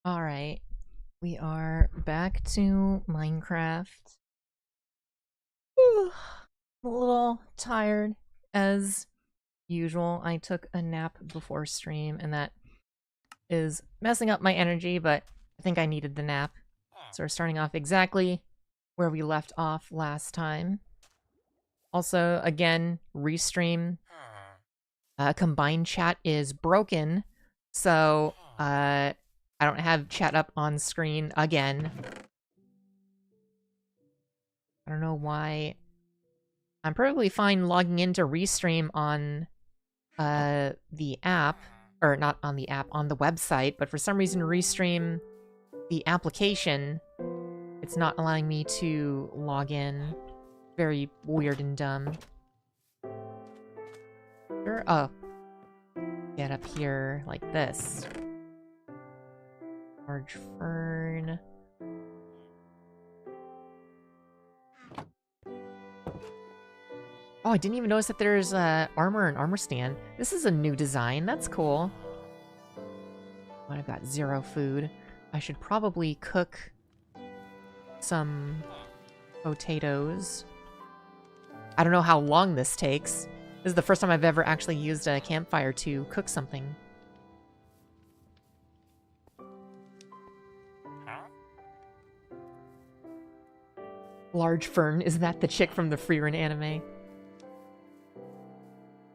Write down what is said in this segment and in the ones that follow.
Alright, we are back to Minecraft. Whew, I'm a little tired, as usual. I took a nap before stream, and that is messing up my energy, but I think I needed the nap. So we're starting off exactly where we left off last time. Also, again, restream. Combined chat is broken, so I don't have chat up on screen again. I don't know why. I'm perfectly fine logging into Restream on the app, or not on the app, on the website, but for some reason Restream, the application, it's not allowing me to log in. Very weird and dumb. Sure. Oh. Get up here like this. Large fern. Oh, I didn't even notice that there's armor and armor stand. This is a new design. That's cool. But I've got 0 food. I should probably cook some potatoes. I don't know how long this takes. This is the first time I've ever actually used a campfire to cook something. Large Fern, is that the chick from the Freerun anime?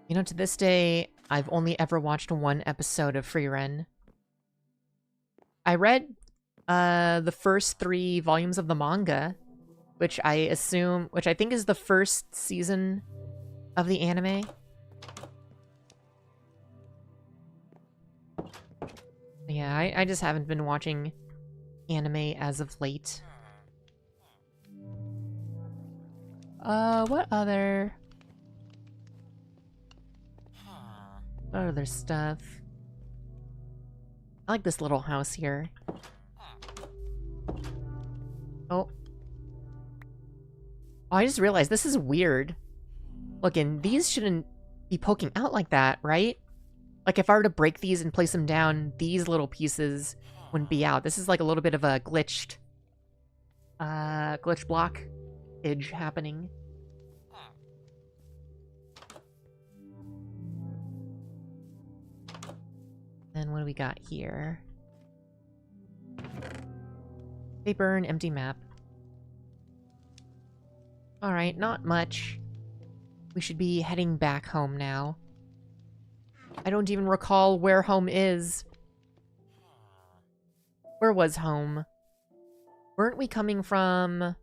You know, to this day, I've only ever watched 1 episode of Freerun. I read the first 3 volumes of the manga, which I think is the first season of the anime. Yeah, I just haven't been watching anime as of late. What other stuff? I like this little house here. Oh. Oh, I just realized this is weird. Look, and these shouldn't be poking out like that, right? Like, if I were to break these and place them down, these little pieces wouldn't be out. This is like a little bit of a glitch block-age happening. And what do we got here? Paper and empty map. Alright, not much. We should be heading back home now. I don't even recall where home is. Where was home? Weren't we coming from...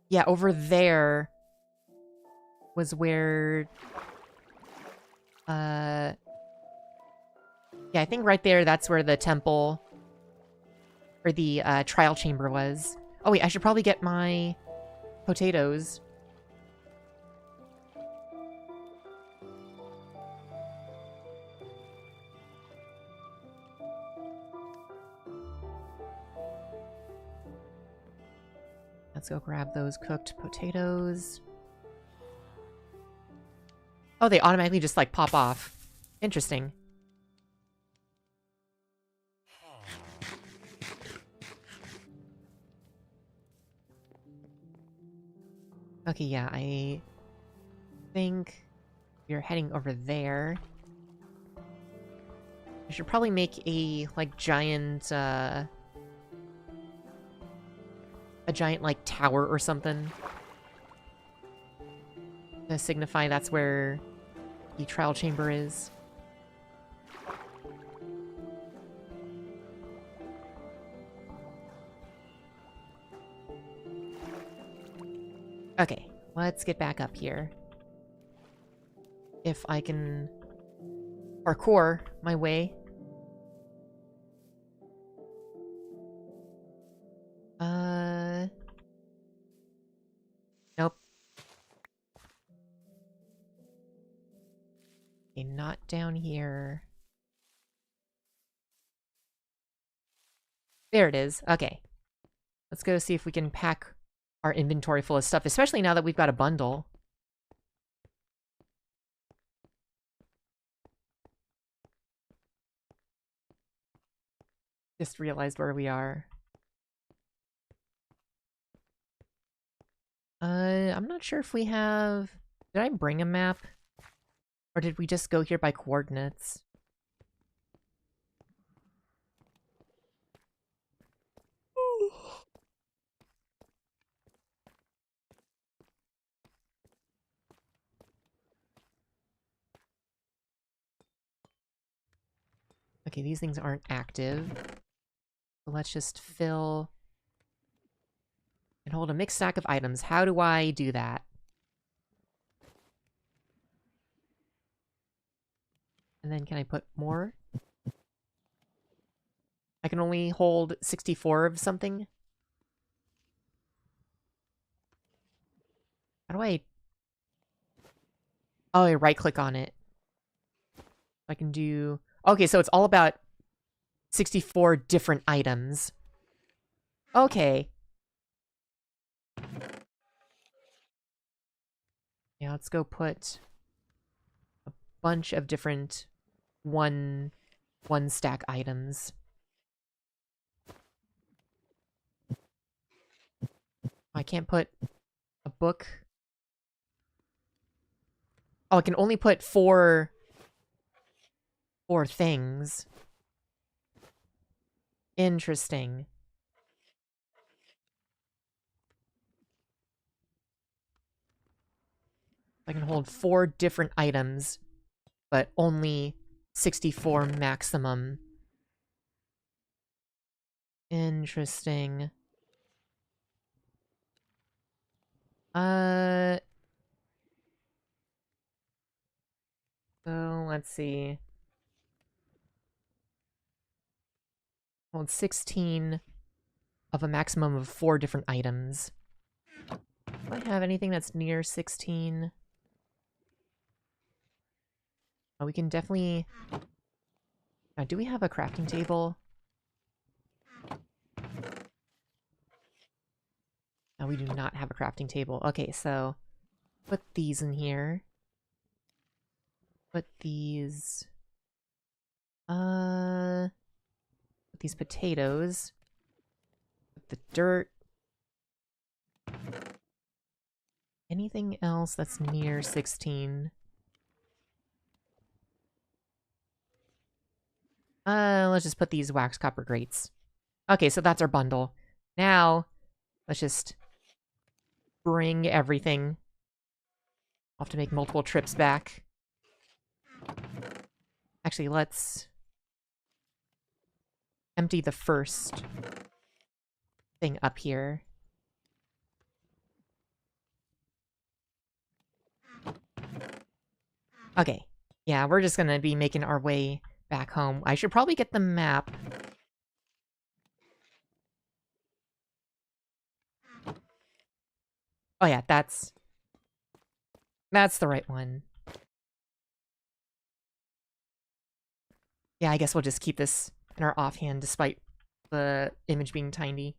Yeah, over there was where... Yeah, I think right there, that's where the temple... or the trial chamber was. Oh wait, I should probably get my potatoes. Let's go grab those cooked potatoes. Oh, they automatically just, like, pop off. Interesting. Okay, yeah, I think we're heading over there. I should probably make a, like, giant, a giant, like, tower or something. To signify that's where the trial chamber is. Okay, let's get back up here. If I can parkour my way. Nope. Okay, not down here. There it is. Okay. Let's go see if we can pack our inventory full of stuff, especially now that we've got a bundle. Just realized where we are. I'm not sure if we have... Did I bring a map? Or did we just go here by coordinates? Okay, these things aren't active. So let's just fill and hold a mixed stack of items. How do I do that? And then can I put more? I can only hold 64 of something? How do I... Oh, I right-click on it. I can do... Okay, so it's all about 64 different items. Okay. Yeah, let's go put a bunch of different one stack items. I can't put a book. Oh, I can only put four things. Interesting. I can hold 4 different items, but only 64 maximum. Interesting. Uh, so let's see. Hold 16 of a maximum of 4 different items. Do I have anything that's near 16? Oh, we can definitely... do we have a crafting table? No, we do not have a crafting table. Okay, so put these in here. Put these... Put these potatoes. Put the dirt. Anything else that's near 16? Let's just put these wax copper grates. Okay, so that's our bundle. Now, let's just bring everything. I'll have to make multiple trips back. Actually, let's empty the first thing up here. Okay. Yeah, we're just gonna be making our way back home. I should probably get the map. Oh yeah, that's the right one. Yeah, I guess we'll just keep this in our offhand despite the image being tiny.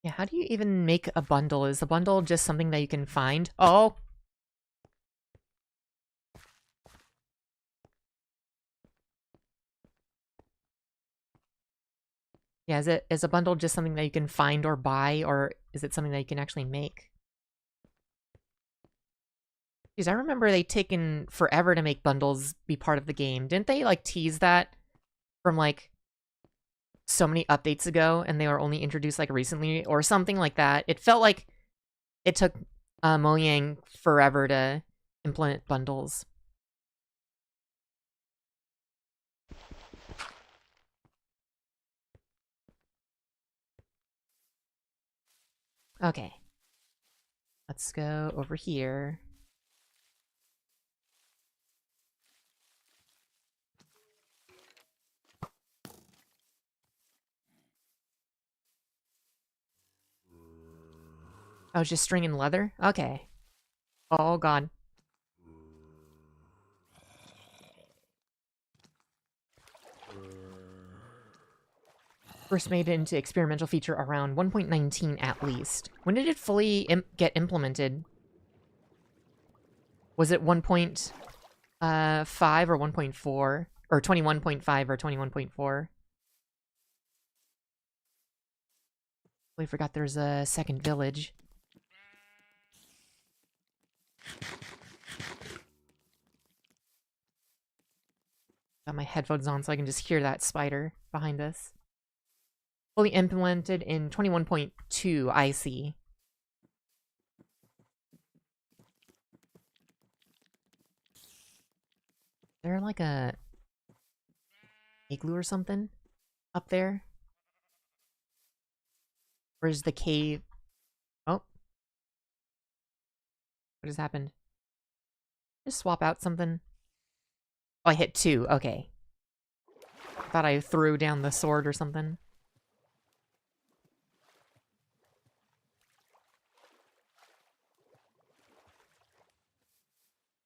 Yeah, how do you even make a bundle? Is a bundle just something that you can find? Oh! Yeah, is a bundle just something that you can find or buy, or is it something that you can actually make? Because I remember they taken forever to make bundles be part of the game. Didn't they, like, tease that from, like, so many updates ago, and they were only introduced, like, recently, or something like that? It felt like it took Mojang forever to implement bundles. Okay. Let's go over here. Oh, just string and leather? Okay. Oh, God. First made into experimental feature around 1.19 at least. When did it fully get implemented? Was it 1.5 or 1.4? Or 21.5 or 21.4? I forgot there's a second village. Got my headphones on so I can just hear that spider behind us. Fully implemented in 21.2, I see. Is there like a igloo or something up there? Where's the cave? Oh. What has happened? Just swap out something. Oh, I hit 2. Okay. Thought I threw down the sword or something.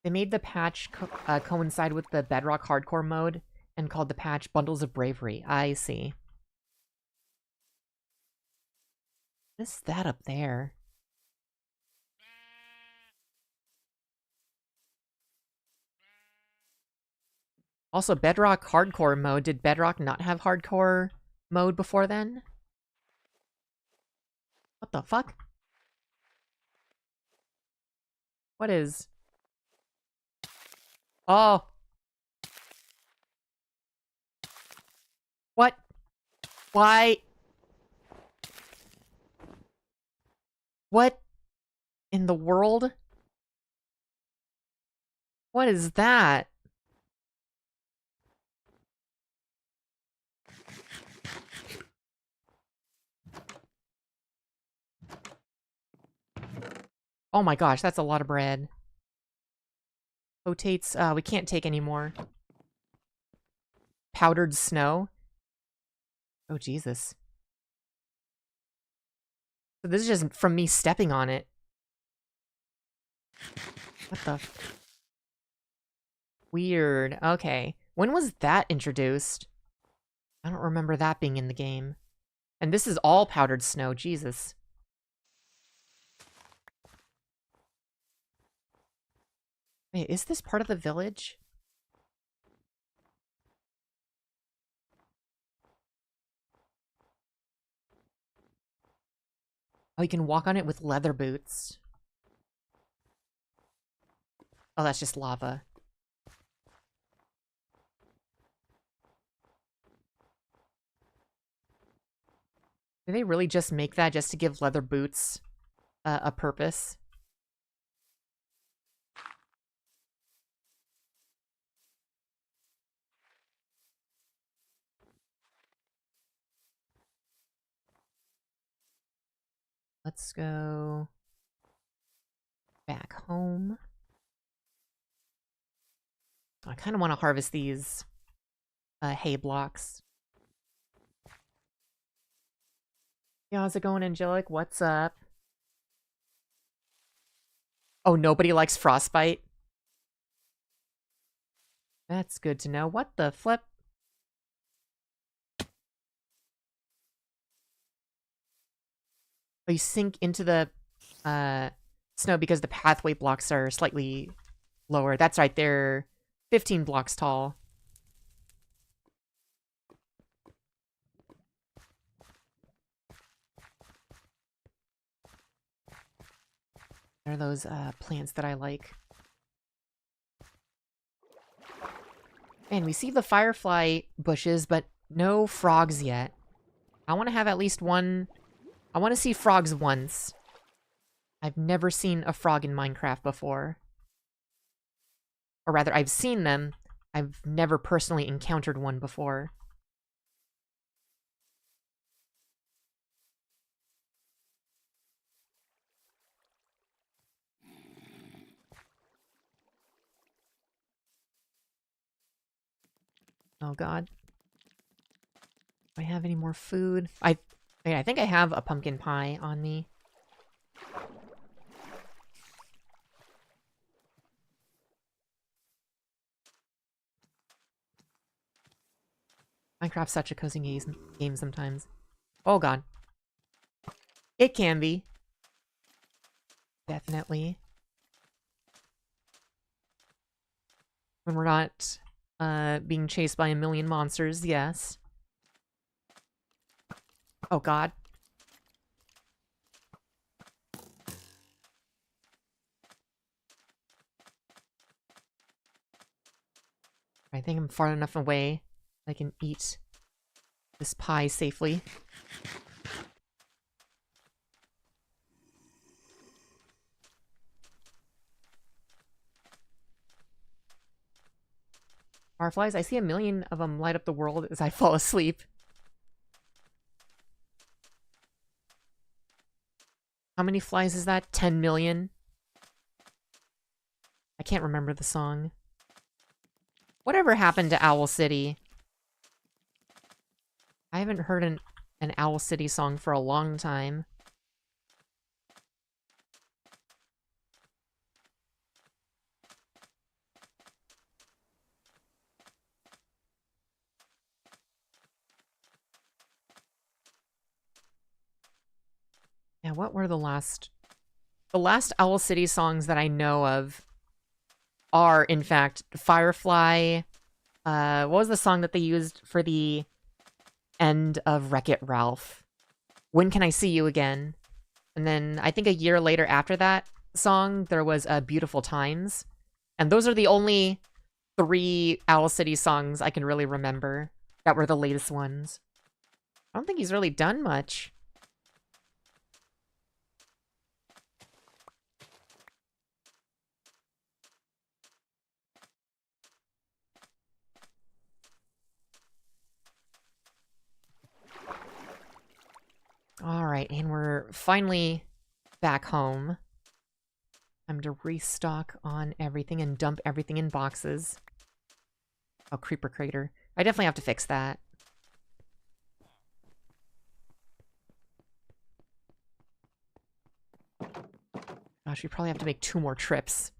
They made the patch coincide with the Bedrock Hardcore mode and called the patch Bundles of Bravery. I see. What's that up there? Also, Bedrock Hardcore mode. Did Bedrock not have Hardcore mode before then? What the fuck? What is... Oh. What? Why? What in the world? What is that? Oh my gosh, that's a lot of bread. Potates, we can't take any more. Powdered snow? Oh, Jesus. So this is just from me stepping on it. What the... Weird. Okay. When was that introduced? I don't remember that being in the game. And this is all powdered snow. Jesus. Wait, is this part of the village? Oh, you can walk on it with leather boots. Oh, that's just lava. Did they really just make that just to give leather boots a purpose? Let's go back home. I kind of want to harvest these hay blocks. Yeah, how's it going, Angelic? What's up? Oh, nobody likes frostbite? That's good to know. What the flip? Oh, you sink into the snow because the pathway blocks are slightly lower. That's right, they're 15 blocks tall. There are those plants that I like. Man, we see the firefly bushes, but no frogs yet. I want to have at least one... I want to see frogs once. I've never seen a frog in Minecraft before. Or rather, I've seen them. I've never personally encountered one before. Oh god. Do I have any more food? I think I have a pumpkin pie on me. Minecraft's such a cozy game sometimes. Oh god. It can be. Definitely. When we're not being chased by a million monsters, yes. Oh god. I think I'm far enough away I can eat this pie safely. Fireflies, I see a million of them light up the world as I fall asleep. How many flies is that? 10 million? I can't remember the song. Whatever happened to Owl City? I haven't heard an Owl City song for a long time. Yeah, what were the last... The last Owl City songs that I know of are, in fact, Firefly. What was the song that they used for the end of Wreck-It Ralph? When Can I See You Again? And then I think a year later after that song, there was Beautiful Times. And those are the only 3 Owl City songs I can really remember that were the latest ones. I don't think he's really done much. Alright, and we're finally back home. Time to restock on everything and dump everything in boxes. Oh, Creeper Crater. I definitely have to fix that. Gosh, we probably have to make 2 more trips.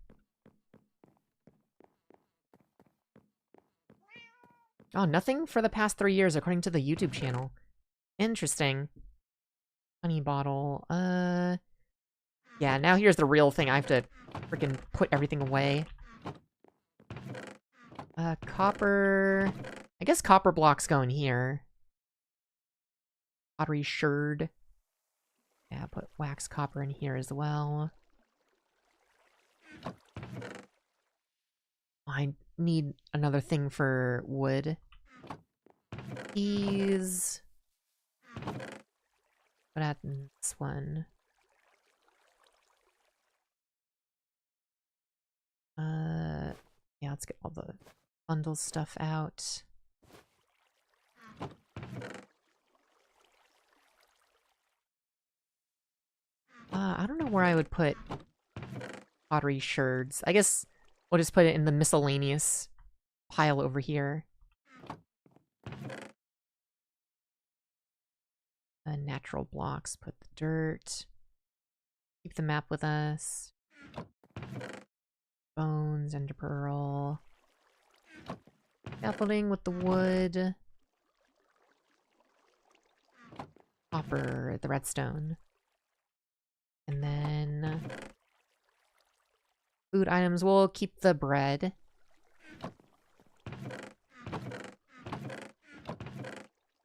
Oh, nothing for the past 3 years, according to the YouTube channel. Interesting. Honey bottle. Yeah, now here's the real thing. I have to freaking put everything away. Copper... I guess copper blocks go in here. Pottery sherd. Yeah, put wax copper in here as well. I need another thing for wood. These... Put out this one. Yeah, let's get all the bundle stuff out. I don't know where I would put pottery sherds. I guess we'll just put it in the miscellaneous pile over here. Natural blocks, put the dirt. Keep the map with us. Bones, ender pearl. Scaffolding with the wood. Copper, the redstone. And then... food items, we'll keep the bread.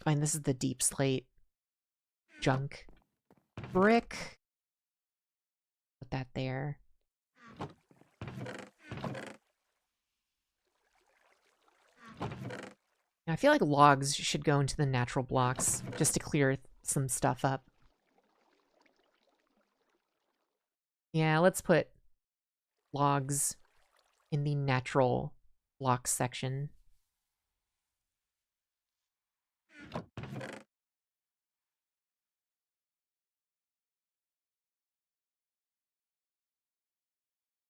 Fine, this is the deep slate. Junk. Brick. Put that there. I feel like logs should go into the natural blocks just to clear some stuff up. Yeah, let's put logs in the natural blocks section.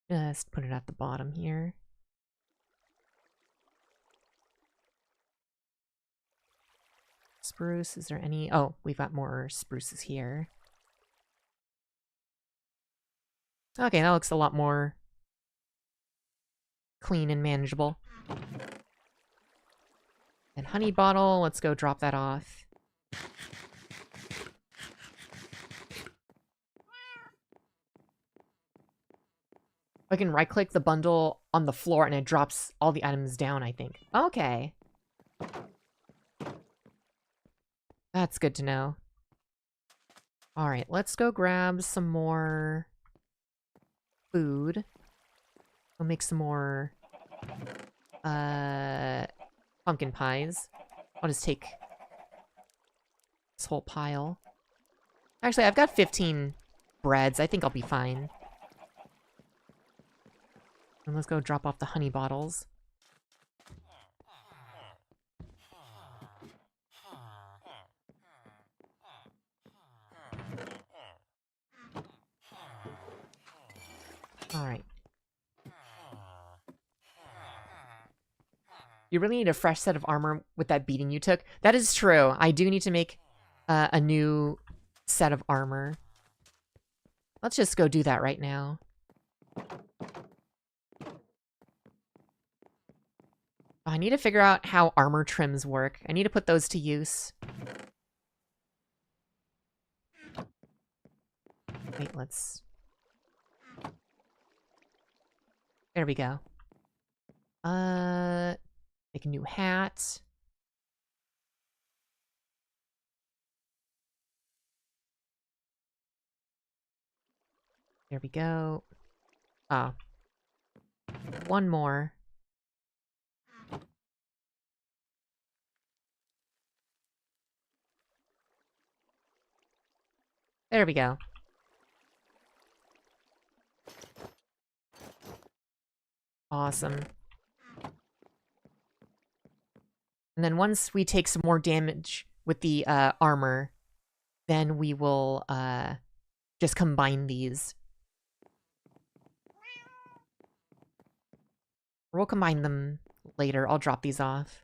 Just put it at the bottom here. Spruce, is there any? Oh, we've got more spruces here. Okay, that looks a lot more clean and manageable. And honey bottle, let's go drop that off. I can right-click the bundle on the floor and it drops all the items down, I think. Okay. That's good to know. Alright, let's go grab some more food. We'll make some more pumpkin pies. I'll just take this whole pile. Actually, I've got 15 breads. I think I'll be fine. And let's go drop off the honey bottles. Alright. You really need a fresh set of armor with that beating you took. That is true. I do need to make a new set of armor. Let's just go do that right now. I need to figure out how armor trims work. I need to put those to use. Wait, let's... There we go. Make a new hat. There we go. Oh. One more. There we go. Awesome. And then once we take some more damage with the armor, then we will just combine these. We'll combine them later. I'll drop these off.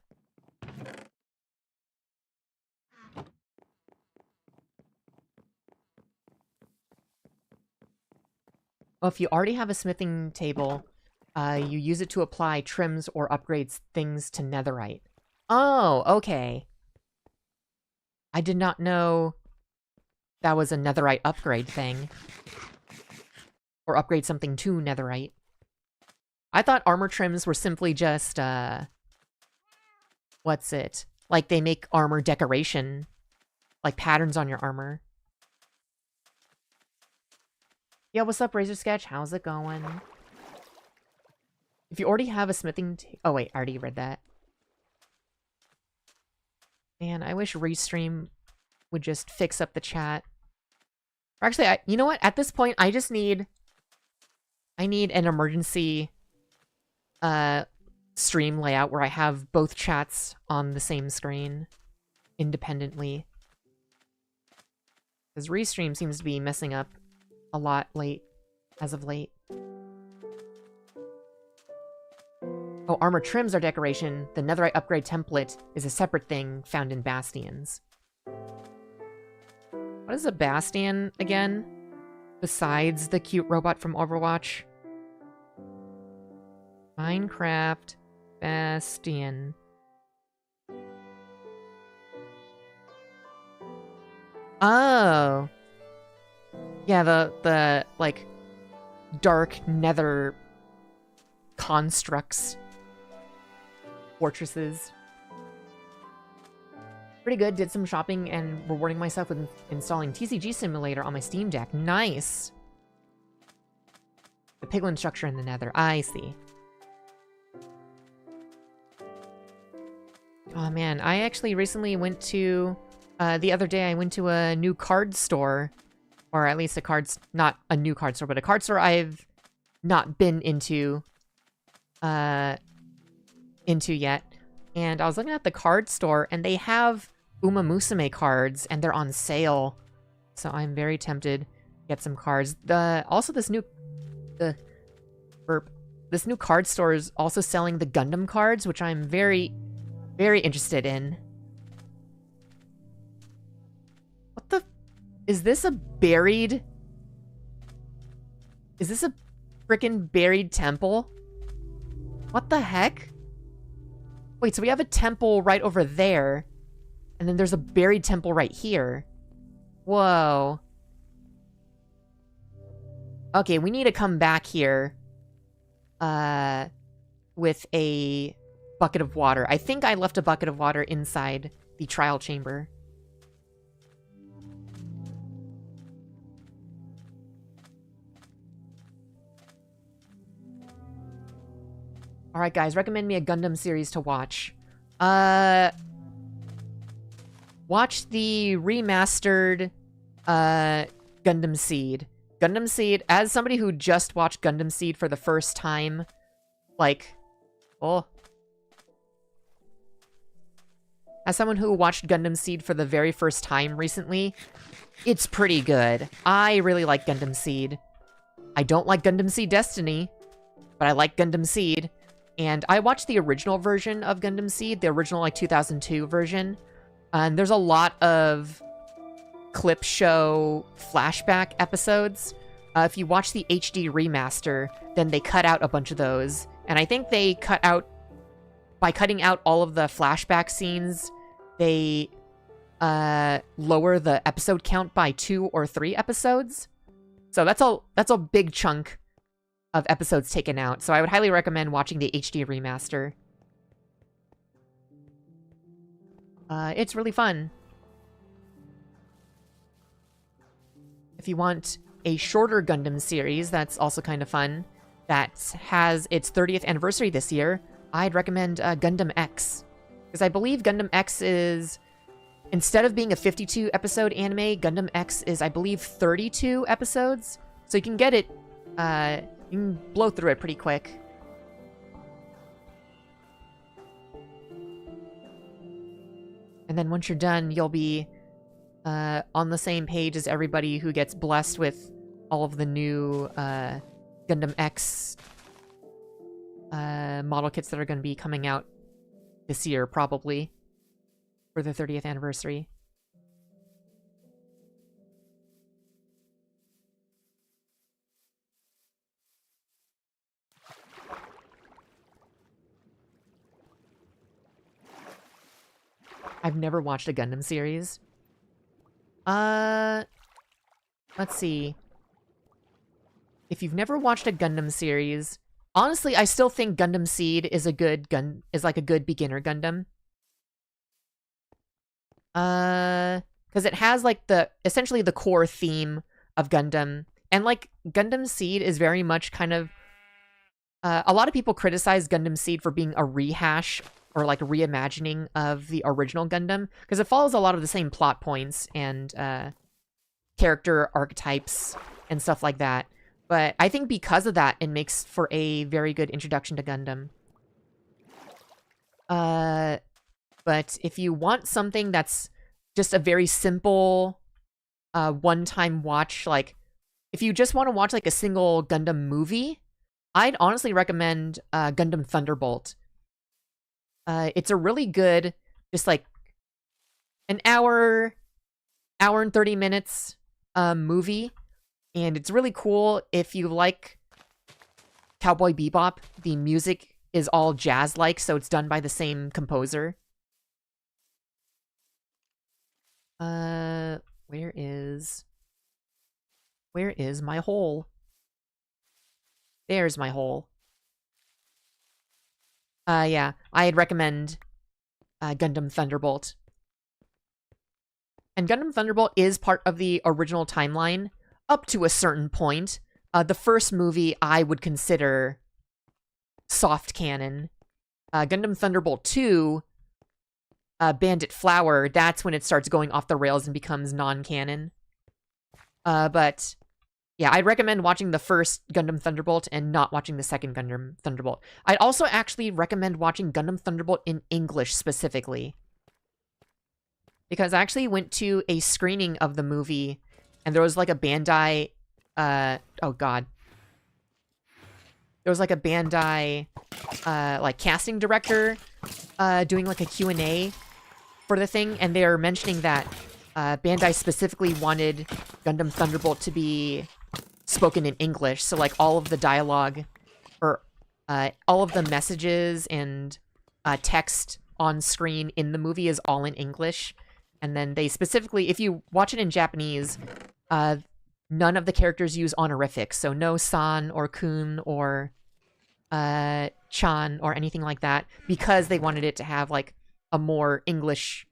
Well, if you already have a smithing table, you use it to apply trims or upgrades things to netherite. Oh, okay. I did not know that was a netherite upgrade thing. Or upgrade something to netherite. I thought armor trims were simply just, what's it? Like they make armor decoration. Like patterns on your armor. Yeah, what's up, Razor Sketch? How's it going? If you already have a smithing... Oh, wait, I already read that. Man, I wish Restream would just fix up the chat. Or actually, you know what? At this point, I just need... I need an emergency stream layout where I have both chats on the same screen independently. Because Restream seems to be messing up a lot as of late. Oh, armor trims are decoration. The netherite upgrade template is a separate thing found in bastions. What is a bastion again? Besides the cute robot from Overwatch? Minecraft bastion. Oh. Yeah, the like dark nether constructs. Fortresses. Pretty good. Did some shopping and rewarding myself with installing TCG Simulator on my Steam Deck. Nice. The piglin structure in the nether. I see. Oh man, I actually recently went to... the other day I went to a new card store. Or at least not a new card store, but a card store I've not been into yet. And I was looking at the card store, and they have Uma Musume cards, and they're on sale. So I'm very tempted to get some cards. Also this new card store is also selling the Gundam cards, which I'm very, very interested in. What the... Is this a buried... Is this a frickin' buried temple? What the heck? Wait, so we have a temple right over there, and then there's a buried temple right here. Whoa. Okay, we need to come back here with a bucket of water. I think I left a bucket of water inside the trial chamber. Alright, guys, recommend me a Gundam series to watch. Watch the remastered Gundam Seed. Gundam Seed, as somebody who just watched Gundam Seed for the first time, like, oh. As someone who watched Gundam Seed for the very first time recently, it's pretty good. I really like Gundam Seed. I don't like Gundam Seed Destiny, but I like Gundam Seed. And I watched the original version of Gundam Seed, the original, like, 2002 version. And there's a lot of clip show flashback episodes. If you watch the HD remaster, then they cut out a bunch of those. And I think they cut out, by cutting out all of the flashback scenes, they lower the episode count by 2 or 3 episodes. So that's a big chunk of episodes taken out. So I would highly recommend watching the HD remaster. It's really fun. If you want a shorter Gundam series that's also kind of fun, that has its 30th anniversary this year, I'd recommend Gundam X. Because I believe Gundam X is, instead of being a 52-episode anime, Gundam X is, I believe, 32 episodes. So you can get it, you can blow through it pretty quick. And then once you're done, you'll be on the same page as everybody who gets blessed with all of the new Gundam X model kits that are going to be coming out this year, probably, for the 30th anniversary. I've never watched a Gundam series. Let's see. If you've never watched a Gundam series, honestly, I still think Gundam Seed is a good like a good beginner Gundam. Because it has like essentially the core theme of Gundam, and like Gundam Seed is very much kind of. A lot of people criticize Gundam Seed for being a rehash or like a reimagining of the original Gundam, because it follows a lot of the same plot points and character archetypes and stuff like that. But I think because of that, it makes for a very good introduction to Gundam. But if you want something that's just a very simple one-time watch, like if you just want to watch like a single Gundam movie, I'd honestly recommend Gundam Thunderbolt. It's a really good, just like an hour and 30 minutes movie. And it's really cool if you like Cowboy Bebop. The music is all jazz-like, so it's done by the same composer. Where is my hole? There's my hole. Yeah, I'd recommend Gundam Thunderbolt. And Gundam Thunderbolt is part of the original timeline, up to a certain point. The first movie I would consider soft canon. Gundam Thunderbolt 2, Bandit Flower, that's when it starts going off the rails and becomes non-canon. But yeah, I'd recommend watching the first Gundam Thunderbolt and not watching the second Gundam Thunderbolt. I'd also actually recommend watching Gundam Thunderbolt in English specifically. Because I actually went to a screening of the movie, and there was like a Bandai, oh god. There was like a Bandai, like casting director, doing like a Q&A for the thing, and they were mentioning that Bandai specifically wanted Gundam Thunderbolt to be spoken in English, so like all of the dialogue, or all of the messages and text on screen in the movie is all in English. And then they specifically, if you watch it in Japanese, none of the characters use honorifics, so no san or kun or Chan or anything like that because they wanted it to have like a more English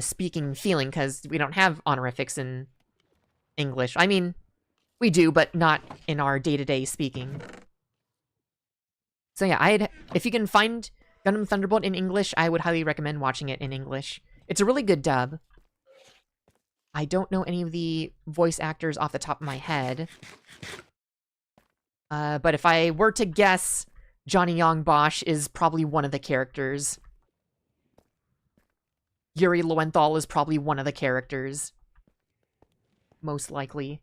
speaking feeling because we don't have honorifics in English. I mean, we do, but not in our day-to-day speaking. So yeah, if you can find Gundam Thunderbolt in English, I would highly recommend watching it in English. It's a really good dub. I don't know any of the voice actors off the top of my head. But if I were to guess, Johnny Yong Bosch is probably one of the characters. Yuri Lowenthal is probably one of the characters. Most likely.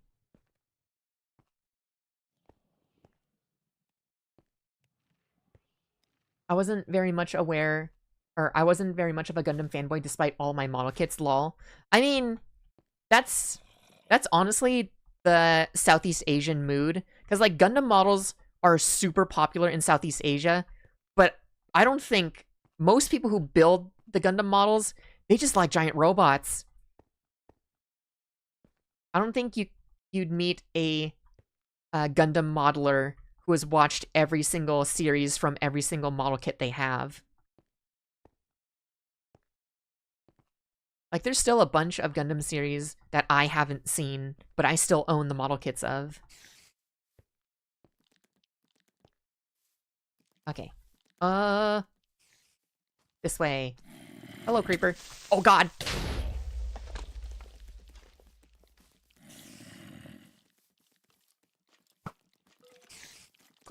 I wasn't very much aware, or I wasn't very much of a Gundam fanboy despite all my model kits, lol. I mean, that's honestly the Southeast Asian mood. Because, like, Gundam models are super popular in Southeast Asia, but I don't think most people who build the Gundam models, they just like giant robots. I don't think you'd meet a Gundam modeler who has watched every single series from every single model kit they have. Like, there's still a bunch of Gundam series that I haven't seen, but I still own the model kits of. Okay. This way. Hello, creeper. Oh, God!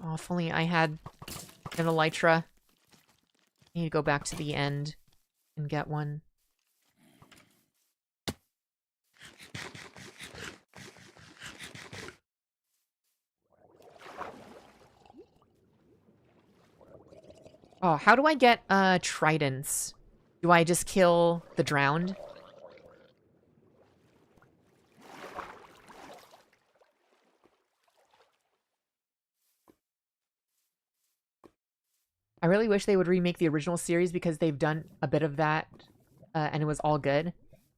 Oh, if only I had an elytra. I need to go back to the end and get one. Oh, how do I get tridents? Do I just kill the drowned? I really wish they would remake the original series because they've done a bit of that, and it was all good.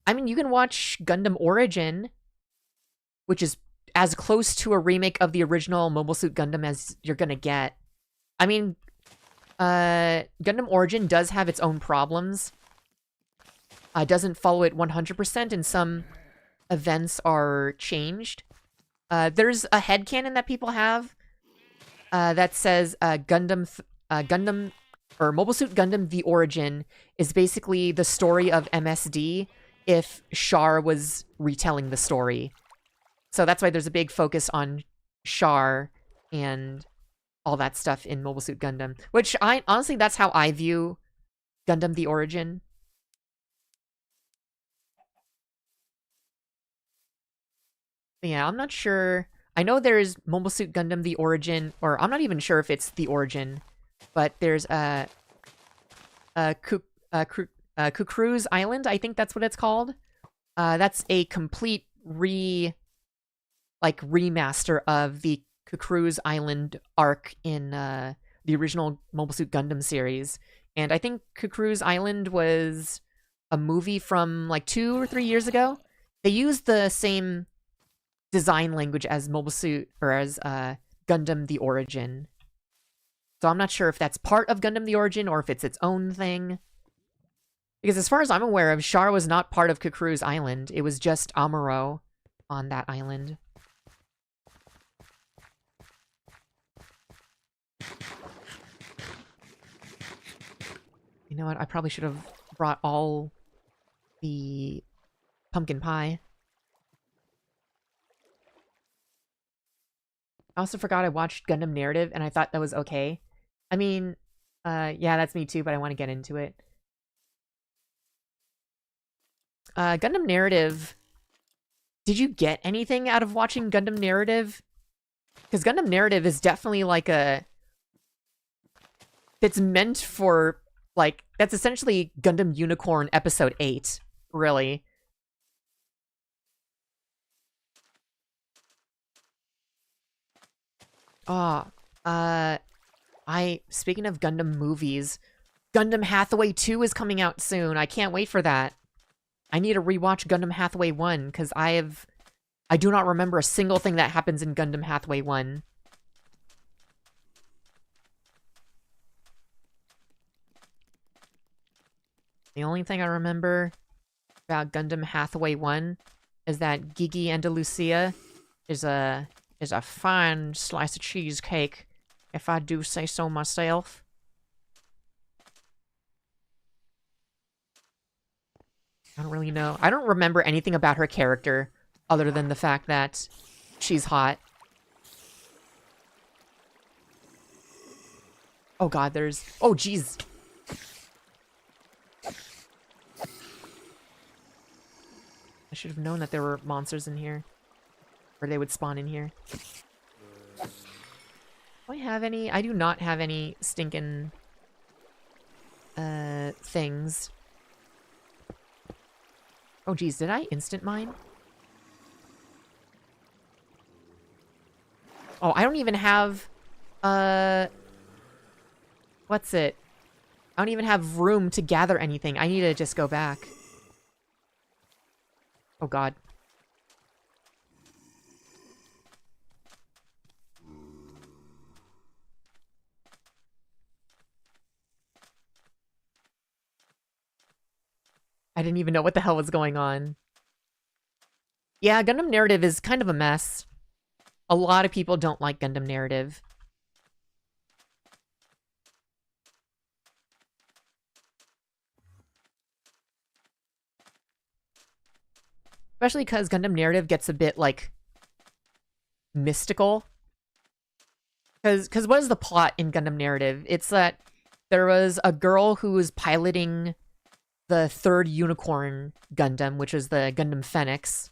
I mean, you can watch Gundam Origin, which is as close to a remake of the original Mobile Suit Gundam as you're gonna get. I mean, Gundam Origin does have its own problems. Doesn't follow it 100%, and some events are changed. There's a headcanon that people have that says Gundam or Mobile Suit Gundam The Origin is basically the story of MSD if Char was retelling the story. So that's why there's a big focus on Char and all that stuff in Mobile Suit Gundam. Which, honestly, that's how I view Gundam The Origin. But yeah, I'm not sure. I know there's Mobile Suit Gundam The Origin, or I'm not even sure if it's The Origin, but there's Kukruz Island, I think that's what it's called. That's a complete remaster of the Kukruz Island arc in the original Mobile Suit Gundam series. And I think Kukruz Island was a movie from like 2 or 3 years ago. They used the same design language as Mobile Suit, or as Gundam The Origin. So I'm not sure if that's part of Gundam The Origin or if it's its own thing. Because as far as I'm aware of, Char was not part of Kukruz Island. It was just Amuro on that island. You know what? I probably should have brought all the pumpkin pie. I also forgot I watched Gundam Narrative, and I thought that was okay. I mean, yeah, that's me too, but I want to get into it. Gundam Narrative... Did you get anything out of watching Gundam Narrative? Because Gundam Narrative is definitely like a... It's meant for, like... That's essentially Gundam Unicorn Episode 8, really. Oh, speaking of Gundam movies, Gundam Hathaway 2 is coming out soon. I can't wait for that. I need to rewatch Gundam Hathaway 1, because I do not remember a single thing that happens in Gundam Hathaway 1. The only thing I remember about Gundam Hathaway 1 is that Gigi Andalucia is a fine slice of cheesecake, if I do say so myself. I don't really know. I don't remember anything about her character other than the fact that she's hot. Oh god, there's... Oh, jeez. I should have known that there were monsters in here. Or they would spawn in here. Do I have any? I do not have any stinking... things. Oh, geez, did I instant mine? Oh, I don't even have... What's it? I don't even have room to gather anything. I need to just go back. Oh, God. I didn't even know what the hell was going on. Yeah, Gundam Narrative is kind of a mess. A lot of people don't like Gundam Narrative. Especially because Gundam Narrative gets a bit, like, mystical. Because what is the plot in Gundam Narrative? It's that there was a girl who was piloting the third Unicorn Gundam, which is the Gundam Phoenix.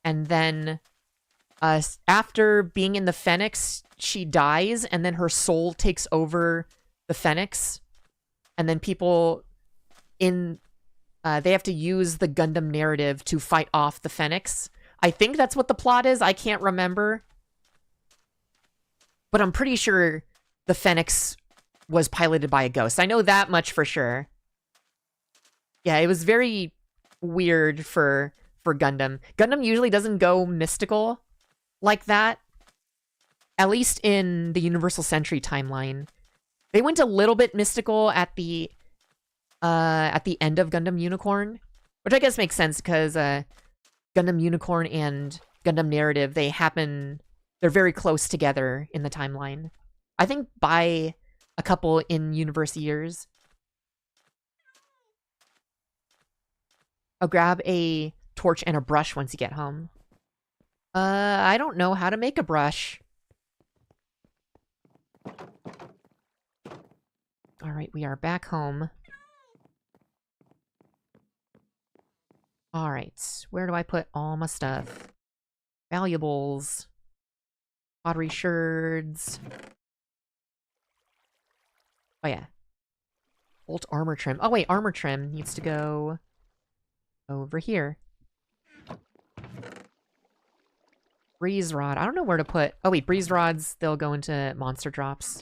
And then, after being in the Phoenix, she dies, and then her soul takes over the Phoenix. And then people in... they have to use the Gundam Narrative to fight off the Phoenix. I think that's what the plot is. I can't remember. But I'm pretty sure the Phoenix was piloted by a ghost. I know that much for sure. Yeah, it was very weird for Gundam. Gundam usually doesn't go mystical like that. At least in the Universal Century timeline. They went a little bit mystical at the end of Gundam Unicorn. Which I guess makes sense because Gundam Unicorn and Gundam Narrative, they're very close together in the timeline. I think by a couple in universe years. I'll grab a torch and a brush once you get home. I don't know how to make a brush. Alright, we are back home. Alright, where do I put all my stuff? Valuables. Pottery sherds. Oh yeah. Bolt armor trim. Oh wait, armor trim needs to go over here. Breeze rod. I don't know where to put... Oh wait, breeze rods, they'll go into monster drops.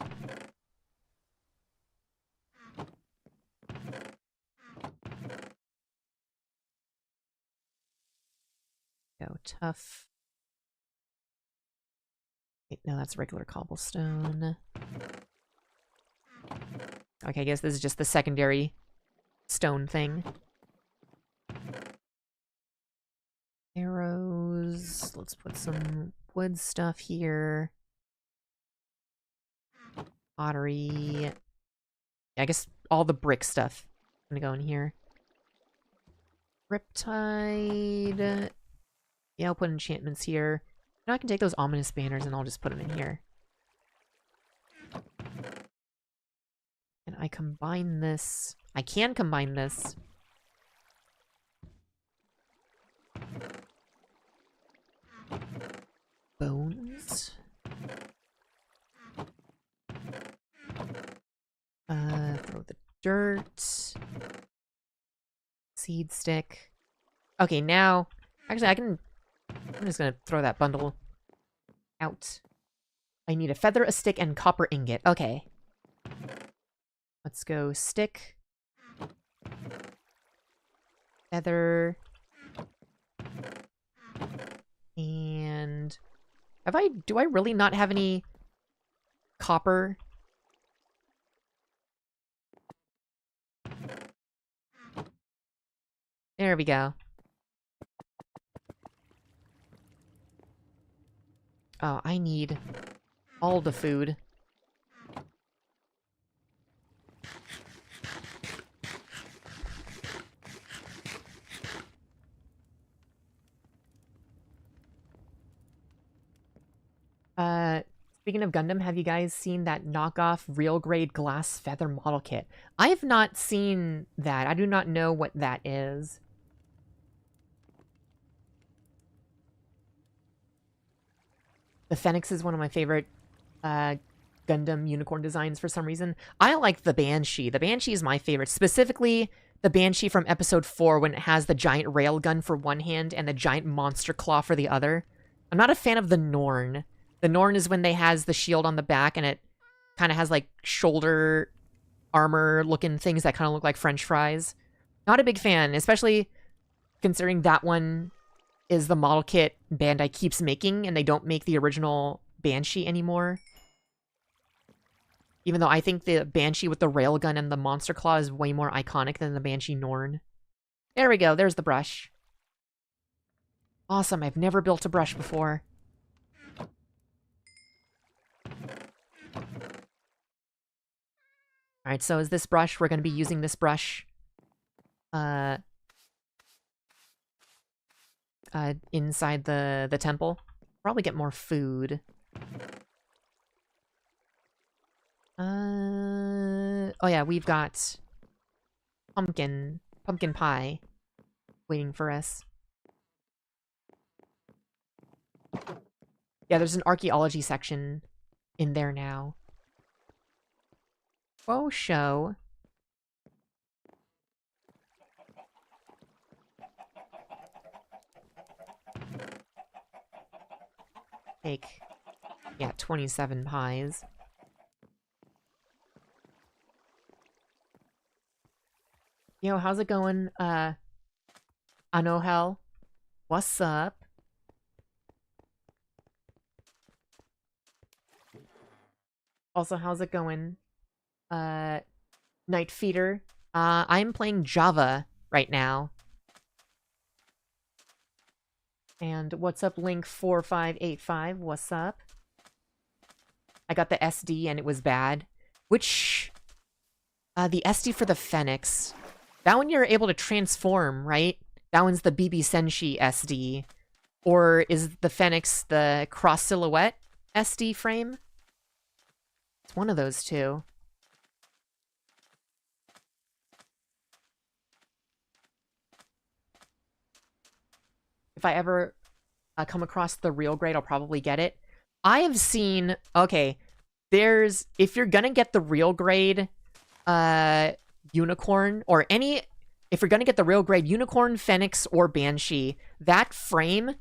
Go tough. Wait, no, that's regular cobblestone. Okay, I guess this is just the secondary stone thing. Arrows. Let's put some wood stuff here. Pottery. Yeah, I guess all the brick stuff is gonna go in here. Riptide. Yeah, I'll put enchantments here. Now I can take those ominous banners and I'll just put them in here. And I combine this. I can combine this. Bones. Throw the dirt. Seed stick. Okay, now... Actually, I'm just gonna throw that bundle out. I need a feather, a stick, and copper ingot. Okay. Let's go stick. Feather. And... Do I really not have any copper? There we go. Oh, I need all the food. Speaking of Gundam, have you guys seen that knockoff real grade glass feather model kit? I have not seen that. I do not know what that is. The Phoenix is one of my favorite Gundam unicorn designs for some reason. I like the Banshee. The Banshee is my favorite. Specifically, the Banshee from episode 4 when it has the giant railgun for one hand and the giant monster claw for the other. I'm not a fan of the Norn. The Norn is when they has the shield on the back and it kind of has like shoulder armor looking things that kind of look like French fries. Not a big fan, especially considering that one is the model kit Bandai keeps making and they don't make the original Banshee anymore. Even though I think the Banshee with the railgun and the monster claw is way more iconic than the Banshee Norn. There we go, there's the brush. Awesome, I've never built a brush before. Alright, so is this brush, we're going to be using this brush inside the temple. Probably get more food. Oh yeah, we've got pumpkin pie waiting for us. Yeah, there's an archaeology section in there now. Oh, show. Take, yeah, 27 pies. Yo, how's it going, Anohel? What's up? Also, how's it going? Night Feeder. I'm playing Java right now. And what's up, Link4585? What's up? I got the SD and it was bad. Which... the SD for the Phoenix. That one you're able to transform, right? That one's the BB Senshi SD. Or is the Phoenix the cross silhouette SD frame? It's one of those two. If I ever come across the real grade, I'll probably get it. I have seen... Okay, there's... If you're gonna get the real grade unicorn, or any... If you're gonna get the real grade unicorn, Phoenix, or Banshee, that frame...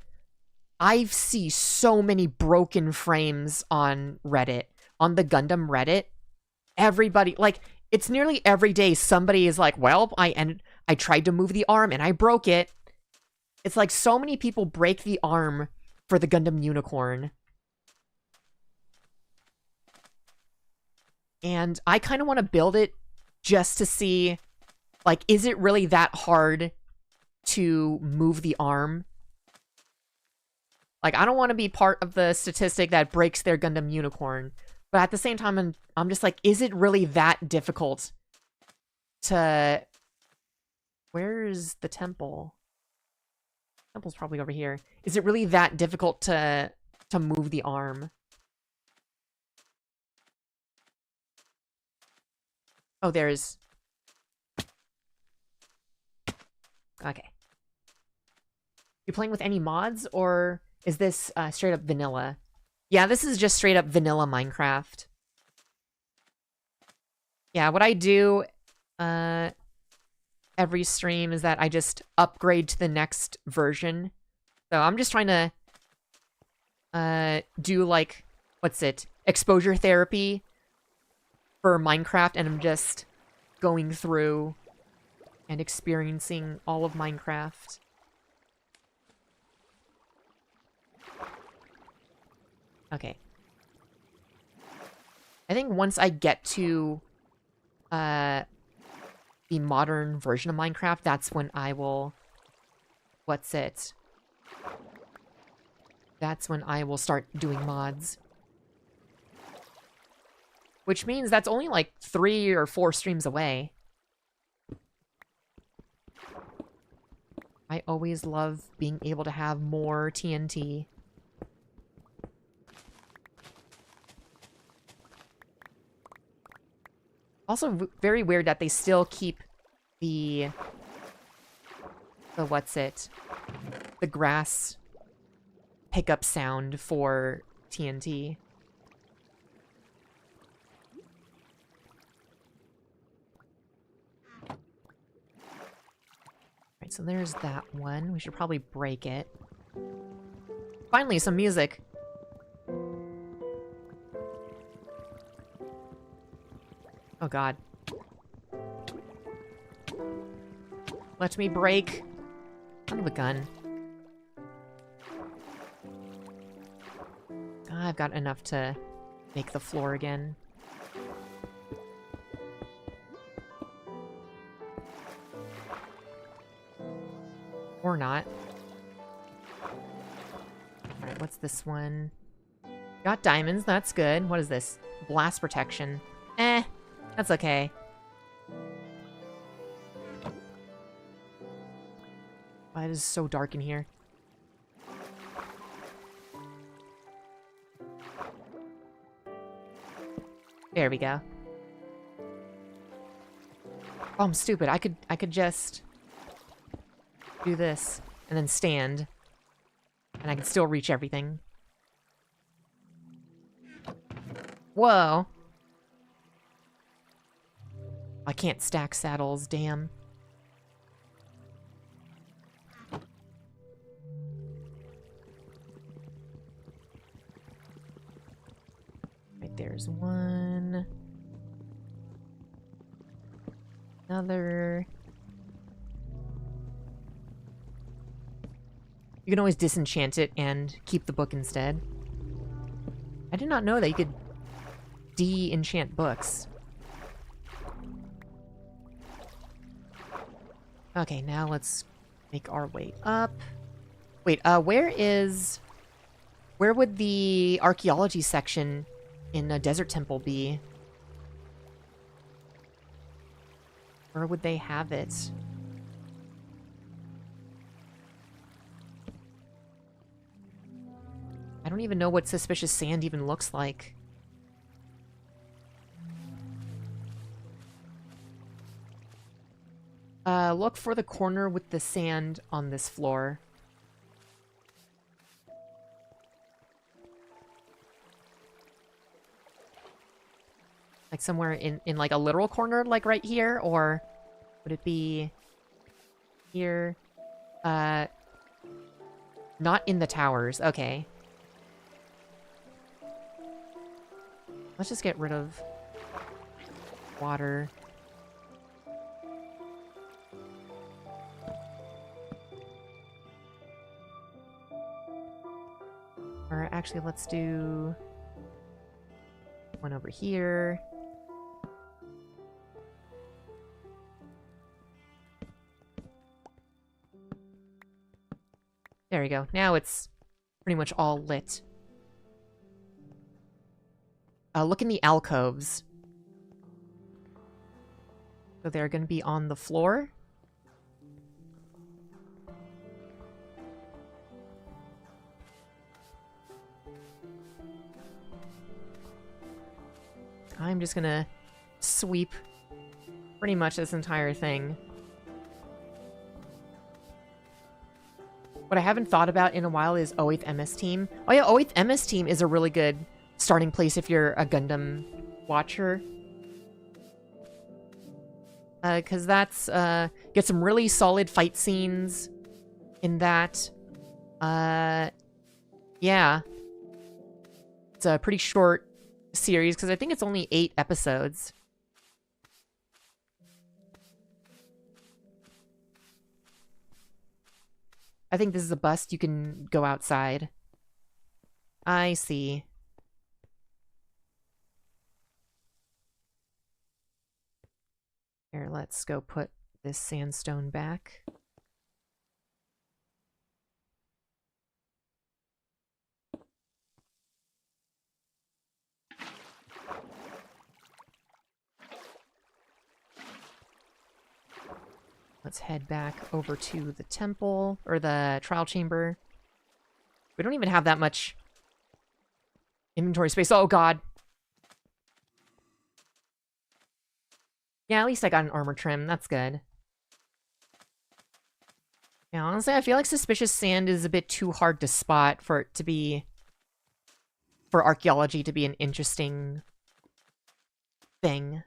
I see so many broken frames on Reddit. On the Gundam Reddit. Everybody... Like, it's nearly every day somebody is like, well, I tried to move the arm and I broke it. It's like so many people break the arm for the Gundam Unicorn. And I kind of want to build it just to see, like, is it really that hard to move the arm? Like, I don't want to be part of the statistic that breaks their Gundam Unicorn. But at the same time, I'm just like, is it really that difficult to... Where's the temple? Temple's probably over here. Is it really that difficult to move the arm? Oh, there's... Okay. You playing with any mods, or is this straight up vanilla? Yeah, this is just straight up vanilla Minecraft. Yeah, what I do every stream is that I just upgrade to the next version. So I'm just trying to do, like, what's it? Exposure therapy for Minecraft, and I'm just going through and experiencing all of Minecraft. Okay. I think once I get to the modern version of Minecraft, that's when I will what's it? That's when I will start doing mods. Which means that's only like 3 or 4 streams away. I always love being able to have more TNT. Also very weird that they still keep the what's it? The grass pickup sound for TNT. Right, so there's that one. We should probably break it. Finally, some music. Oh god. Let me break. Son of a gun. I've got enough to make the floor again. Or not. Alright, what's this one? Got diamonds, that's good. What is this? Blast protection. That's okay. Why it is so dark in here? There we go. Oh, I'm stupid. I could just do this and then stand, and I can still reach everything. Whoa. I can't stack saddles, damn. Right, there's one. Another. You can always disenchant it and keep the book instead. I did not know that you could de-enchant books. Okay, now let's make our way up. Wait, where would the archaeology section in a desert temple be? Where would they have it? I don't even know what suspicious sand even looks like. Look for the corner with the sand on this floor. Like somewhere in like a literal corner, like right here? Or would it be here? Not in the towers. Okay. Let's just get rid of water. Or actually, let's do one over here. There we go. Now it's pretty much all lit. Look in the alcoves. So they're going to be on the floor. I'm just going to sweep pretty much this entire thing. What I haven't thought about in a while is 08th MS Team. Oh yeah, 08th MS Team is a really good starting place if you're a Gundam watcher. Because that's, get some really solid fight scenes in that. Yeah. It's a pretty short series, because I think it's only 8 episodes. I think this is a bust. You can go outside. I see. Here, let's go put this sandstone back. let's head back over to the temple, or the trial chamber. We don't even have that much inventory space. Oh, God. Yeah, at least I got an armor trim. That's good. Yeah, honestly, I feel like suspicious sand is a bit too hard to spot for it to be... for archaeology to be an interesting thing.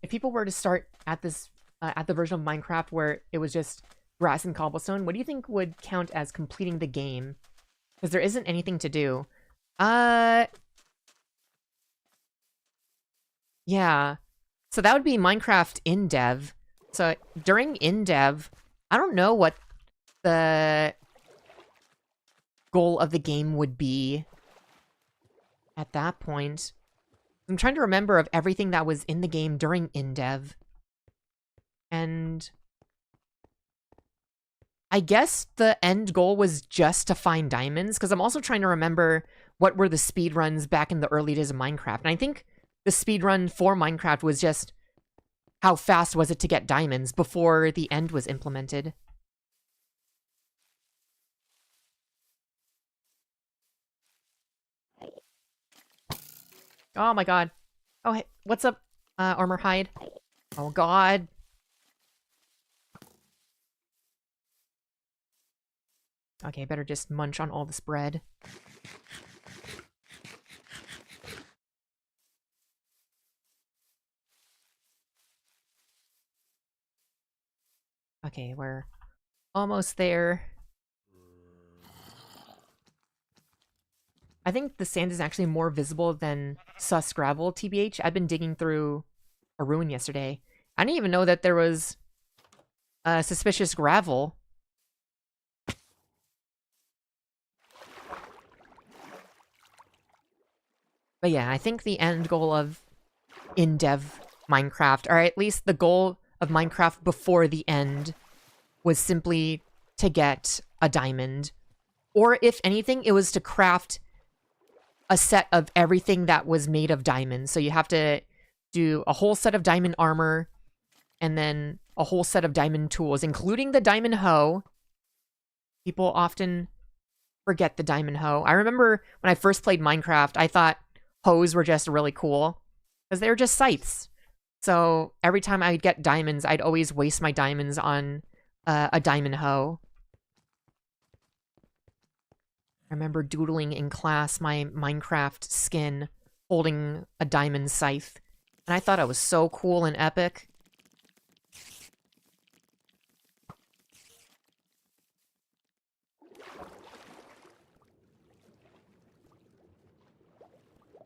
If people were to start at this, at the version of Minecraft where it was just grass and cobblestone, what do you think would count as completing the game? Because there isn't anything to do. Yeah. So that would be Minecraft in dev. So during in dev, I don't know what the goal of the game would be at that point. I'm trying to remember of everything that was in the game during in dev. And I guess the end goal was just to find diamonds, because I'm also trying to remember what were the speedruns back in the early days of Minecraft. And I think the speedrun for Minecraft was just how fast was it to get diamonds before the end was implemented. Oh my god. Oh, hey, what's up, Armor Hide? Oh god. Okay, better just munch on all this bread. Okay, we're almost there. I think the sand is actually more visible than sus gravel, TBH. I've been digging through a ruin yesterday. I didn't even know that there was suspicious gravel. But yeah, I think the end goal of in-dev Minecraft, or at least the goal of Minecraft before the end, was simply to get a diamond. Or if anything, it was to craft a set of everything that was made of diamonds. So you have to do a whole set of diamond armor, and then a whole set of diamond tools, including the diamond hoe. People often forget the diamond hoe. I remember when I first played Minecraft, I thought hoes were just really cool, because they were just scythes. So every time I'd get diamonds, I'd always waste my diamonds on a diamond hoe. I remember doodling in class my Minecraft skin holding a diamond scythe. And I thought it was so cool and epic.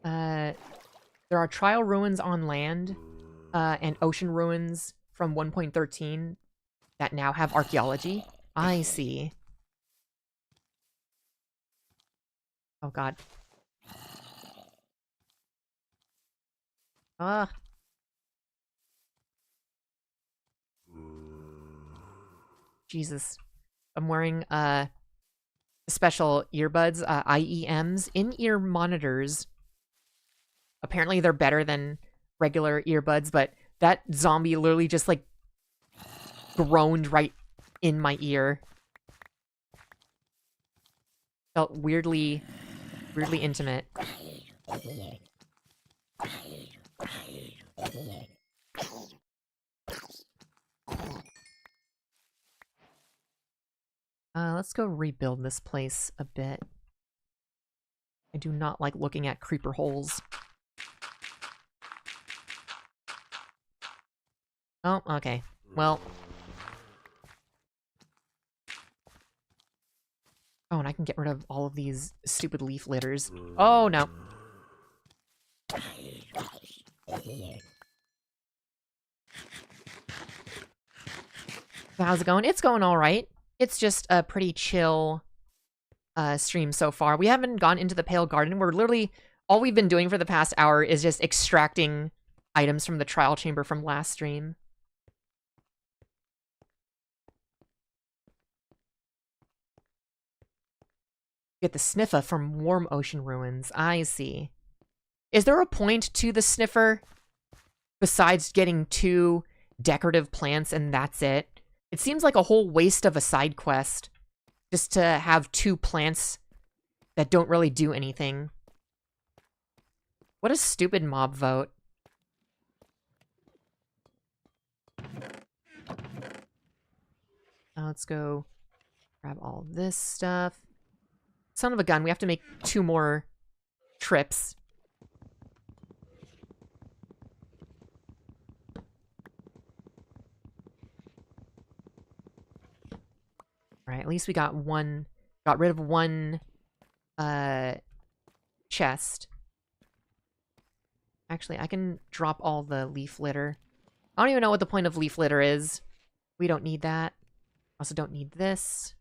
There are trial ruins on land and ocean ruins from 1.13 that now have archaeology. I see. Oh god. Ah. Jesus. I'm wearing special earbuds, IEMs, in-ear monitors. Apparently they're better than regular earbuds, but that zombie literally just like groaned right in my ear. Felt weirdly intimate. Let's go rebuild this place a bit. I do not like looking at creeper holes. Oh, okay. Well. Oh, and I can get rid of all of these stupid leaf litters. Oh, no. So how's it going? It's going all right. It's just a pretty chill stream so far. We haven't gone into the Pale Garden. We're literally... all we've been doing for the past hour is just extracting items from the trial chamber from last stream. Get the sniffa from warm ocean ruins. I see. Is there a point to the sniffer besides getting 2 decorative plants and that's it? It seems like a whole waste of a side quest just to have 2 plants that don't really do anything. What a stupid mob vote. Let's go grab all this stuff. Son of a gun, we have to make 2 more trips. Alright, at least we got rid of 1 chest. Actually, I can drop all the leaf litter. I don't even know what the point of leaf litter is. We don't need that. Also don't need this.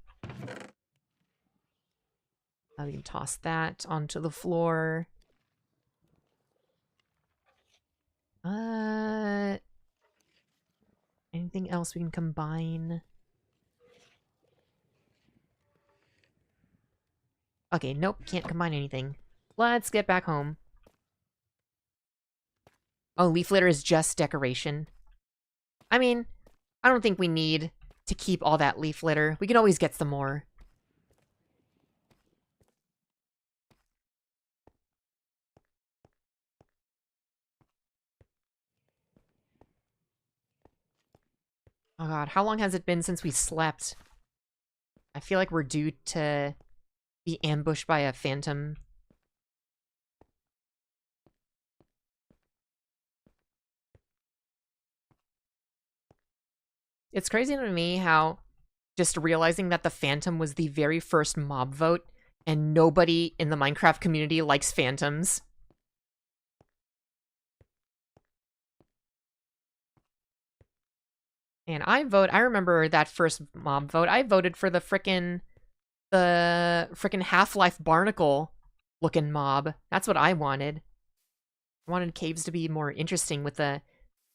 We can toss that onto the floor. Anything else we can combine? Okay, nope, can't combine anything. Let's get back home. Oh, leaf litter is just decoration. I mean, I don't think we need to keep all that leaf litter. We can always get some more. Oh god, how long has it been since we slept? I feel like we're due to be ambushed by a phantom. It's crazy to me how just realizing that the phantom was the very first mob vote and nobody in the Minecraft community likes phantoms. And I remember that first mob vote. I voted for the frickin' Half-Life Barnacle looking mob. That's what I wanted. I wanted caves to be more interesting with a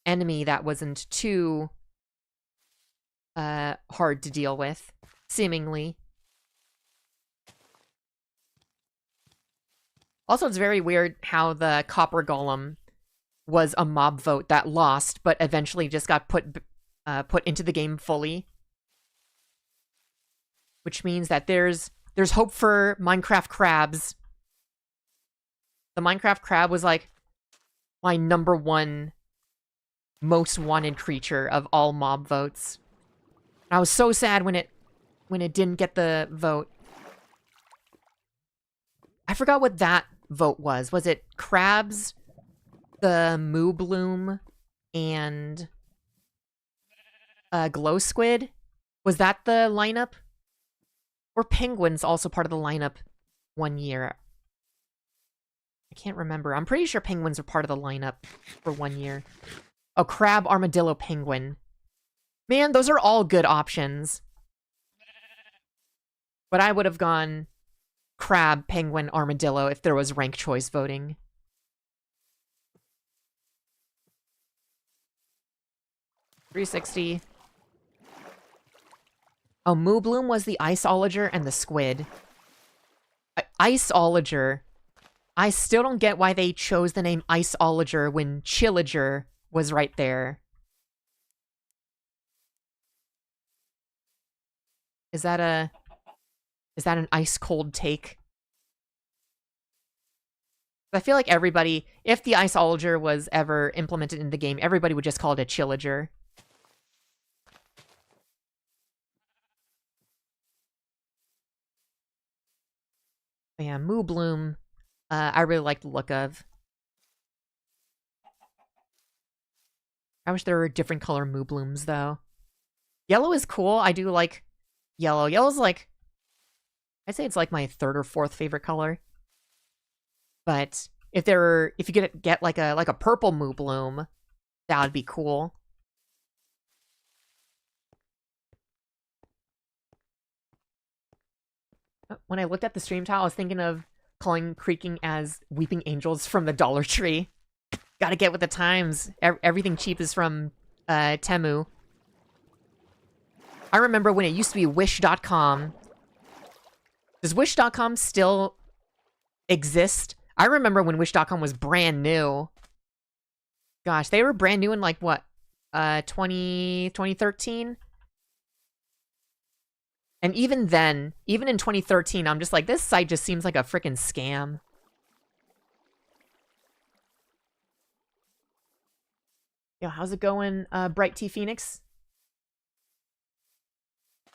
enemy that wasn't too hard to deal with, seemingly. Also, it's very weird how the Copper Golem was a mob vote that lost, but eventually just got put into the game fully. Which means that there's hope for Minecraft crabs. The Minecraft crab was like my #1 most wanted creature of all mob votes. And I was so sad when it didn't get the vote. I forgot what that vote was. Was it crabs, the moo bloom, and glow squid? Was that the lineup? Or penguins also part of the lineup one year? I can't remember. I'm pretty sure penguins are part of the lineup for 1 year. Oh, crab, armadillo, penguin. Man, those are all good options. But I would have gone crab, penguin, armadillo if there was rank choice voting. $360. Oh, Moo Bloom was the Iceologer and the squid. Iceologer. I still don't get why they chose the name Iceologer when Chillager was right there. Is that an ice cold take? I feel like everybody, if the Iceologer was ever implemented in the game, everybody would just call it a Chillager. But yeah, Moo Bloom, I really like the look of. I wish there were different color Moo Blooms, though. Yellow is cool. I do like yellow. Yellow's like, I'd say it's like my 3rd or 4th favorite color. But if you get like a purple Moo Bloom, that would be cool. When I looked at the stream tile, I was thinking of calling Creaking as Weeping Angels from the Dollar Tree. Gotta get with the times. Everything cheap is from Temu. I remember when it used to be Wish.com. Does Wish.com still exist? I remember when Wish.com was brand new. Gosh, they were brand new in like what? 2013? And even then, even in 2013, I'm just like, this site just seems like a freaking scam. Yo, how's it going, Bright T Phoenix?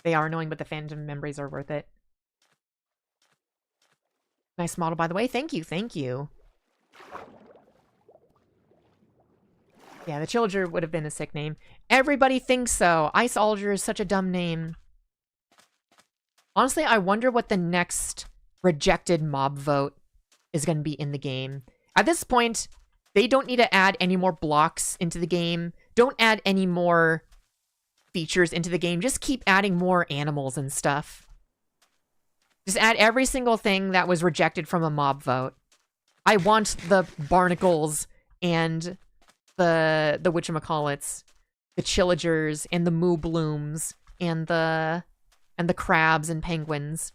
They are annoying, but the Phantom memories are worth it. Nice model, by the way. Thank you, thank you. Yeah, the Chillager would have been a sick name. Everybody thinks so. Ice Alger is such a dumb name. Honestly, I wonder what the next rejected mob vote is going to be in the game. At this point, they don't need to add any more blocks into the game. Don't add any more features into the game. Just keep adding more animals and stuff. Just add every single thing that was rejected from a mob vote. I want the barnacles and the whatchamacallits, the chillagers and the moo blooms and the crabs and penguins.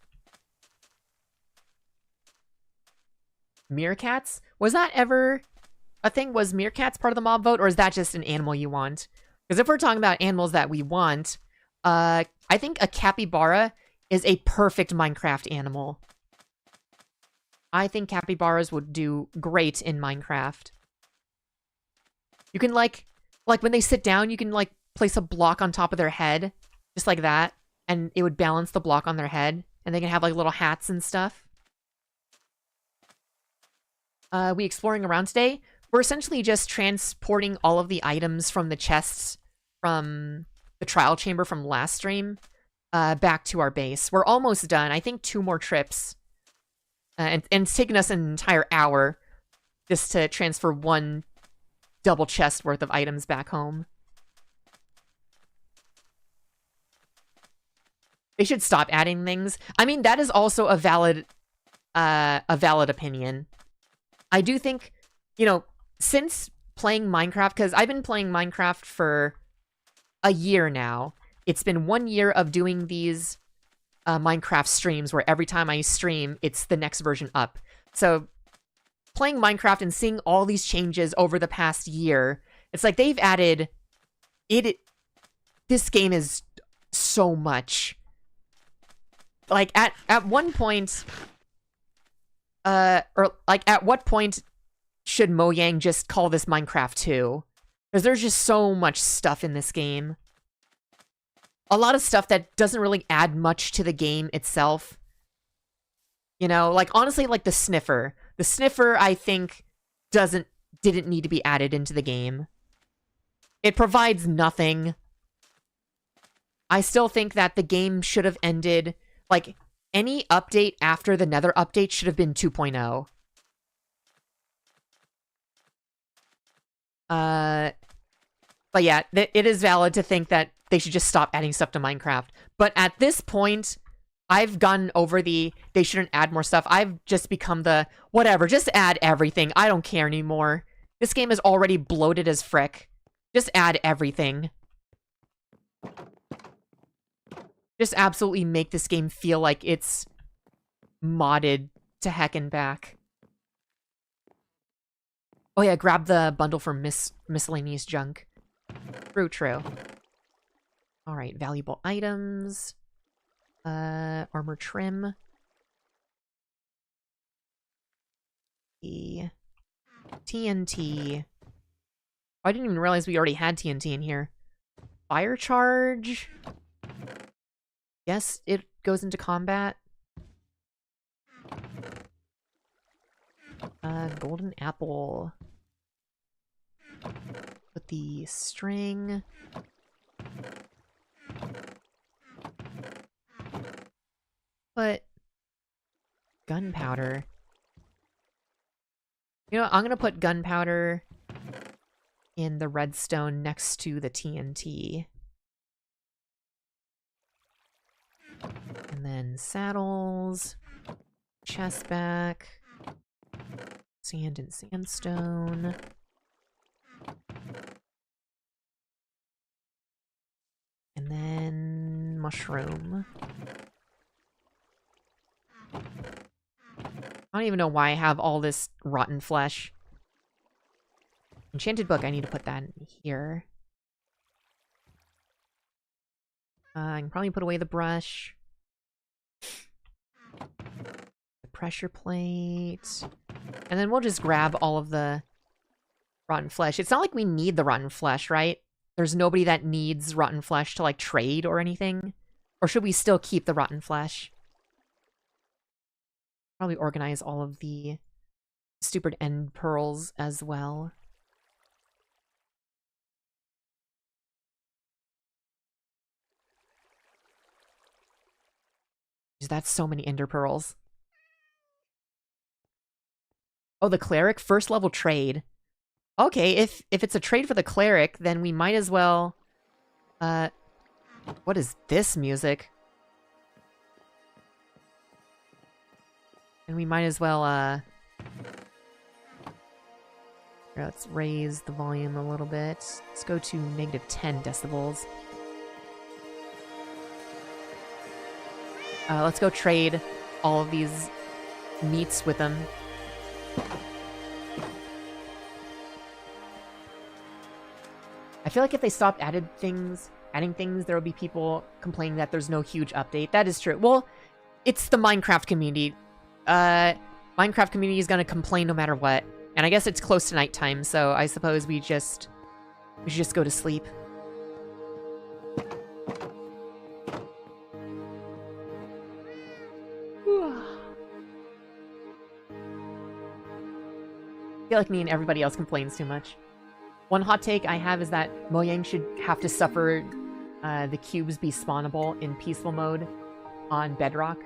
Meerkats? Was that ever a thing? Was meerkats part of the mob vote, or is that just an animal you want? Because if we're talking about animals that we want, I think a capybara is a perfect Minecraft animal. I think capybaras would do great in Minecraft. You can like when they sit down, you can like place a block on top of their head, just like that, and it would balance the block on their head, and they can have like little hats and stuff. We exploring around today? We're essentially just transporting all of the items from the chests from the trial chamber from last stream back to our base. We're almost done. I think 2 more trips. And it's taken us an entire hour just to transfer 1 double chest worth of items back home. They should stop adding things. I mean, that is also a valid opinion. I do think, you know, since playing Minecraft, because I've been playing Minecraft for a year now. It's been 1 year of doing these Minecraft streams where every time I stream, it's the next version up. So playing Minecraft and seeing all these changes over the past year, it's like they've added this game is so much. Like at one point, or like at what point should Mojang just call this Minecraft 2? Because there's just so much stuff in this game. A lot of stuff that doesn't really add much to the game itself. You know, like honestly, like the sniffer. The sniffer, I think, didn't need to be added into the game. It provides nothing. I still think that the game should have ended, like, any update after the Nether update should have been 2.0. But yeah, it is valid to think that they should just stop adding stuff to Minecraft. But at this point, I've gotten over the they shouldn't add more stuff. I've just become the whatever, just add everything. I don't care anymore. This game is already bloated as frick. Just add everything. Just absolutely make this game feel like it's modded to heck and back. Oh yeah, grab the bundle for miscellaneous junk. True. Alright, valuable items. Armor trim. The TNT. Oh, I didn't even realize we already had TNT in here. Fire charge. Yes, it goes into combat. Golden apple. Put the string. Put gunpowder. You know what? I'm gonna put gunpowder in the redstone next to the TNT. And then saddles, chest back, sand and sandstone. And then mushroom. I don't even know why I have all this rotten flesh. Enchanted book, I need to put that in here. I can probably put away the brush. The pressure plate. And then we'll just grab all of the rotten flesh. It's not like we need the rotten flesh, right? There's nobody that needs rotten flesh to, like, trade or anything. Or should we still keep the rotten flesh? Probably organize all of the stupid end pearls as well. That's so many ender pearls. Oh, the cleric? First level trade. Okay, if it's a trade for the cleric, then we might as well... what is this music? And we might as well, here, let's raise the volume a little bit. Let's go to -10 decibels. Let's go trade all of these meats with them. I feel like if they stopped adding things, there will be people complaining that there's no huge update. That is true. Well, it's the Minecraft community. Minecraft community is gonna complain no matter what. And I guess it's close to nighttime, so I suppose we should just go to sleep. I feel like me and everybody else complains too much. One hot take I have is that Mojang should have to suffer the cubes be spawnable in peaceful mode on Bedrock.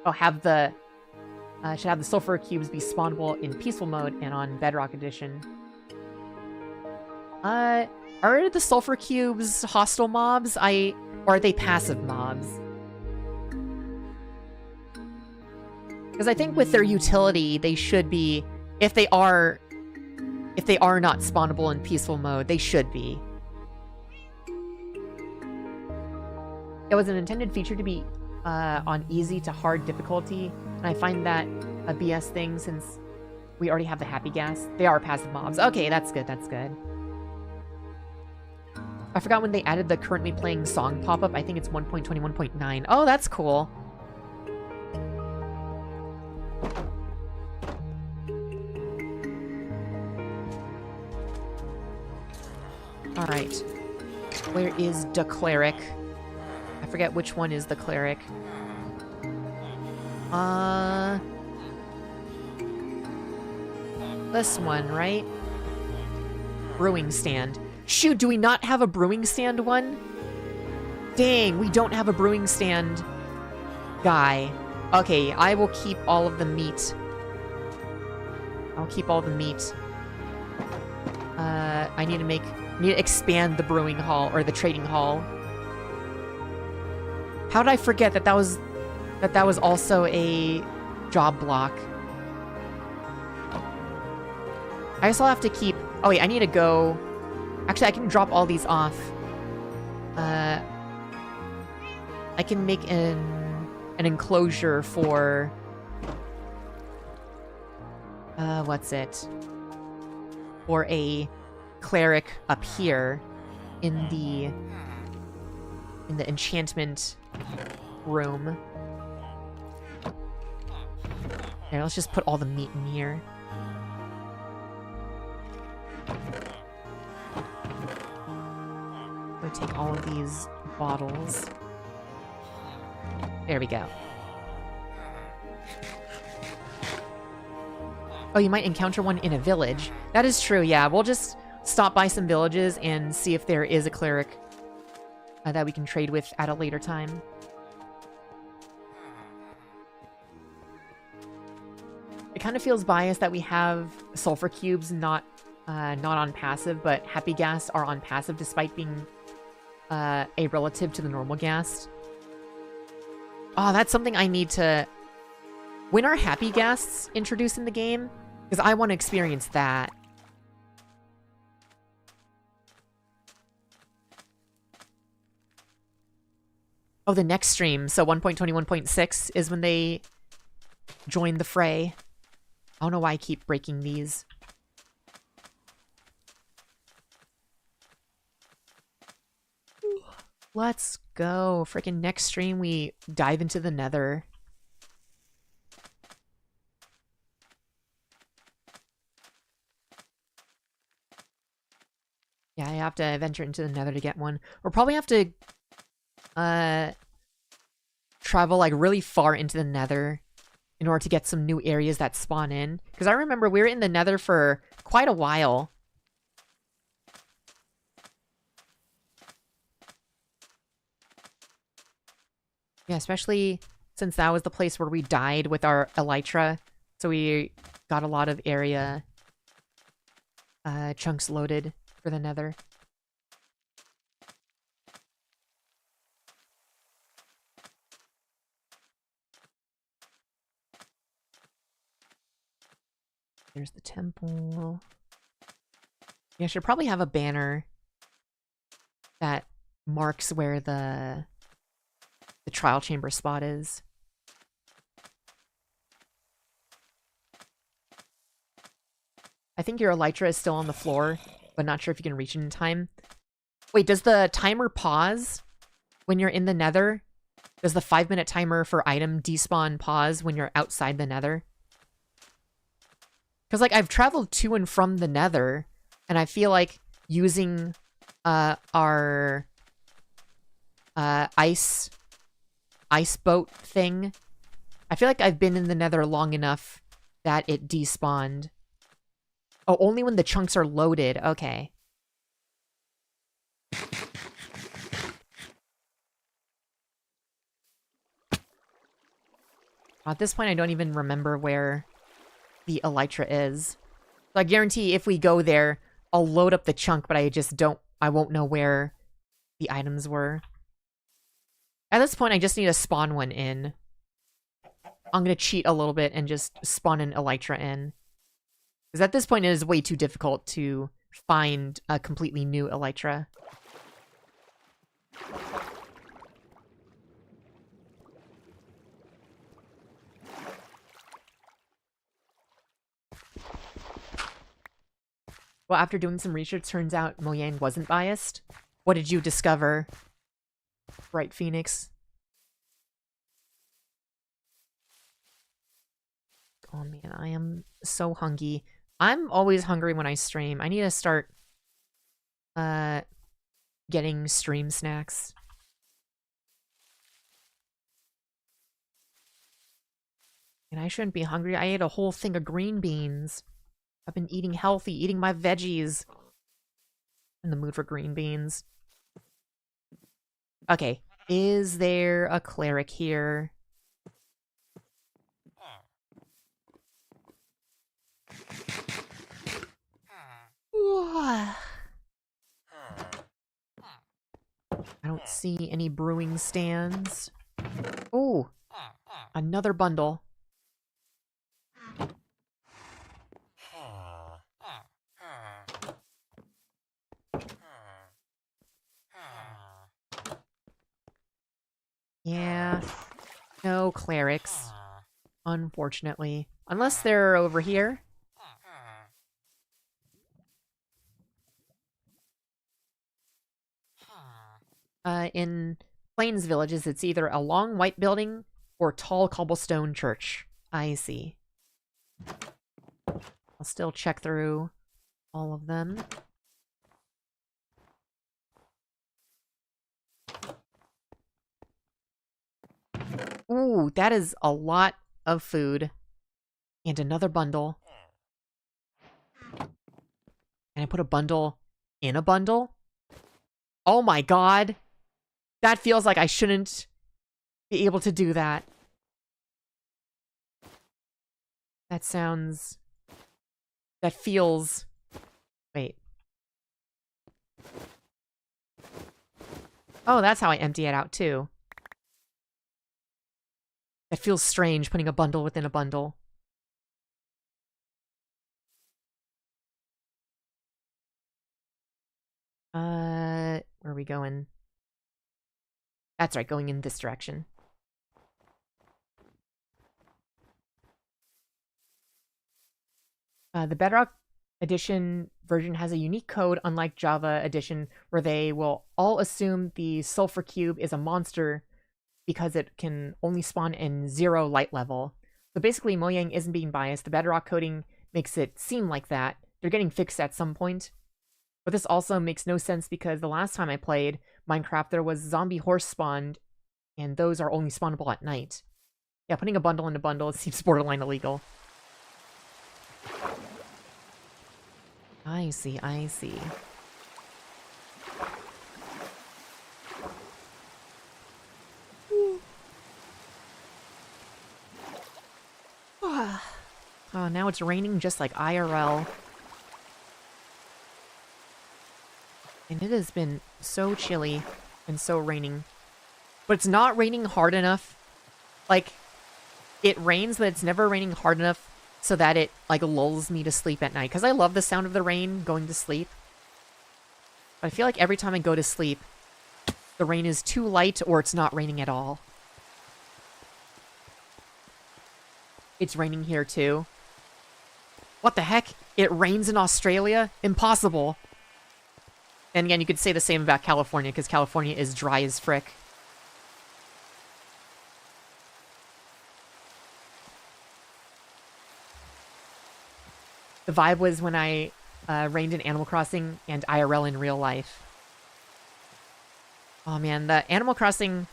Oh, should have the sulfur cubes be spawnable in peaceful mode and on Bedrock Edition. Are the sulfur cubes hostile mobs? Or are they passive mobs? Because I think with their utility, they should be... If they are not spawnable in peaceful mode, they should be. It was an intended feature to be on easy to hard difficulty, and I find that a BS thing since we already have the happy gas. They are passive mobs. Okay, that's good, that's good. I forgot when they added the currently playing song pop-up. I think it's 1.21.9. Oh, that's cool. Alright. Where is the cleric? I forget which one is the cleric. This one, right? Brewing stand. Shoot, do we not have a brewing stand one? Dang, we don't have a brewing stand guy. Okay, I will keep all of the meat. I'll keep all the meat. I need to expand the brewing hall, or the trading hall. How did I forget that that was also a job block? I guess I'll have to keep... Oh wait, I need to go... Actually, I can drop all these off. I can make an enclosure for... what's it? For a cleric up here in the enchantment room. Here, let's just put all the meat in here. I'm gonna take all of these bottles. There we go. Oh, you might encounter one in a village. That is true, yeah. We'll just stop by some villages and see if there is a cleric that we can trade with at a later time. It kind of feels biased that we have sulfur cubes not on passive, but happy gas are on passive despite being a relative to the normal gas. Oh, that's something I need to... When are happy gas introduced in the game? Because I want to experience that. Oh, the next stream, so 1.21.6 is when they join the fray. I don't know why I keep breaking these. Let's go. Freaking next stream, we dive into the nether. Yeah, I have to venture into the nether to get one. We'll probably have to travel like really far into the nether in order to get some new areas that spawn in. Because I remember we were in the nether for quite a while. Yeah, especially since that was the place where we died with our elytra. So we got a lot of area chunks loaded for the nether. There's the temple. Yeah, I should probably have a banner that marks where the trial chamber spot is. I think your elytra is still on the floor, but not sure if you can reach it in time. Wait, does the timer pause when you're in the nether? Does the 5-minute timer for item despawn pause when you're outside the nether? Because, like, I've traveled to and from the nether, and I feel like using our ice boat thing, I feel like I've been in the nether long enough that it despawned. Oh, only when the chunks are loaded. Okay. At this point, I don't even remember where the elytra is. So I guarantee if we go there, I'll load up the chunk, but I won't know where the items were. At this point, I just need to spawn one in. I'm going to cheat a little bit and just spawn an elytra in. Because at this point, it is way too difficult to find a completely new elytra. Well, after doing some research, turns out Mojang wasn't biased. What did you discover, Bright Phoenix? Oh man, I am so hungry. I'm always hungry when I stream. I need to start getting stream snacks. And I shouldn't be hungry. I ate a whole thing of green beans. I've been eating healthy, eating my veggies. In the mood for green beans. Okay, is there a cleric here? I don't see any brewing stands. Oh, another bundle. Yeah, no clerics, unfortunately. Unless they're over here. In Plains villages, it's either a long white building or tall cobblestone church. I see. I'll still check through all of them. Ooh, that is a lot of food. And another bundle. And I put a bundle in a bundle? Oh my god. That feels like I shouldn't be able to do that. That sounds... That feels... Wait. Oh, that's how I empty it out, too. That feels strange, putting a bundle within a bundle. Where are we going? That's right, going in this direction. The Bedrock Edition version has a unique code, unlike Java Edition, where they will all assume the Sulfur Cube is a monster because it can only spawn in 0 light level. So basically, Mojang isn't being biased. The Bedrock coding makes it seem like that. They're getting fixed at some point. But this also makes no sense because the last time I played Minecraft, there was zombie horse spawned, and those are only spawnable at night. Yeah, putting a bundle in a bundle seems borderline illegal. I see, I see. Oh, now it's raining just like IRL. And it has been so chilly and so raining. But it's not raining hard enough. Like, it rains, but it's never raining hard enough so that it, like, lulls me to sleep at night. Because I love the sound of the rain going to sleep. But I feel like every time I go to sleep, the rain is too light or it's not raining at all. It's raining here, too. What the heck? It rains in Australia? Impossible. And again, you could say the same about California, because California is dry as frick. The vibe was when I reigned in Animal Crossing and IRL in real life. Oh man, the Animal Crossing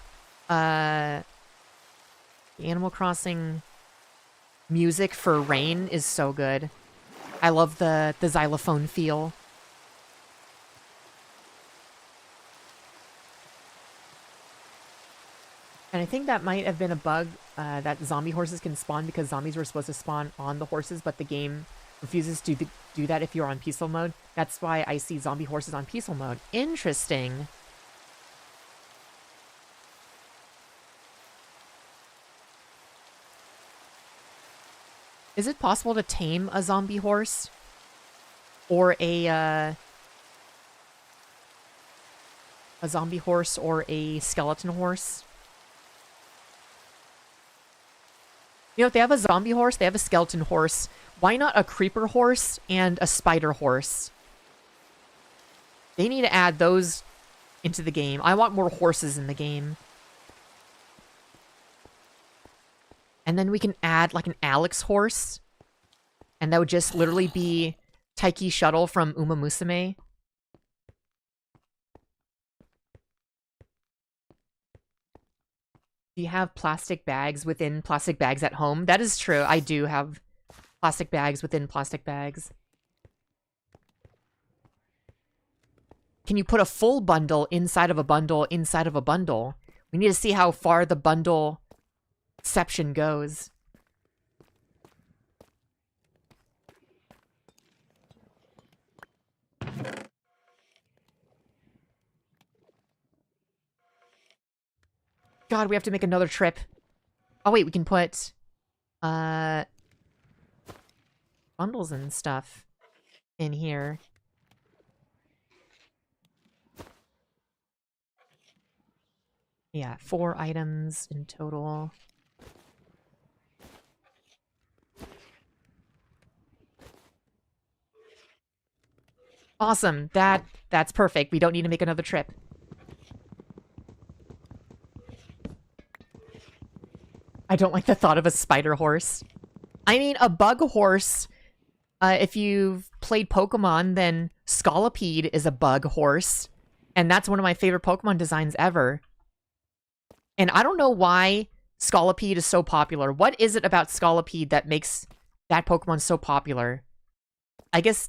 music for rain is so good. I love the xylophone feel. And I think that might have been a bug that zombie horses can spawn because zombies were supposed to spawn on the horses, but the game refuses to do that if you're on peaceful mode. That's why I see zombie horses on peaceful mode. Interesting. Is it possible to tame a zombie horse? Or a zombie horse or a skeleton horse? You know, if they have a zombie horse, they have a skeleton horse. Why not a creeper horse and a spider horse? They need to add those into the game. I want more horses in the game. And then we can add like an Alex horse. And that would just literally be Taiki Shuttle from Uma Musume. Do you have plastic bags within plastic bags at home? That is true. I do have plastic bags within plastic bags. Can you put a full bundle inside of a bundle inside of a bundle? We need to see how far the bundleception goes. God, we have to make another trip. Oh wait, we can put bundles and stuff in here. Yeah, 4 items in total. Awesome. That's perfect. We don't need to make another trip. I don't like the thought of a spider horse. I mean, a bug horse, if you've played Pokemon, then Scolipede is a bug horse. And that's one of my favorite Pokemon designs ever. And I don't know why Scolipede is so popular. What is it about Scolipede that makes that Pokemon so popular? I guess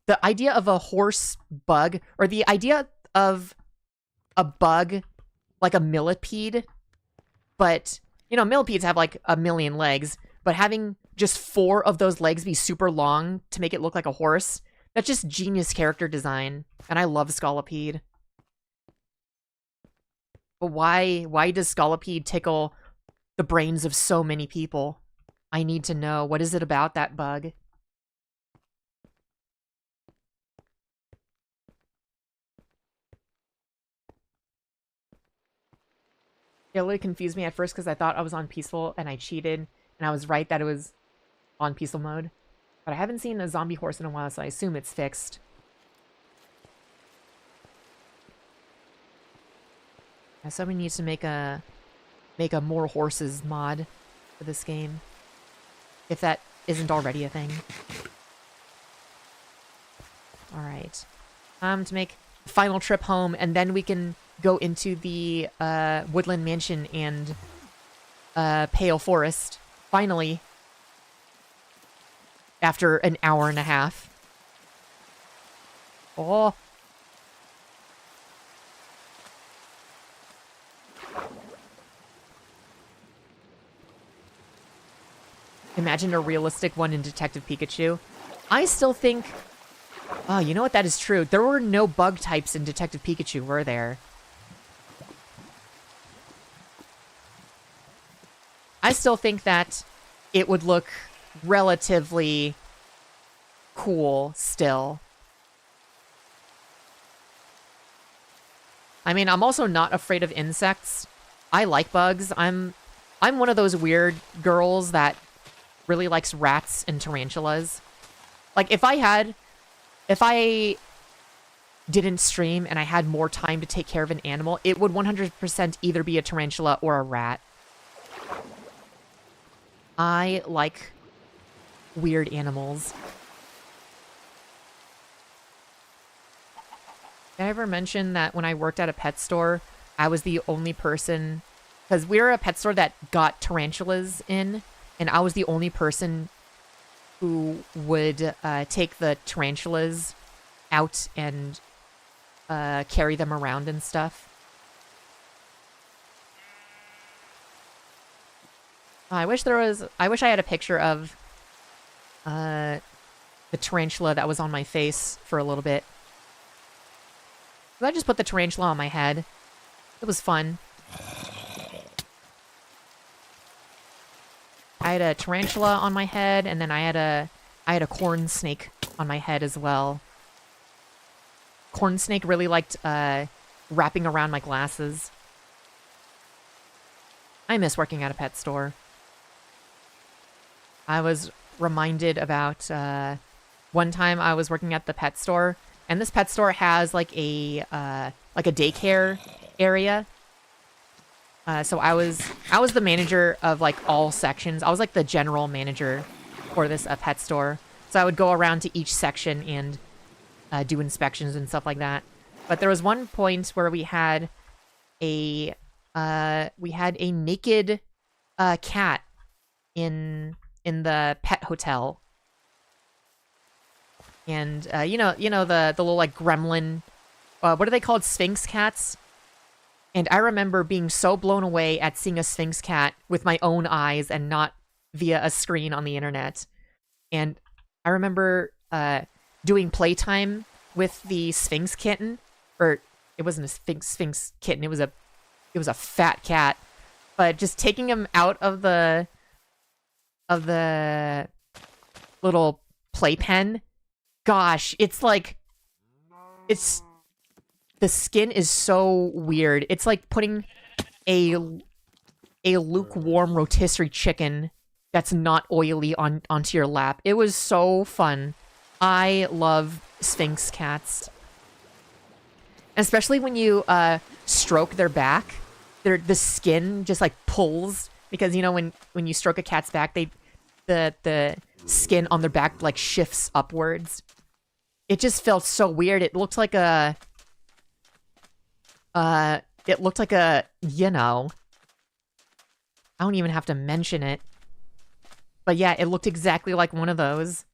the idea of a horse bug, or the idea of a bug like a millipede, but, you know, millipedes have like a million legs, but having just 4 of those legs be super long to make it look like a horse, that's just genius character design, and I love Scolipede. But why does Scolipede tickle the brains of so many people? I need to know. What is it about that bug? It really confused me at first because I thought I was on peaceful and I cheated, and I was right that it was on peaceful mode. But I haven't seen a zombie horse in a while, so I assume it's fixed. Yeah, somebody needs to make a more horses mod for this game. If that isn't already a thing. Alright. To make the final trip home, and then we can go into the Woodland Mansion and Pale Forest. Finally. After an hour and a half. Oh. Imagine a realistic one in Detective Pikachu. I still think... Oh, you know what? That is true. There were no bug types in Detective Pikachu, were there? I still think that it would look relatively cool still. I mean, I'm also not afraid of insects. I like bugs. I'm one of those weird girls that really likes rats and tarantulas. Like, if I didn't stream and I had more time to take care of an animal, it would 100% either be a tarantula or a rat. I like weird animals. Did I ever mention that when I worked at a pet store, I was the only person... Because we were a pet store that got tarantulas in, and I was the only person who would take the tarantulas out and carry them around and stuff. I wish I had a picture of the tarantula that was on my face for a little bit. I just put the tarantula on my head. It was fun. I had a tarantula on my head, and then I had a corn snake on my head as well. Corn snake really liked wrapping around my glasses. I miss working at a pet store. I was reminded about one time I was working at the pet store, and this pet store has like a daycare area. So I was the manager of like all sections. I was like the general manager for this pet store. So I would go around to each section and do inspections and stuff like that. But there was one point where we had a naked cat in the pet hotel. And you know the little like gremlin, what are they called? Sphinx cats. And I remember being so blown away at seeing a Sphinx cat with my own eyes and not via a screen on the internet. And I remember doing playtime with the Sphinx kitten, or it wasn't a Sphinx kitten. It was a fat cat, but just taking him out of the little playpen. Gosh, it's like the skin is so weird. It's like putting a lukewarm rotisserie chicken that's not oily onto your lap. It was so fun. I love Sphinx cats. Especially when you stroke their back. The skin just like pulls, because you know when you stroke a cat's back, the skin on their back like shifts upwards. It just felt so weird. It looked like a you know, I don't even have to mention it. But yeah, it looked exactly like one of those.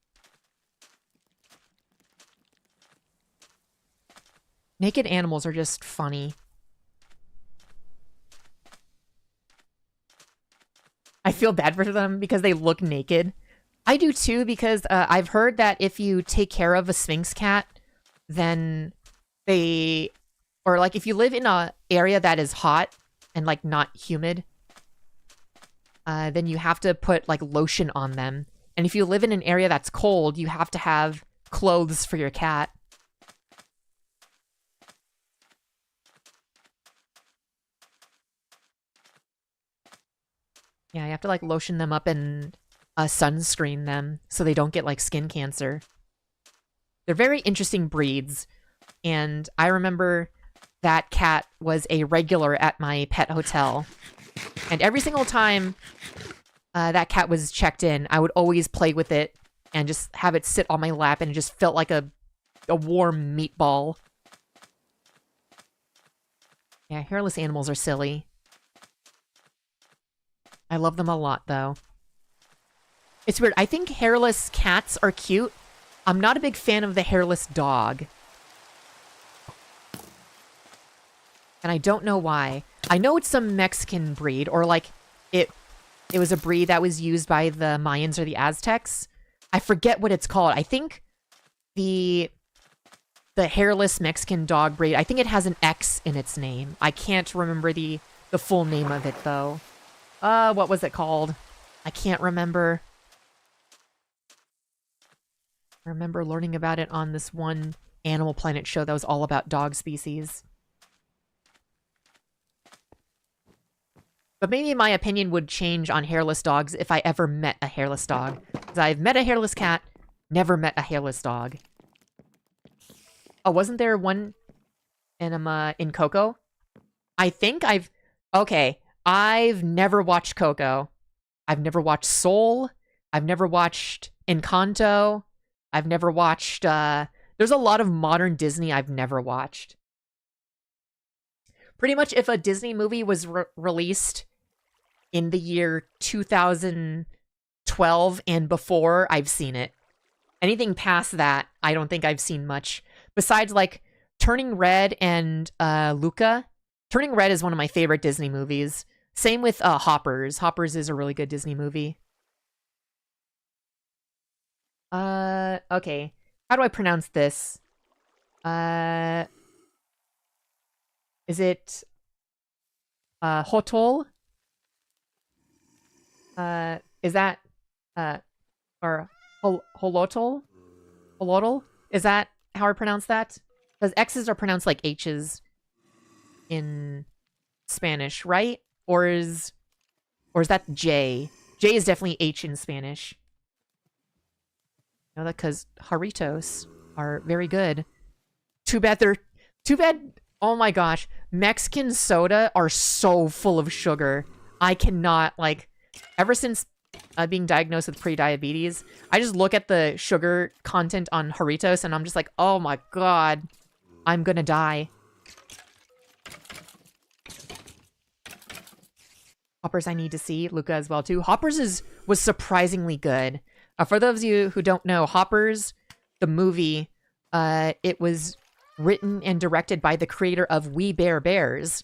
Naked animals are just funny. I feel bad for them because they look naked. I do too, because I've heard that if you take care of a Sphinx cat, then or like if you live in a area that is hot and like not humid, then you have to put like lotion on them. And if you live in an area that's cold, you have to have clothes for your cat. Yeah, you have to like lotion them up and sunscreen them so they don't get like skin cancer. They're very interesting breeds, and I remember that cat was a regular at my pet hotel. And every single time that cat was checked in, I would always play with it and just have it sit on my lap, and it just felt like a warm meatball. Yeah, hairless animals are silly. I love them a lot, though. It's weird. I think hairless cats are cute. I'm not a big fan of the hairless dog. And I don't know why. I know it's some Mexican breed, or like it was a breed that was used by the Mayans or the Aztecs. I forget what it's called. I think the hairless Mexican dog breed, I think it has an X in its name. I can't remember the full name of it, though. What was it called? I can't remember. I remember learning about it on this one Animal Planet show that was all about dog species. But maybe my opinion would change on hairless dogs if I ever met a hairless dog. Because I've met a hairless cat, never met a hairless dog. Oh, wasn't there one in Coco? I think okay, I've never watched Coco. I've never watched Soul. I've never watched Encanto. I've never watched, there's a lot of modern Disney I've never watched. Pretty much if a Disney movie was released in the year 2012 and before, I've seen it. Anything past that, I don't think I've seen much. Besides, like, Turning Red and Luca. Turning Red is one of my favorite Disney movies. Same with Hoppers. Hoppers is a really good Disney movie. Okay. How do I pronounce this? Is it Hotol? Is that or Holotl? Holotl? Is that how I pronounce that? Because X's are pronounced like H's in Spanish, right? Or is that J? J is definitely H in Spanish. You know that because Jarritos are very good. Too bad. Oh my gosh, Mexican soda are so full of sugar. I cannot, like, ever since being diagnosed with pre-diabetes, I just look at the sugar content on Jarritos and I'm just like, oh my god, I'm gonna die. Hoppers I need to see. Luca as well too. Hoppers was surprisingly good. For those of you who don't know, Hoppers, the movie, it was written and directed by the creator of We Bare Bears.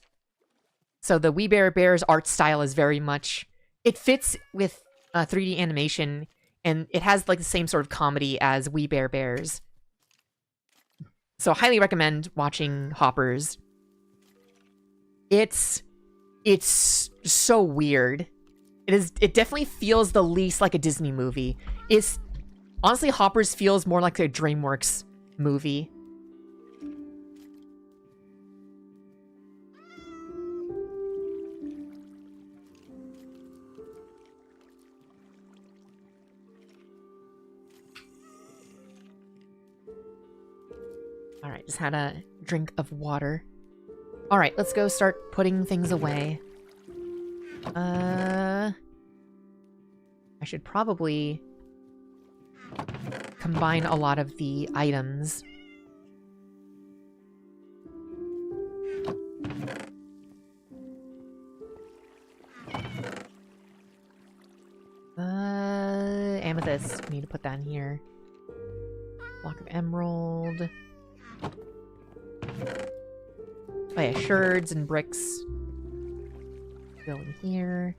So the We Bare Bears art style is very much... It fits with 3D animation, and it has like the same sort of comedy as We Bare Bears. So highly recommend watching Hoppers. It's so weird. It definitely feels the least like a Disney movie. Honestly, Hoppers feels more like a DreamWorks movie. Alright, just had a drink of water. Alright, let's go start putting things away. I should probably combine a lot of the items. Amethyst. Need to put that in here. Block of emerald. Oh yeah, sherds and bricks. Go in here.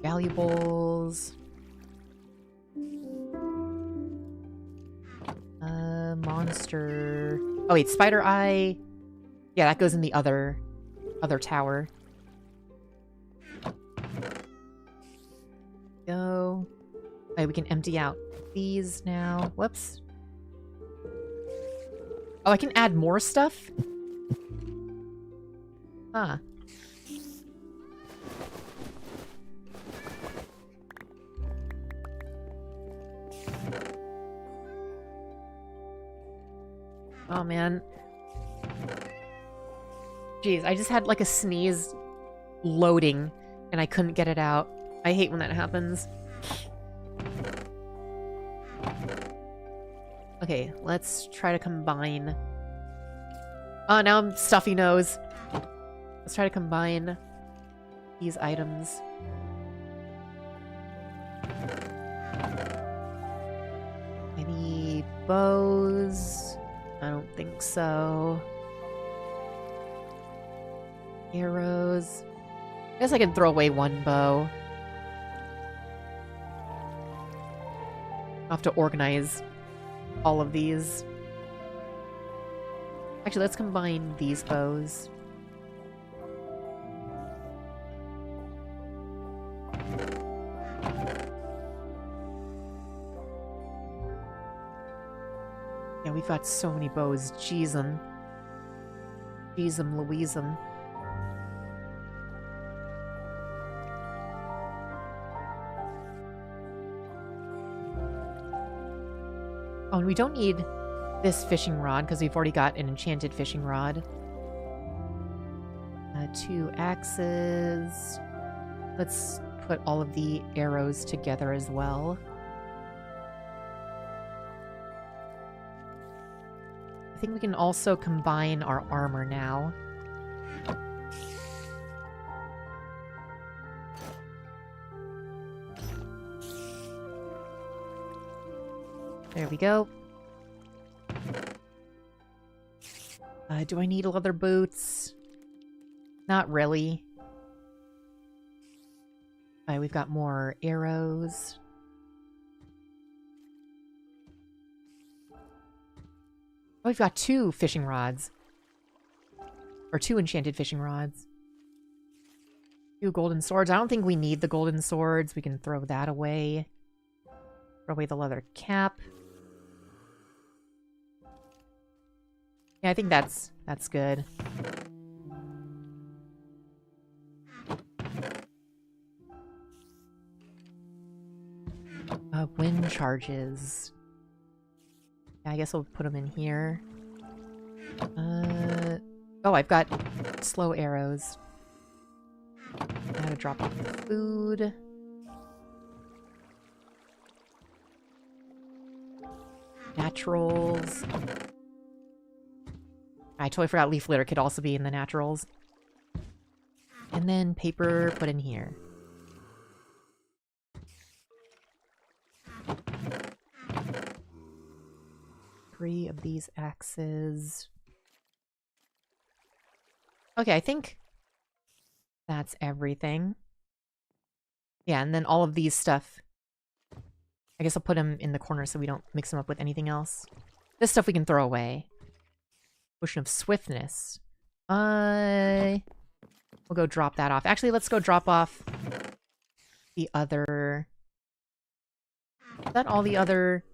Valuables. Monster. Oh wait, spider eye. Yeah, that goes in the other tower. Go. Okay, we can empty out these now. Whoops. Oh, I can add more stuff? Huh. Oh, man. Jeez, I just had like a sneeze loading and I couldn't get it out. I hate when that happens. Okay, let's try to combine. Oh, now I'm stuffy nose. Let's try to combine these items. Any bows? I don't think so. Arrows. I guess I can throw away one bow. I'll have to organize all of these. Actually, let's combine these bows. Yeah, we've got so many bows. Jeez-em. Jeez-em Louise-em. Oh, and we don't need this fishing rod because we've already got an enchanted fishing rod. 2 axes. Let's put all of the arrows together as well. I think we can also combine our armor now. There we go. Do I need leather boots? Not really. Alright, we've got more arrows. Oh, we've got 2 fishing rods. Or 2 enchanted fishing rods. 2 golden swords. I don't think we need the golden swords. We can throw that away. Throw away the leather cap. Yeah, I think that's good. Wind charges. Yeah, I guess we'll put them in here. Oh, I've got slow arrows. I gotta drop off the food. Naturals. I totally forgot leaf litter could also be in the naturals. And then paper put in here. Three of these axes. Okay, I think that's everything. Yeah, and then all of these stuff. I guess I'll put them in the corner so we don't mix them up with anything else. This stuff we can throw away. Potion of swiftness. We'll go drop that off. Actually, let's go drop off the other... Is that all the other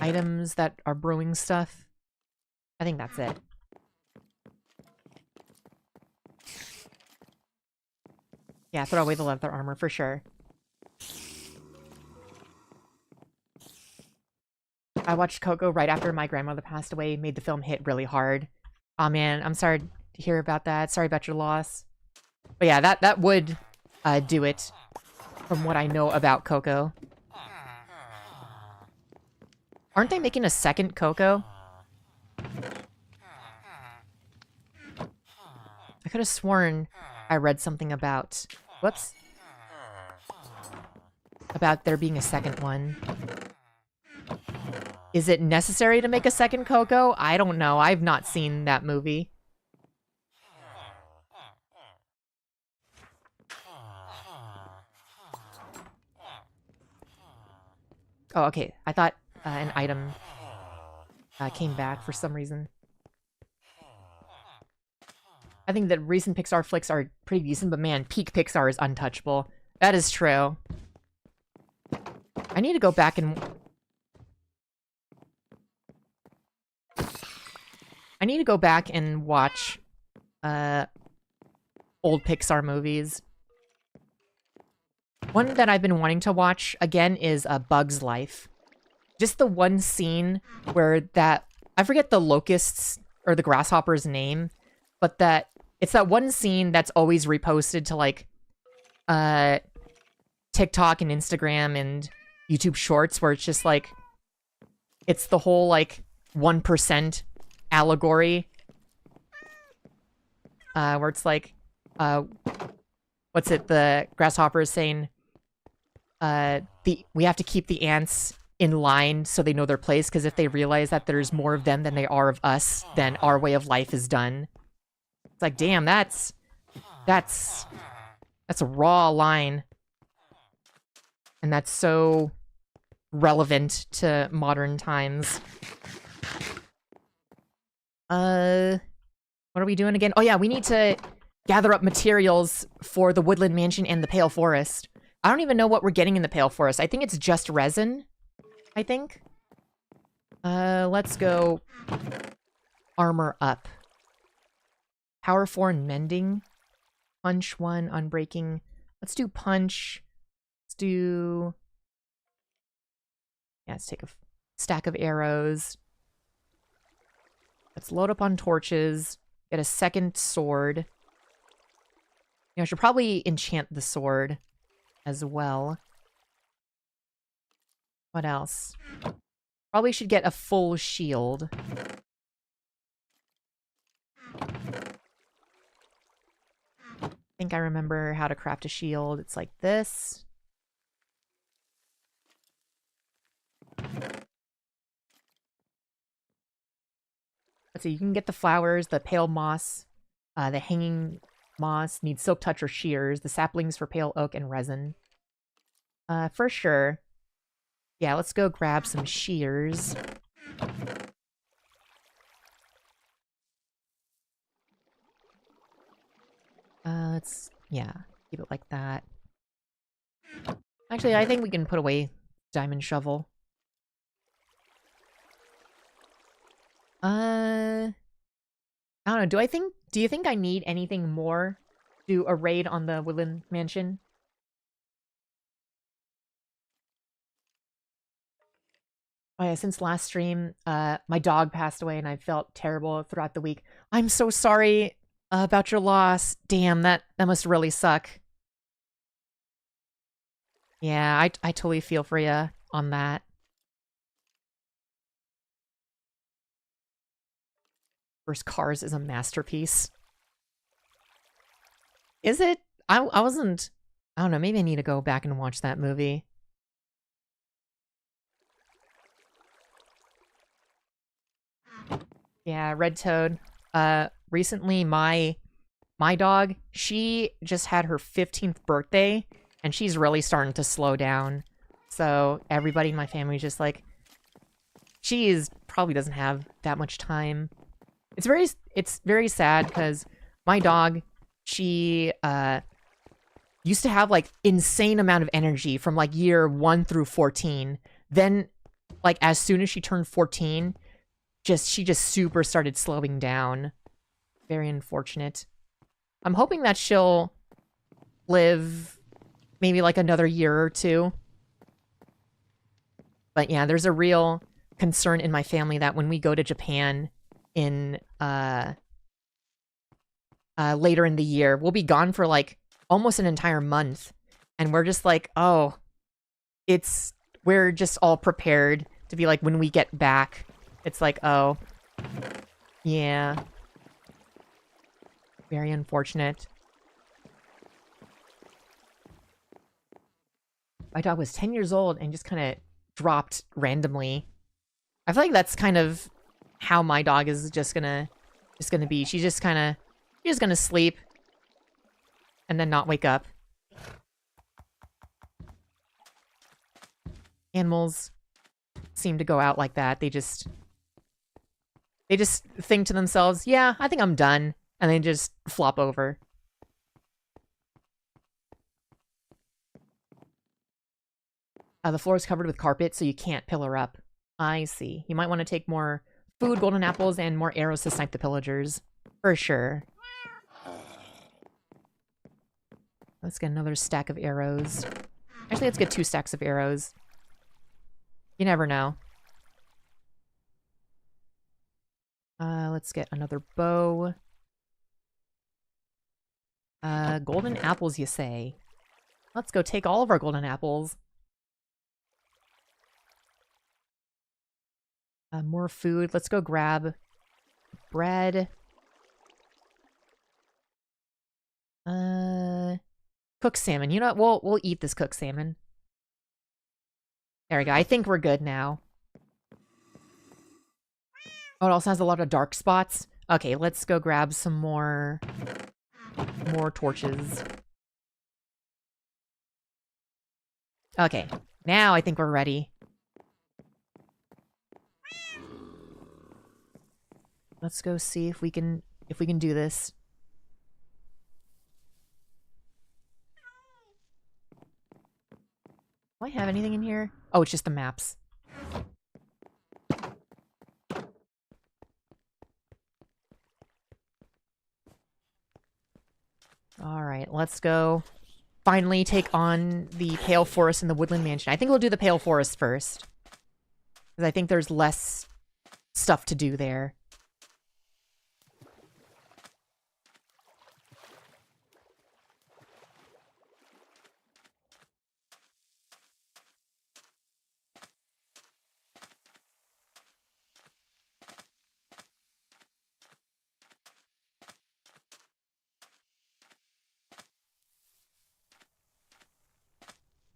items that are brewing stuff? I think that's it. Yeah, throw away the leather armor for sure. I watched Coco right after my grandmother passed away, made the film hit really hard. Aw, man, I'm sorry to hear about that. Sorry about your loss. But yeah, that would do it from what I know about Coco. Aren't they making a second Coco? I could have sworn I read something about... Whoops. About there being a second one. Is it necessary to make a second Coco? I don't know. I've not seen that movie. Oh, okay. I thought an item came back for some reason. I think that recent Pixar flicks are pretty decent, but man, peak Pixar is untouchable. That is true. I need to go back and... I need to go back and watch old Pixar movies. One that I've been wanting to watch again is A Bug's Life. Just the one scene where that I forget the locust's or the grasshopper's name, but that it's that one scene that's always reposted to like TikTok and Instagram and YouTube Shorts, where it's just like it's the whole like 1% allegory, where it's like what's it? The grasshopper is saying, we have to keep the ants in line so they know their place, because if they realize that there's more of them than they are of us, then our way of life is done. It's like, damn, that's a raw line. And that's so relevant to modern times. What are we doing again? Oh yeah, we need to gather up materials for the Woodland Mansion and the Pale Forest. I don't even know what we're getting in the Pale Forest. I think it's just resin, I think. Let's go armor up. Power 4 and mending. Punch 1, unbreaking. Let's do punch. Let's do... Yeah, let's take a stack of arrows. Let's load up on torches. Get a second sword. You know, I should probably enchant the sword as well. What else? Probably should get a full shield. I think I remember how to craft a shield. It's like this. Let's see, you can get the flowers, the pale moss, the hanging moss, needs silk touch or shears, the saplings for pale oak and resin. For sure. Yeah, let's go grab some shears. Yeah, keep it like that. Actually, I think we can put away diamond shovel. I don't know. Do you think I need anything more to do a raid on the Woodland Mansion? Oh yeah, since last stream, my dog passed away and I felt terrible throughout the week. I'm so sorry about your loss. Damn, that must really suck. Yeah, I totally feel for you on that. First Cars is a masterpiece. Is it? I wasn't... I don't know, maybe I need to go back and watch that movie. Yeah, Red Toad. Recently my dog, she just had her 15th birthday, and she's really starting to slow down. So everybody in my family is just like, probably doesn't have that much time. It's very sad because my dog, she used to have like insane amount of energy from like year 1 through 14. Then like as soon as she turned 14, she just super started slowing down. Very unfortunate. I'm hoping that she'll live maybe like another year or two. But yeah, there's a real concern in my family that when we go to Japan in later in the year, we'll be gone for like almost an entire month. And we're just like, oh, we're just all prepared to be like, when we get back, it's like, oh, yeah. Very unfortunate. My dog was 10 years old and just kind of dropped randomly. I feel like that's kind of how my dog is just gonna be. She's just gonna sleep and then not wake up. Animals seem to go out like that. They just think to themselves, yeah, I think I'm done. And they just flop over. The floor is covered with carpet, so you can't pillar up. I see. You might want to take more food, golden apples, and more arrows to snipe the pillagers. For sure. Let's get another stack of arrows. Actually, let's get 2 stacks of arrows. You never know. Let's get another bow. Golden apples, you say? Let's go take all of our golden apples. More food. Let's go grab bread. Cooked salmon. You know what? We'll eat this cooked salmon. There we go. I think we're good now. Oh, it also has a lot of dark spots. Okay, let's go grab some more torches. Okay, now I think we're ready. Let's go see if we can do this. Do I have anything in here? Oh, it's just the maps. Alright, let's go finally take on the Pale Forest and the Woodland Mansion. I think we'll do the Pale Forest first, because I think there's less stuff to do there.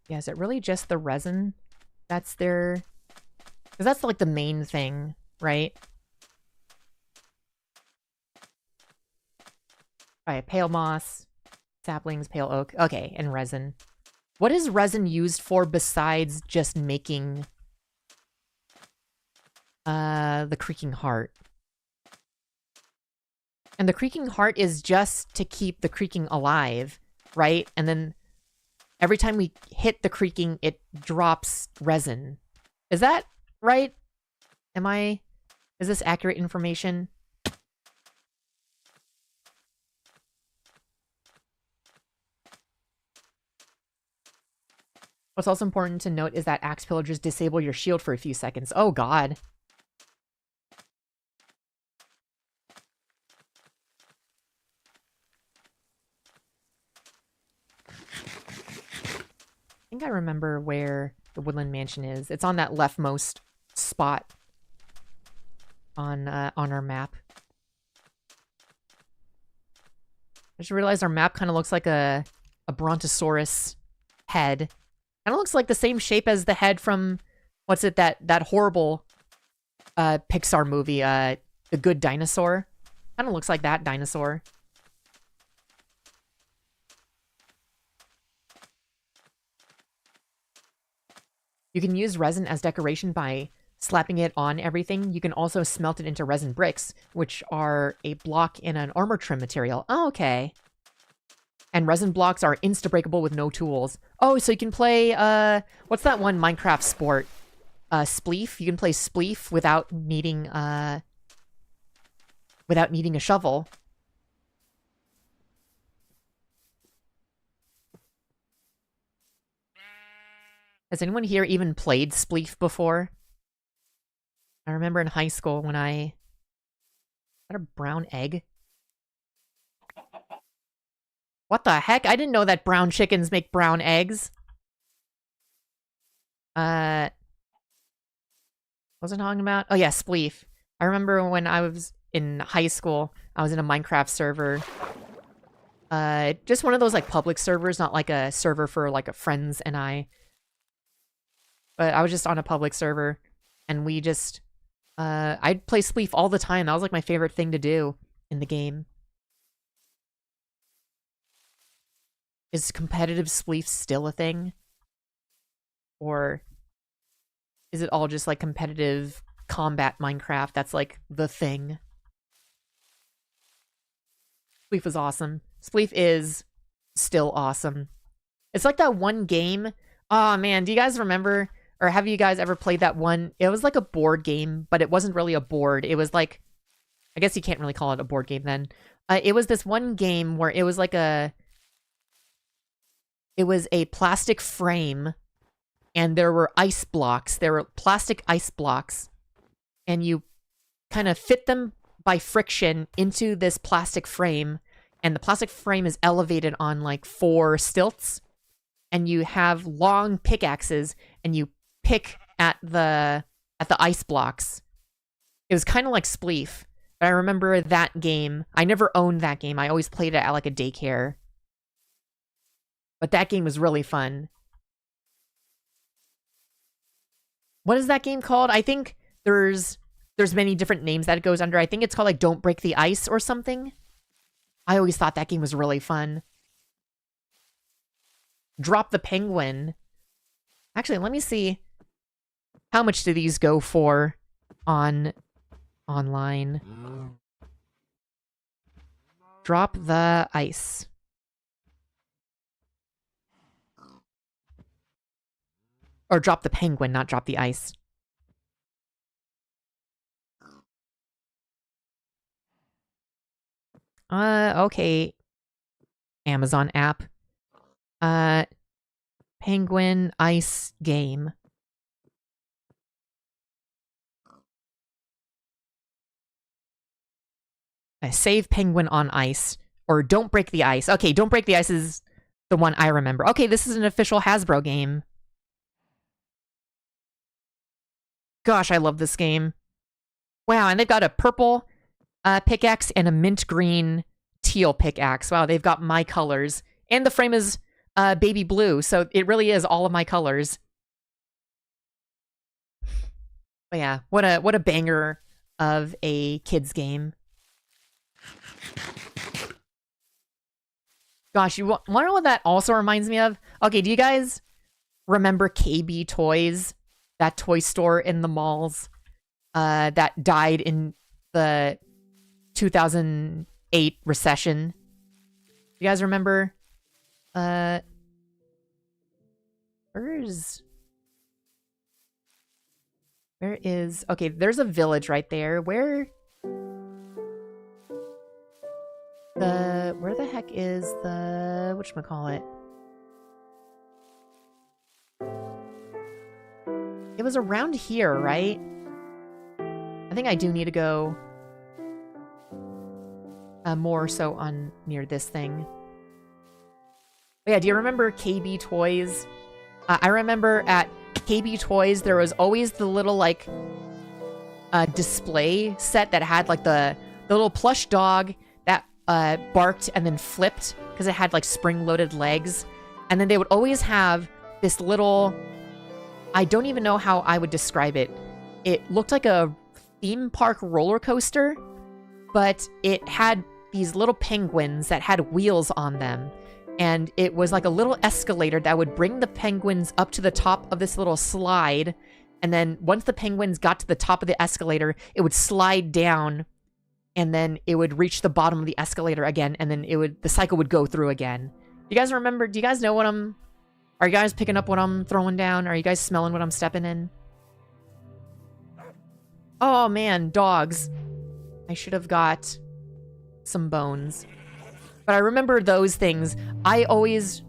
Yeah, is it really just the resin that's there? Because that's like the main thing, right? Alright, pale moss, saplings, pale oak. Okay, and resin. What is resin used for besides just making the Creaking Heart? And the Creaking Heart is just to keep the creaking alive, right? And then every time we hit the creaking, it drops resin. Is that right? Is this accurate information? What's also important to note is that axe pillagers disable your shield for a few seconds. Oh god. I think I remember where the Woodland Mansion is. It's on that leftmost spot on our map. I just realized our map kind of looks like a brontosaurus head. Kind of looks like the same shape as the head from, what's it, that horrible Pixar movie, The Good Dinosaur. Kind of looks like that dinosaur. You can use resin as decoration by slapping it on everything. You can also smelt it into resin bricks, which are a block in an armor trim material. Oh, okay. And resin blocks are insta-breakable with no tools. Oh, so you can play, what's that one Minecraft sport? Spleef? You can play Spleef without needing a shovel. Has anyone here even played Spleef before? I remember in high school when I... Is that a brown egg? What the heck? I didn't know that brown chickens make brown eggs. What was I talking about? Oh yeah, Spleef. I remember when I was in high school, I was in a Minecraft server. Just one of those like public servers, not like a server for like a friends and I. But I was just on a public server, and we just, I'd play Spleef all the time. That was like my favorite thing to do in the game. Is competitive Spleef still a thing? Or is it all just like competitive combat Minecraft that's like the thing? Spleef was awesome. Spleef is still awesome. It's like that one game. Oh man, do you guys remember... Or have you guys ever played that one? It was like a board game, but it wasn't really a board. It was like... I guess you can't really call it a board game then. It was this one game where it was like a... It was a plastic frame, and there were ice blocks. There were plastic ice blocks, and you kind of fit them by friction into this plastic frame, and the plastic frame is elevated on like 4 stilts, and you have long pickaxes, and you pick at the ice blocks. It was kind of like Spleef, but I remember that game. I never owned that game. I always played it at like a daycare. But that game was really fun. What is that game called? I think there's many different names that it goes under. I think it's called like Don't Break the Ice or something. I always thought that game was really fun. Drop the Penguin. Actually, let me see. How much do these go for online? Drop the Ice. Or drop the penguin, not drop the ice. Okay. Amazon app. Penguin ice game. Save penguin on ice. Or don't break the ice. Okay, don't break the ice is the one I remember. Okay, this is an official Hasbro game. Gosh, I love this game. Wow, and they've got a purple pickaxe and a mint green teal pickaxe. Wow, they've got my colors. And the frame is baby blue, so it really is all of my colors. But yeah, what a banger of a kids game. Gosh, you want to know what that also reminds me of? Okay, do you guys remember KB Toys? That toy store in the malls that died in the 2008 recession. You guys remember? Where is... Okay, there's a village right there. Where the heck is the... whatchamacallit? It was around here, right? I think I do need to go more so on near this thing. But yeah, do you remember KB Toys? I remember at KB Toys, there was always the little, like, display set that had, like, the little plush dog that barked and then flipped because it had, like, spring-loaded legs. And then they would always have this little... I don't even know how I would describe it. It looked like a theme park roller coaster, but it had these little penguins that had wheels on them. And it was like a little escalator that would bring the penguins up to the top of this little slide. And then once the penguins got to the top of the escalator, it would slide down. And then it would reach the bottom of the escalator again. And then the cycle would go through again. You guys remember? Do you guys know what are you guys picking up what I'm throwing down? Are you guys smelling what I'm stepping in? Oh man, dogs. I should have got some bones. But I remember those things. I always,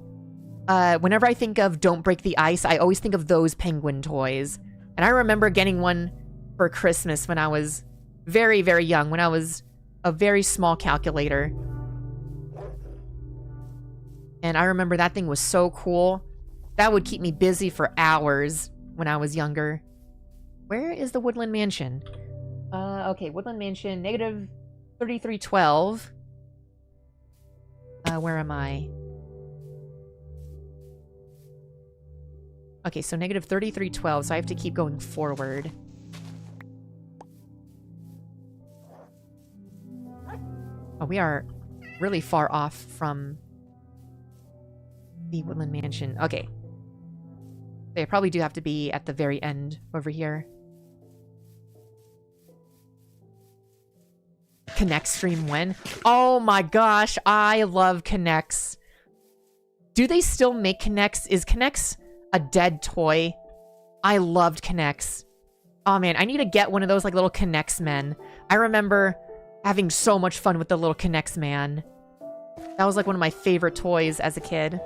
whenever I think of Don't Break the Ice, I always think of those penguin toys. And I remember getting one for Christmas when I was very, very young, when I was a very small calculator. And I remember that thing was so cool. That would keep me busy for hours when I was younger. Where is the Woodland Mansion? Okay, Woodland Mansion, negative 3312. Where am I? Okay, so negative 3312, so I have to keep going forward. Oh, we are really far off from the Woodland Mansion. Okay. They probably do have to be at the very end over here. Connect stream when? Oh my gosh, I love Connects. Do they still make Connects? Is Connects a dead toy? I loved Connects. Oh man, I need to get one of those like little Connects men. I remember having so much fun with the little Connects man. That was like one of my favorite toys as a kid.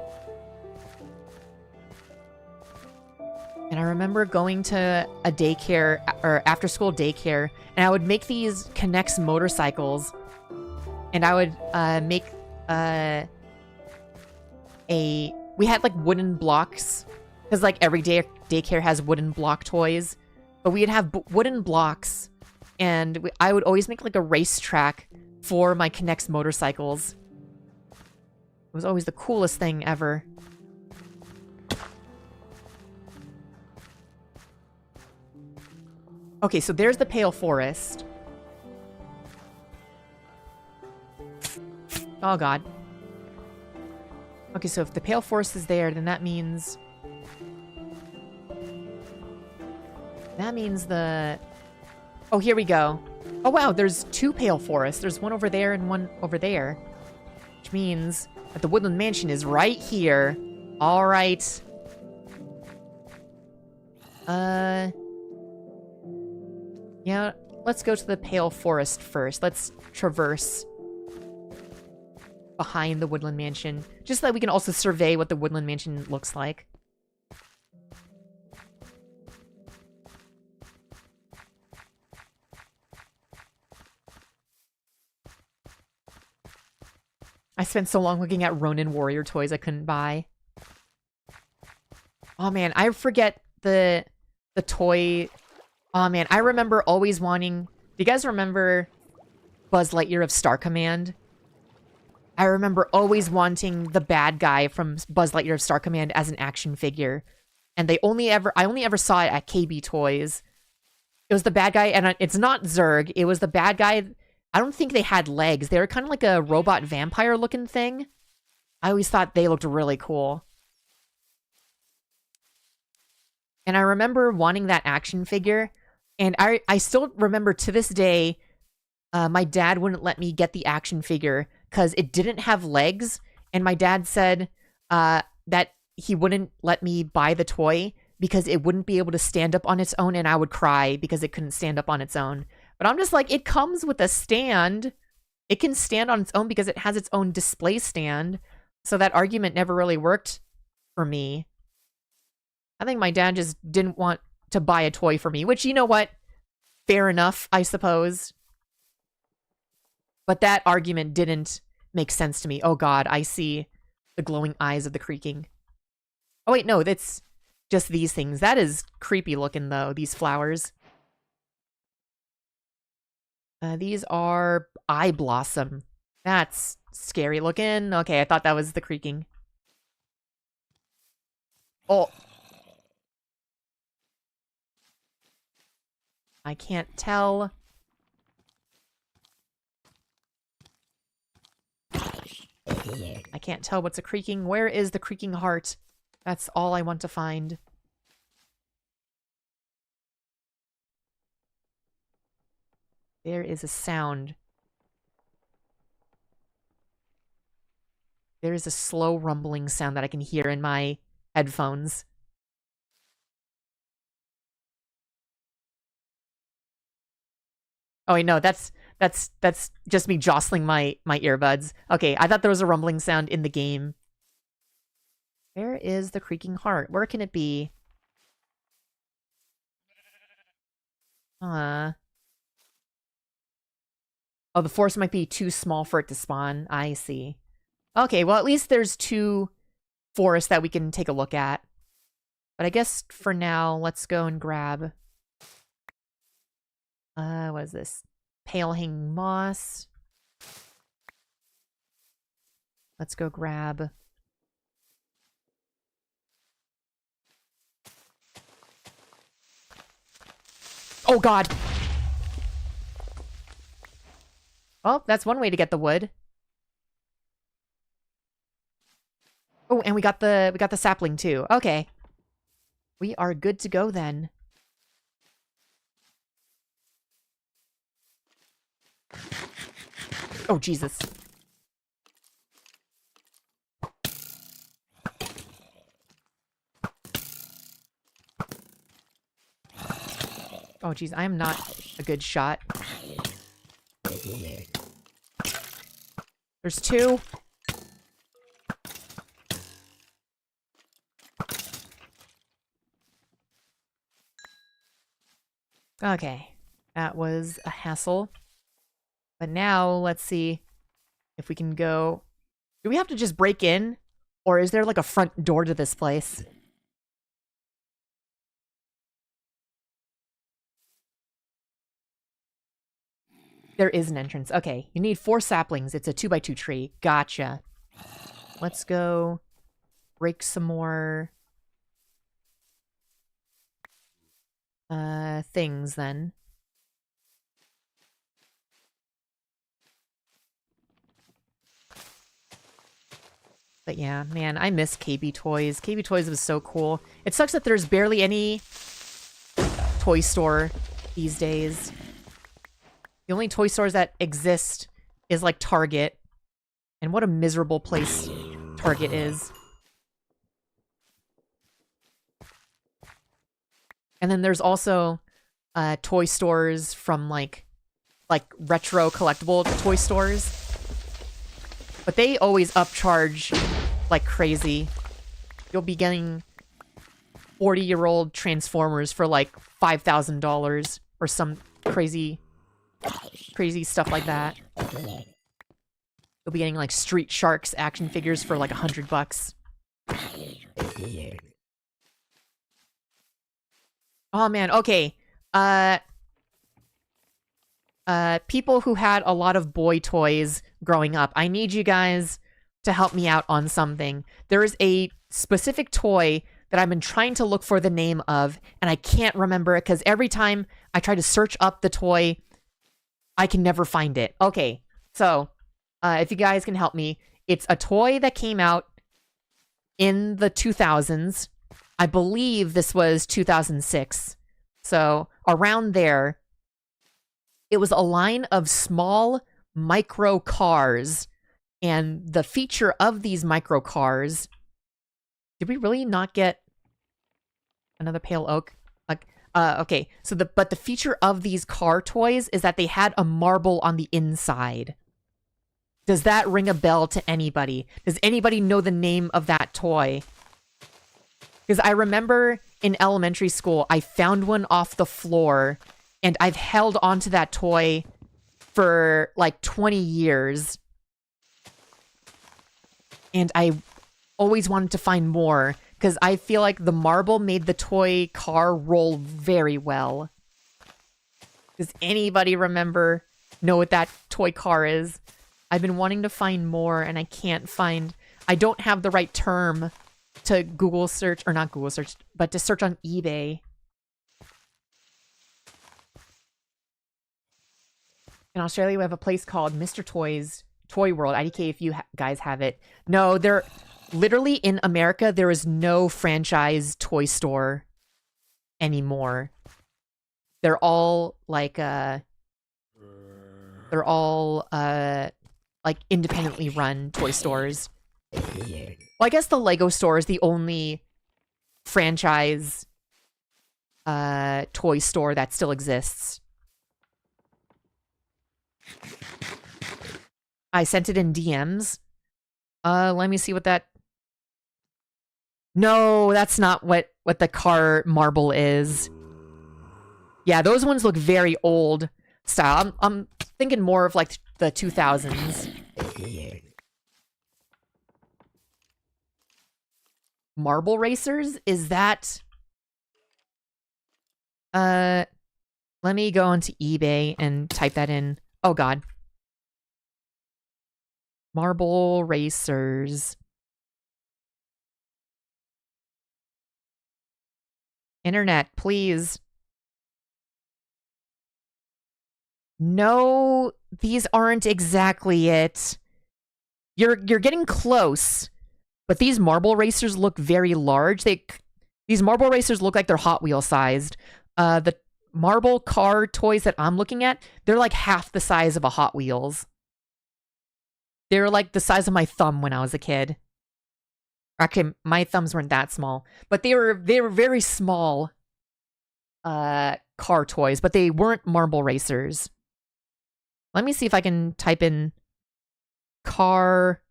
And I remember going to a daycare, or after-school daycare, and I would make these Connects motorcycles. And I would make we had like wooden blocks, because like every daycare has wooden block toys, but we'd have wooden blocks, and I would always make like a racetrack for my Connects motorcycles. It was always the coolest thing ever. Okay, so there's the Pale Forest. Oh god. Okay, so if the Pale Forest is there, then that means... the... Oh, here we go. Oh wow, there's two Pale Forests. There's one over there and one over there. Which means that the Woodland Mansion is right here. Alright. Yeah, let's go to the Pale Forest first. Let's traverse behind the Woodland Mansion, just so that we can also survey what the Woodland Mansion looks like. I spent so long looking at Ronin Warrior toys I couldn't buy. Oh man, I forget the toy... Oh man, I remember always wanting... Do you guys remember Buzz Lightyear of Star Command? I remember always wanting the bad guy from Buzz Lightyear of Star Command as an action figure. And I only ever saw it at KB Toys. It was the bad guy, and it's not Zurg. It was the bad guy. I don't think they had legs. They were kind of like a robot vampire looking thing. I always thought they looked really cool. And I remember wanting that action figure. And I still remember to this day, my dad wouldn't let me get the action figure because it didn't have legs. And my dad said that he wouldn't let me buy the toy because it wouldn't be able to stand up on its own, and I would cry because it couldn't stand up on its own. But I'm just like, it comes with a stand. It can stand on its own because it has its own display stand. So that argument never really worked for me. I think my dad just didn't want to buy a toy for me, which, you know what? Fair enough, I suppose. But that argument didn't make sense to me. Oh god, I see the glowing eyes of the Creaking. Oh wait, no, that's just these things. That is creepy looking, though, these flowers. These are Eye Blossom. That's scary looking. Okay, I thought that was the Creaking. Oh. I can't tell. I can't tell what's a Creaking. Where is the Creaking heart? That's all I want to find. There is a sound. There is a slow rumbling sound that I can hear in my headphones. Oh wait, no, that's just me jostling my earbuds. Okay, I thought there was a rumbling sound in the game. Where is the Creaking heart? Where can it be? Oh, the forest might be too small for it to spawn. I see. Okay, well, at least there's two forests that we can take a look at. But I guess for now, let's go and grab... what is this? Pale hanging moss. Let's go grab... Oh god! Well, that's one way to get the wood. Oh, and we got the sapling too. Okay. We are good to go then. Oh, Jesus. Oh, jeez, I am not a good shot. There's two. Okay. That was a hassle. But now, let's see if we can go... Do we have to just break in? Or is there like a front door to this place? There is an entrance. Okay, you need 4 saplings. It's a 2x2 tree. Gotcha. Let's go break some more things then. But yeah, man, I miss KB Toys. KB Toys was so cool. It sucks that there's barely any toy store these days. The only toy stores that exist is like Target. And what a miserable place Target is. And then there's also toy stores from like retro collectible toy stores. But they always upcharge like crazy. You'll be getting 40-year-old Transformers for like $5,000 or some crazy stuff like that. You'll be getting like Street Sharks action figures for like $100. Oh man, okay. People who had a lot of boy toys growing up, I need you guys to help me out on something. There is a specific toy that I've been trying to look for the name of, and I can't remember it because every time I try to search up the toy, I can never find it. Okay, so if you guys can help me, it's a toy that came out in the 2000s. I believe this was 2006. So around there, it was a line of small micro cars. And the feature of these micro cars... Did we really not get another pale oak? Okay, so the feature of these car toys is that they had a marble on the inside. Does that ring a bell to anybody? Does anybody know the name of that toy? Because I remember in elementary school, I found one off the floor, and I've held onto that toy for like 20 years. And I always wanted to find more, because I feel like the marble made the toy car roll very well. Does anybody know what that toy car is? I've been wanting to find more, and I can't find... I don't have the right term to Google search, or not Google search, but to search on eBay. In Australia, we have a place called Mr. Toys Toy World. IDK if you guys have it. No, they're... Literally, in America, there is no franchise toy store anymore. They're all, like, like, independently run toy stores. Well, I guess the Lego store is the only franchise toy store that still exists. I sent it in DMs. Let me see what that... No, that's not what the car marble is. Yeah, those ones look very old style. I'm thinking more of like the 2000s. Marble racers? Is that... Let me go onto eBay and type that in. Oh god. Marble racers. Internet, please. No, these aren't exactly it. You're getting close, but these marble racers look very large. These marble racers look like they're Hot Wheel sized. The marble car toys that I'm looking at, they're like half the size of a Hot Wheels. They're like the size of my thumb when I was a kid. Actually, my thumbs weren't that small, but they were very small car toys, but they weren't marble racers. Let me see if I can type in car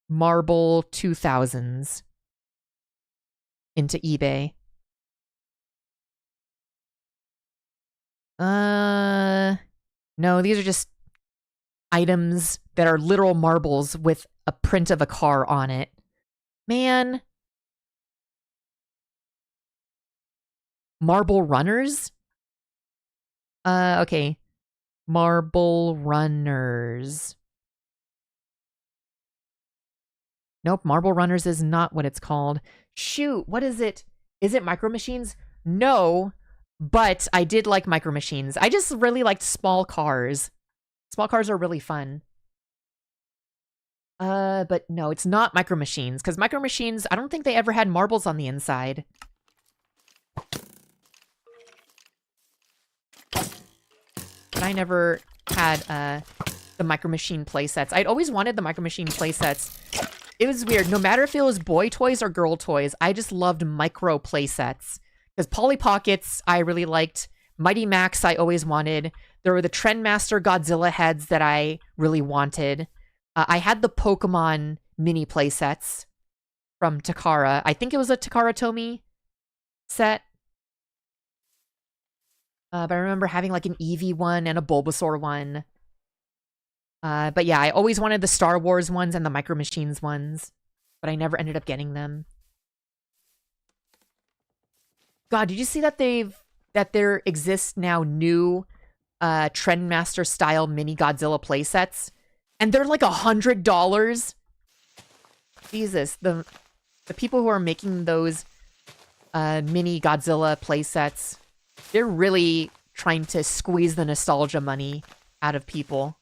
marble 2000s into eBay. No, these are just items that are literal marbles with a print of a car on it. Man. Marble runners? Okay. Marble runners. Nope, marble runners is not what it's called. Shoot, what is it? Is it Micro Machines? No, but I did like Micro Machines. I just really liked small cars. Small cars are really fun. But no, it's not Micro Machines, because Micro Machines, I don't think they ever had marbles on the inside. But I never had, the Micro Machine playsets. I'd always wanted the Micro Machine playsets. It was weird. No matter if it was boy toys or girl toys, I just loved micro playsets. Because Polly Pockets, I really liked. Mighty Max, I always wanted. There were the Trendmaster Godzilla heads that I really wanted. I had the Pokemon mini playsets from Takara. I think it was a Takara Tomy set. But I remember having like an Eevee one and a Bulbasaur one. But yeah, I always wanted the Star Wars ones and the Micro Machines ones, but I never ended up getting them. God, did you see that there exists now new Trendmaster style mini Godzilla playsets? And they're like $100. Jesus, the people who are making those mini Godzilla playsets, they're really trying to squeeze the nostalgia money out of people.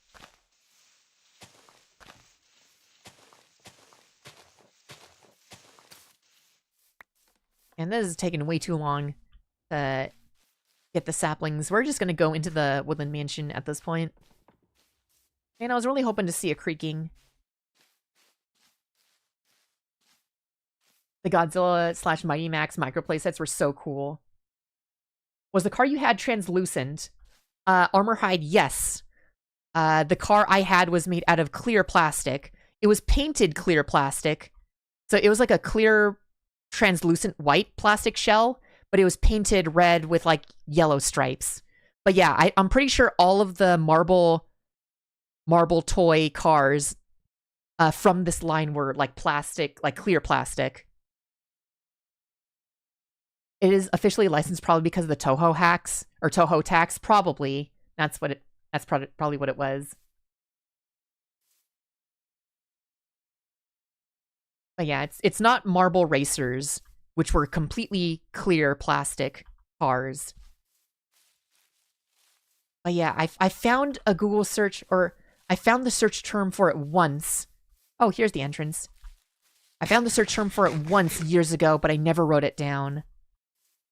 And this is taking way too long to get the saplings. We're just going to go into the Woodland Mansion at this point. And I was really hoping to see a Creaking. The Godzilla / Mighty Max micro playsets were so cool. Was the car you had translucent? Armor Hide, yes. The car I had was made out of clear plastic. It was painted clear plastic. So it was like a clear translucent white plastic shell, but it was painted red with like yellow stripes. But yeah, I'm pretty sure all of the marble toy cars from this line were like plastic, like clear plastic. It is officially licensed probably because of the Toho hacks or Toho tax. Probably that's probably what it was. But yeah, it's not marble racers, which were completely clear plastic cars. But yeah, I found a Google search, or I found the search term for it once. Oh, here's the entrance. I found the search term for it once years ago, but I never wrote it down.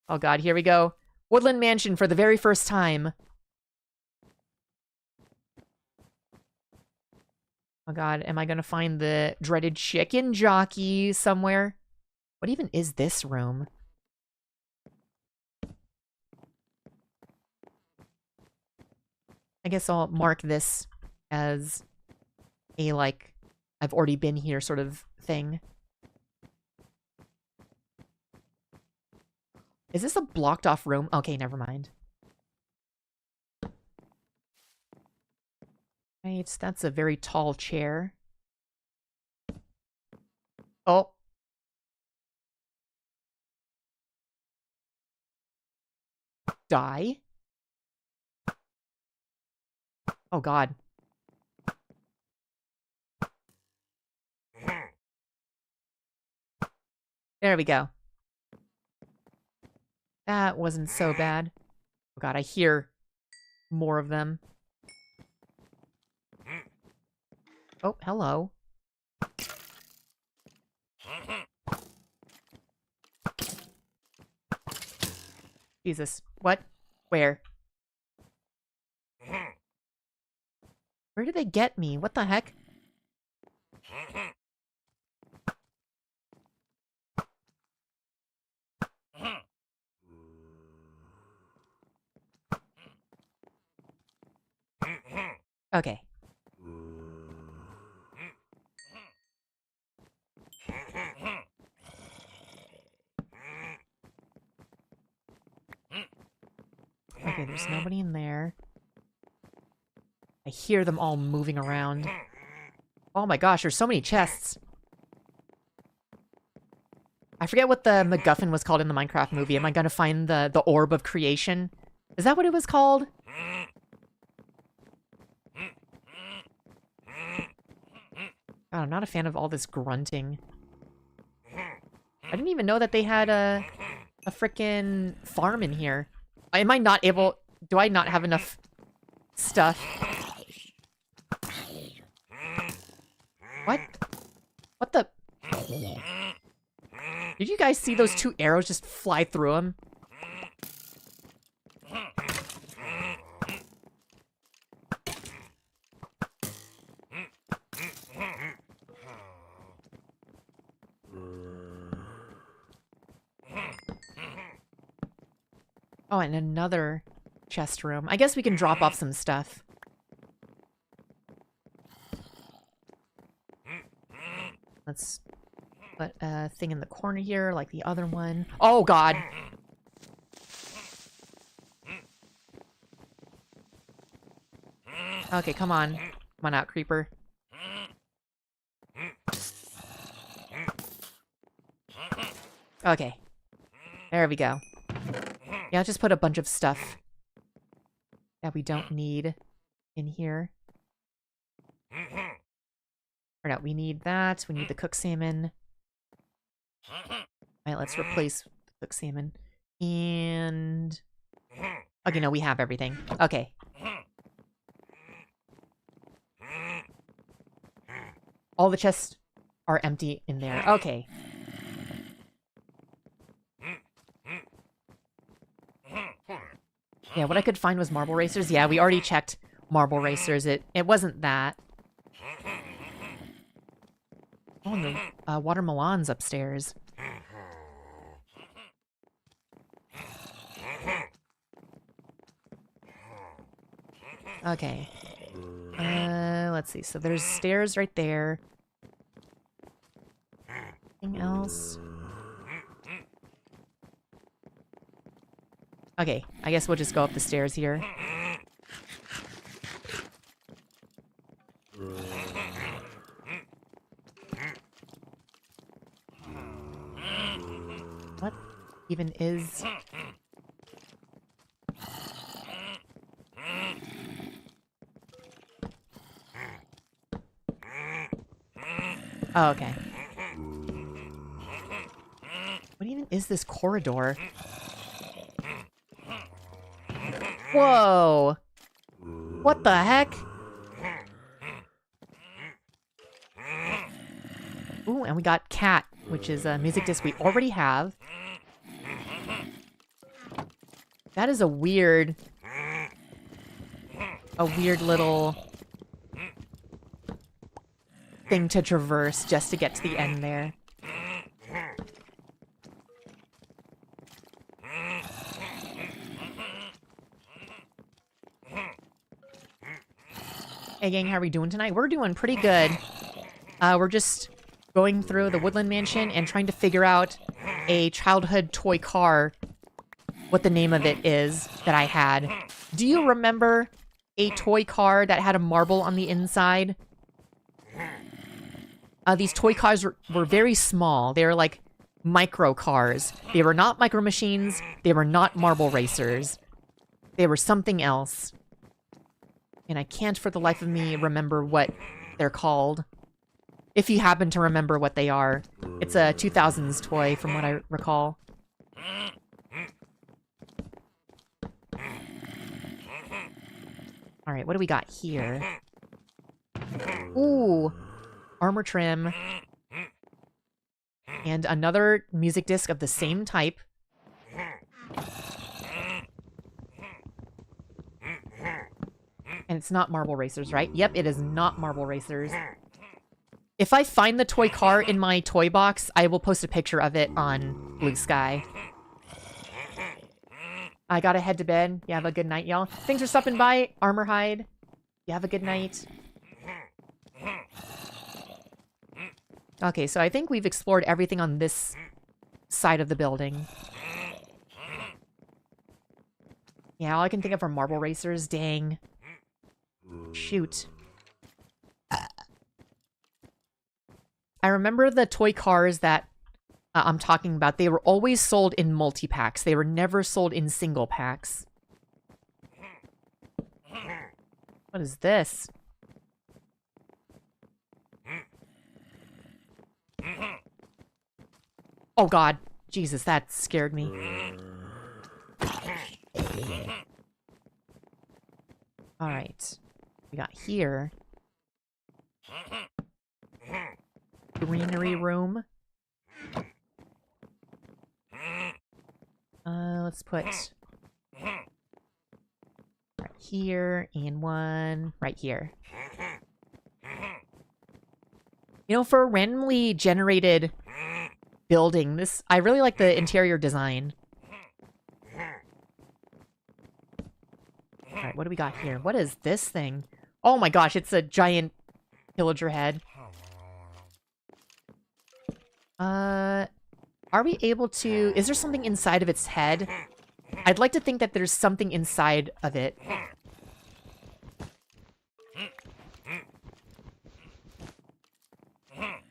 Oh god, here we go. Woodland Mansion for the very first time. Oh god, am I gonna find the dreaded chicken jockey somewhere? What even is this room? I guess I'll mark this as a, like, I've already been here sort of thing. Is this a blocked off room? Okay, never mind. Right, that's a very tall chair. Oh. Die? Oh god. There we go. That wasn't so bad. Oh god, I hear more of them. Oh, hello. Jesus. What? Where? Where did they get me? What the heck? Okay. Okay, there's nobody in there. I hear them all moving around. Oh my gosh, there's so many chests. I forget what the MacGuffin was called in the Minecraft movie. Am I gonna find the Orb of Creation? Is that what it was called? God, I'm not a fan of all this grunting. I didn't even know that they had a frickin' farm in here. Am I not able... Do I not have enough stuff? What? What the... Did you guys see those 2 arrows just fly through him? Oh, and another chest room. I guess we can drop off some stuff. Let's put a thing in the corner here, like the other one. Oh, God! Okay, come on. Come on out, creeper. Okay. There we go. Yeah, I'll just put a bunch of stuff that we don't need in here. Or no, we need that. We need the cooked salmon. Alright, let's replace the cooked salmon. And... Okay, no, we have everything. Okay. All the chests are empty in there. Okay. Yeah, what I could find was marble racers. Yeah, we already checked marble racers. It wasn't that. Oh, and the watermelons upstairs. Okay. Let's see. So there's stairs right there. Anything else? Okay, I guess we'll just go up the stairs here. What even is... Oh, okay. What even is this corridor? Whoa! What the heck? Ooh, and we got Cat, which is a music disc we already have. That is a weird little thing to traverse just to get to the end there. Hey gang, how are we doing tonight? We're doing pretty good. We're just going through the Woodland Mansion and trying to figure out a childhood toy car, what the name of it is that I had. Do you remember a toy car that had a marble on the inside? These toy cars were very small. They were like micro cars. They were not micro machines. They were not marble racers. They were something else. And I can't for the life of me remember what they're called. If you happen to remember what they are. It's a 2000s toy from what I recall. Alright, what do we got here? Ooh! Armor trim. And another music disc of the same type. And it's not Marble Racers, right? Yep, it is not Marble Racers. If I find the toy car in my toy box, I will post a picture of it on Blue Sky. I gotta head to bed. You have a good night, y'all. Thanks for stopping by, Armor Hide. You have a good night. Okay, so I think we've explored everything on this side of the building. Yeah, all I can think of are marble racers. Dang. Shoot. I remember the toy cars that I'm talking about. They were always sold in multi-packs. They were never sold in single packs. What is this? Oh god. Jesus, that scared me. Alright. We got here. Greenery room. Let's put right here and one right here. You know, for a randomly generated building, I really like the interior design. Alright, what do we got here? What is this thing? Oh my gosh, it's a giant pillager head. Are we able to... Is there something inside of its head? I'd like to think that there's something inside of it.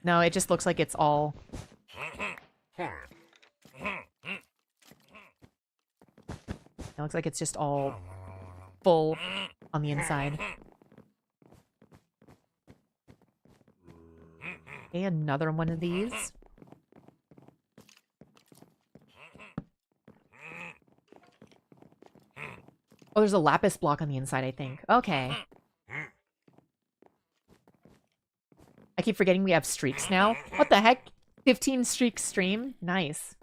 No, it just looks like it's all... It looks like it's just all full on the inside. Okay, another one of these. Oh, there's a lapis block on the inside, I think. Okay. I keep forgetting we have streaks now. What the heck? 15 streak stream? Nice.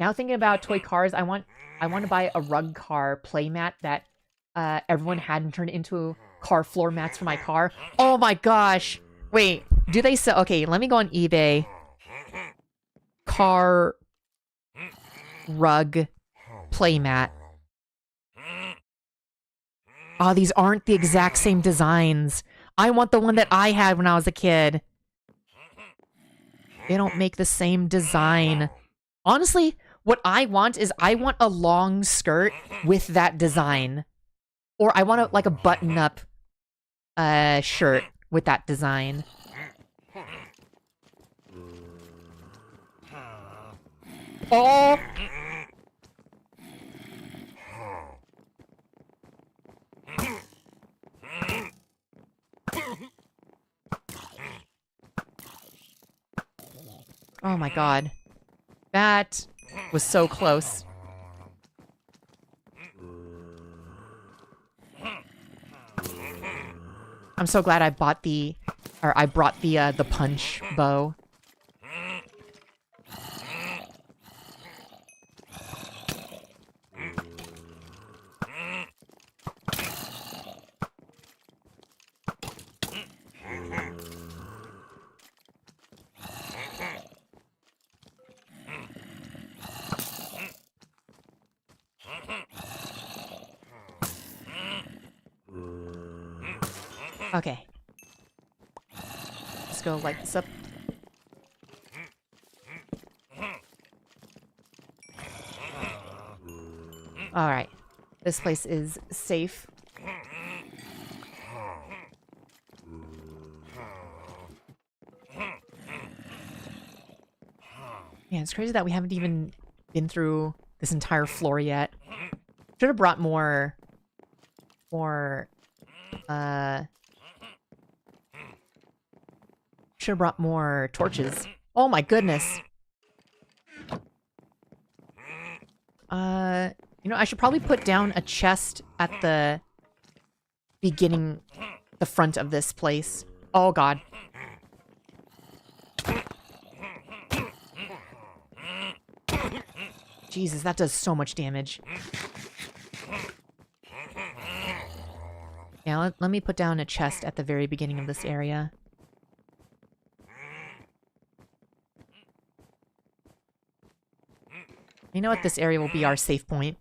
Now thinking about toy cars, I want to buy a rug car playmat that everyone had and turn it into car floor mats for my car. Oh my gosh. Wait, do they sell... Okay, let me go on eBay. Car rug playmat. Oh, these aren't the exact same designs. I want the one that I had when I was a kid. They don't make the same design. Honestly, what I want is I want a long skirt with that design. Or I want like a button-up shirt with that design. Oh! Oh my god. That was so close. I'm so glad I bought I brought the punch bow. Okay. Let's go light this up. Alright. This place is safe. Yeah, it's crazy that we haven't even been through this entire floor yet. Should have brought more... Should have brought more torches. Oh my goodness. You know, I should probably put down a chest at the beginning, the front of this place. Oh god. Jesus, that does so much damage. Yeah, let me put down a chest at the very beginning of this area. You know what? This area will be our safe point.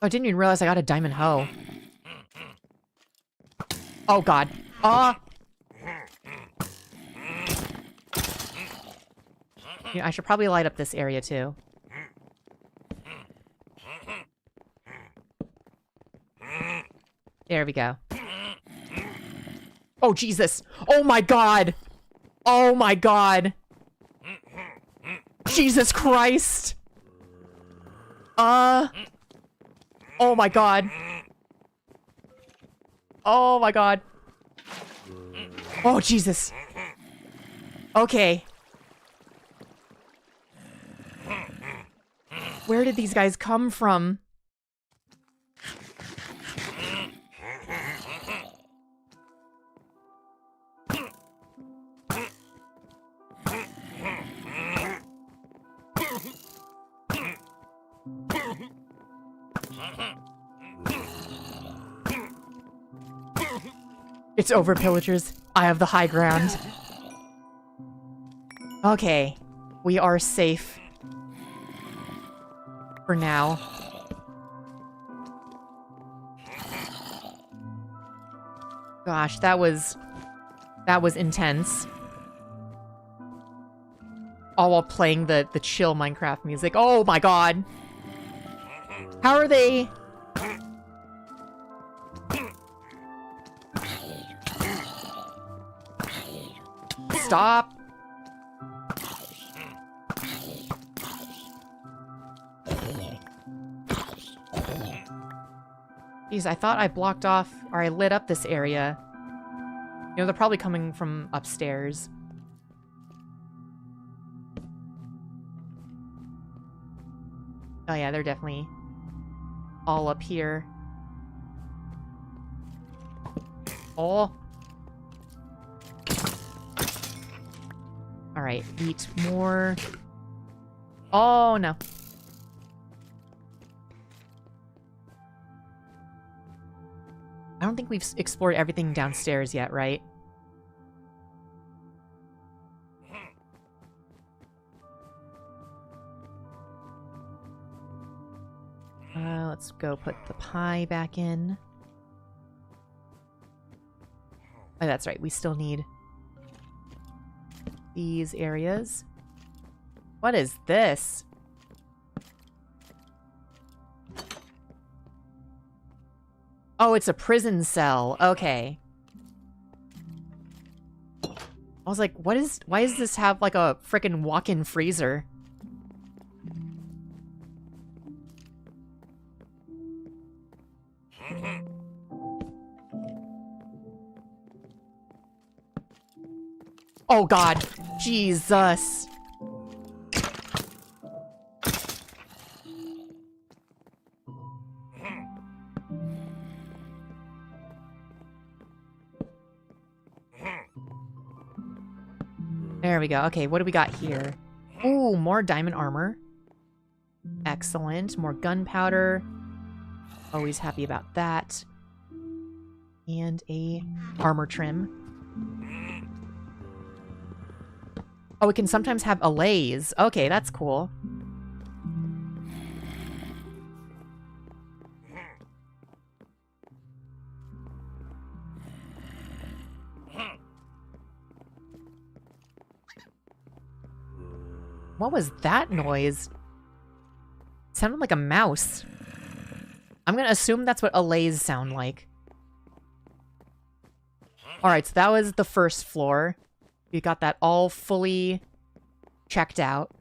Oh, I didn't even realize I got a diamond hoe. Oh god. Ah! Yeah, I should probably light up this area too. There we go. Oh, Jesus. Oh, my God. Oh, my God. Jesus Christ. Oh, my God. Oh, my God. Oh, Jesus. Okay. Where did these guys come from? It's over, pillagers. I have the high ground. Okay. We are safe. For now. Gosh, that was intense. All while playing the chill Minecraft music. Oh my god. How are they? Stop. Jeez, I thought I blocked off, or I lit up this area. You know, they're probably coming from upstairs. Oh yeah, they're definitely all up here. Oh. Alright, eat more. Oh, no. I don't think we've explored everything downstairs yet, right? Let's go put the pie back in. Oh, that's right. We still need these areas. What is this? Oh, it's a prison cell. Okay. I was like, why does this have like a frickin' walk-in freezer? Oh god. Jesus. There we go. Okay, what do we got here? Ooh, more diamond armor. Excellent. More gunpowder. Always happy about that. And a armor trim. Oh, we can sometimes have allays. Okay, that's cool. What was that noise? It sounded like a mouse. I'm gonna assume that's what allays sound like. Alright, so that was the first floor. We got that all fully checked out.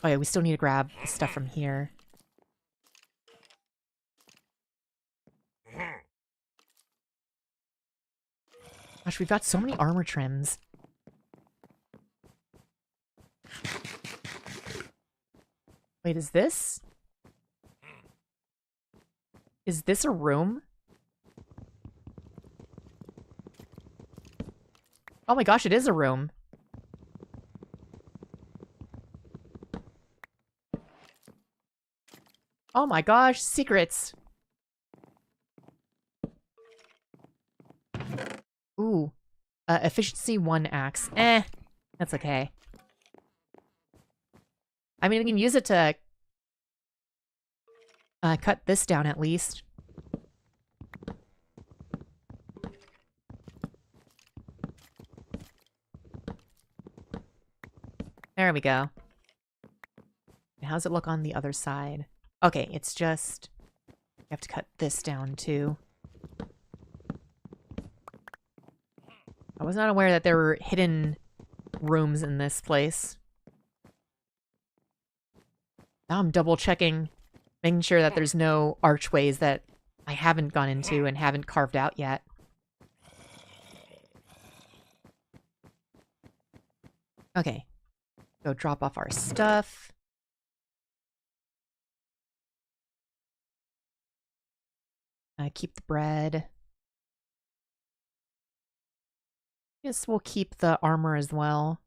Oh yeah, we still need to grab stuff from here. Gosh, we've got so many armor trims. Wait, is this? Is this a room? Oh my gosh, it is a room. Oh my gosh, secrets. Ooh. Efficiency 1 axe. Eh, that's okay. I mean, we can use it to cut this down at least. There we go. How's it look on the other side? Okay, it's just... I have to cut this down, too. I was not aware that there were hidden rooms in this place. Now I'm double-checking, making sure that there's no archways that I haven't gone into and haven't carved out yet. Okay. Go drop off our stuff. Keep the bread. Guess we'll keep the armor as well.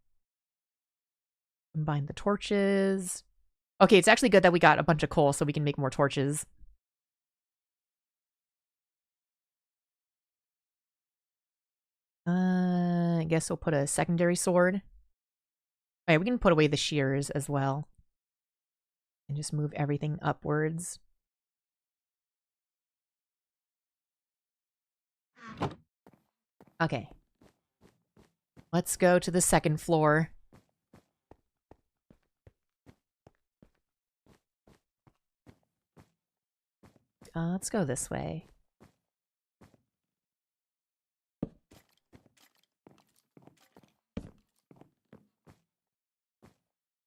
Combine the torches. Okay, it's actually good that we got a bunch of coal so we can make more torches. I guess we'll put a secondary sword. Okay, we can put away the shears as well. And just move everything upwards. Okay. Let's go to the second floor. Let's go this way.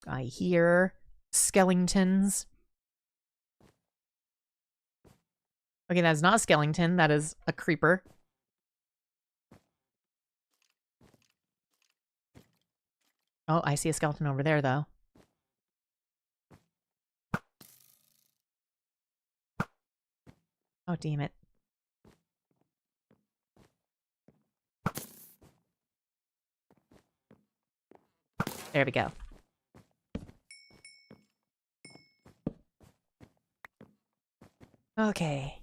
I hear skeletons. Okay, that is not a skeleton. That is a creeper. Oh, I see a skeleton over there, though. Oh, damn it. There we go. Okay.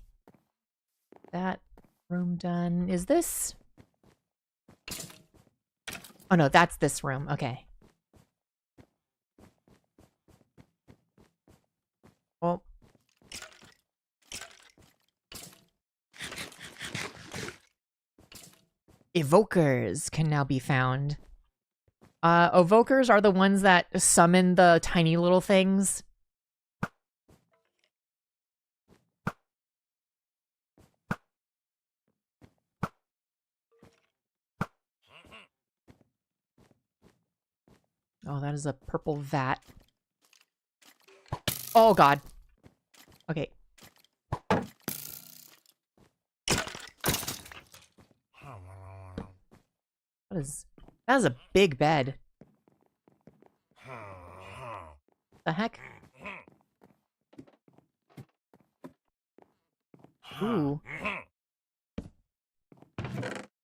That room done. Is this... Oh, no, that's this room. Okay. Well... Evokers can now be found. Evokers are the ones that summon the tiny little things. Oh, that is a purple vat. Oh, God. Okay. What is... That is a big bed. The heck? Ooh.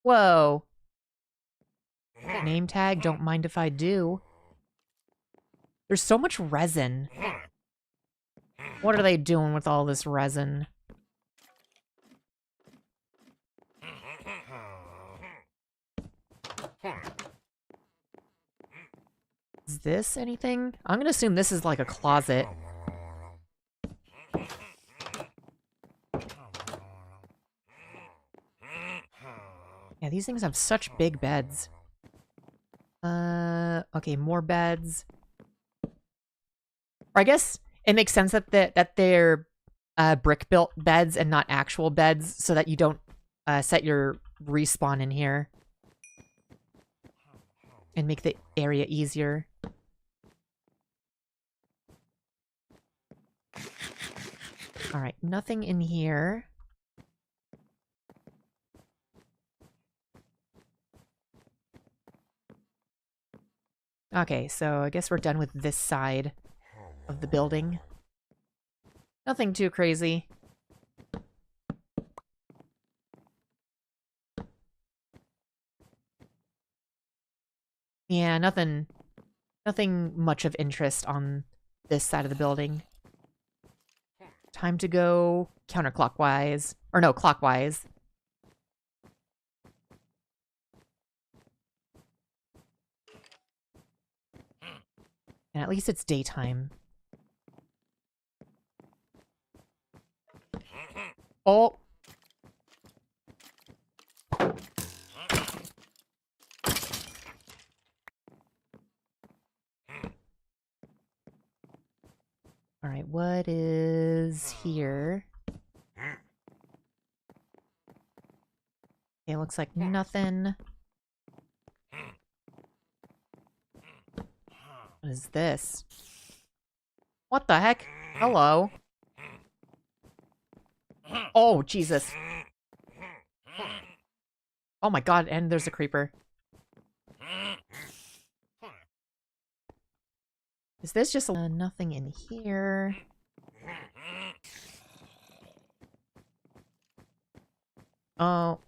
Whoa. Name tag, don't mind if I do. There's so much resin. What are they doing with all this resin? Is this anything? I'm gonna assume this is like a closet. Yeah, these things have such big beds. Okay, more beds. Or I guess it makes sense that they're brick-built beds and not actual beds, so that you don't set your respawn in here. And make the area easier. Alright, nothing in here. Okay, so I guess we're done with this side of the building. Nothing too crazy. Yeah, nothing much of interest on this side of the building. Time to go counterclockwise. Or no, clockwise. And at least it's daytime. Oh! is here. Okay, looks like nothing. What is this? What the heck? Hello. Oh, Jesus. Oh my god, and there's a creeper. Is this just nothing in here? Oh.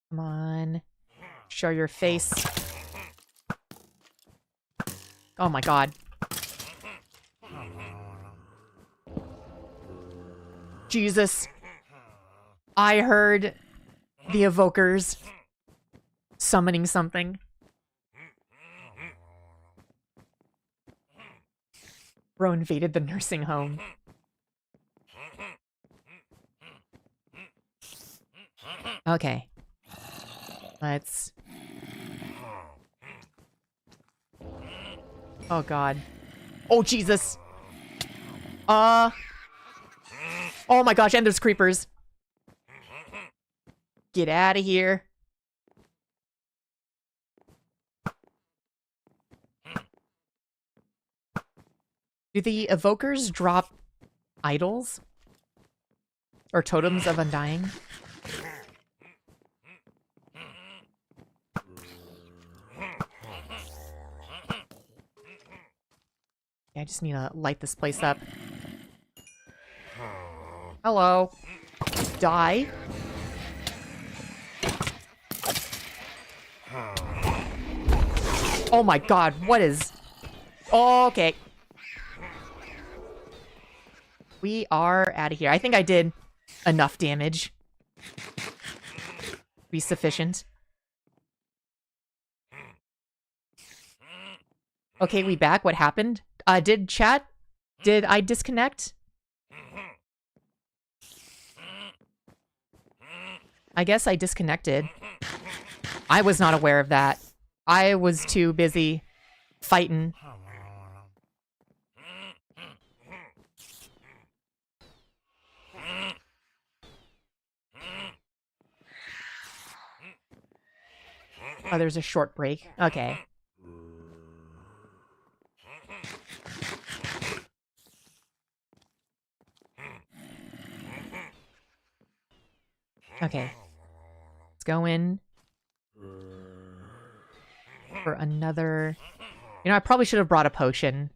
Come on. Show your face. Oh my god. Jesus. I heard the evokers summoning something. Bro invaded the nursing home. Okay. Let's... Oh god. Oh Jesus! Oh my gosh, and there's creepers. Get out of here. Do the evokers drop idols? Or totems of undying? Yeah, I just need to light this place up. Hello. Die. Oh my god, what is... Oh, okay. We are out of here. I think I did enough damage. Be sufficient. Okay, we back. What happened? Did I disconnect? I guess I disconnected. I was not aware of that. I was too busy fighting. Oh, there's a short break. Okay. Okay. Let's go in for another... You know, I probably should have brought a potion.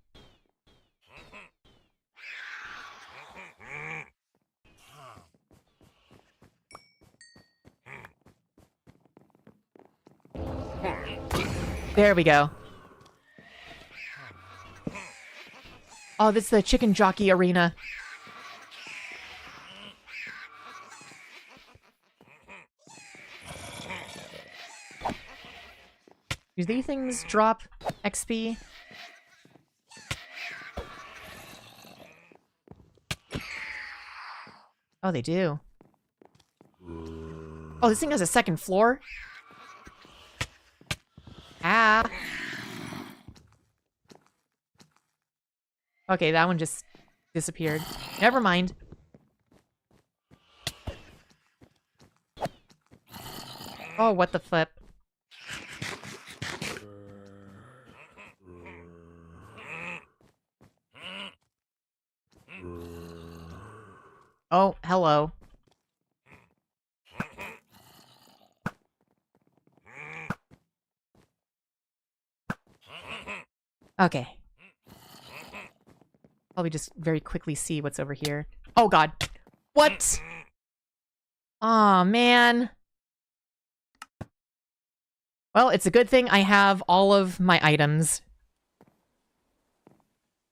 There we go. Oh, this is the chicken jockey arena. Do these things drop XP? Oh, they do. Oh, this thing has a second floor? Ah. Okay, that one just disappeared. Never mind. Oh, what the flip. Oh, hello. Okay. Probably just very quickly see what's over here. Oh god. What? Aw, man. Well, it's a good thing I have all of my items.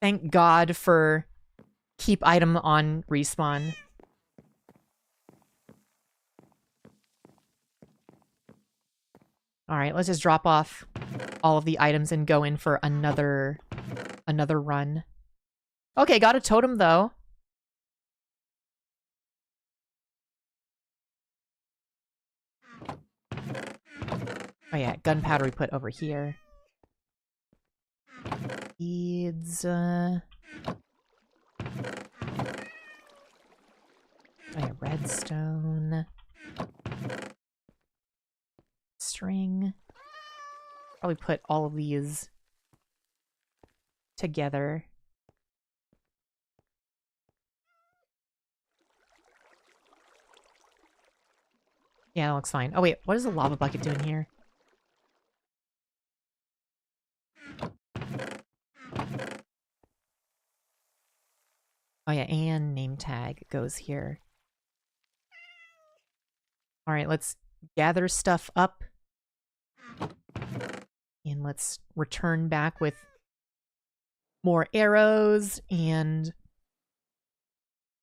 Thank God for keep item on respawn. Alright, let's just drop off all of the items and go in for another run. Okay, got a totem though. Oh yeah, gunpowder we put over here. Beads, oh yeah, redstone. String. Probably put all of these together. Yeah, that looks fine. Oh wait, what is a lava bucket doing here? Oh yeah, and name tag goes here. All right, let's gather stuff up. And let's return back with more arrows and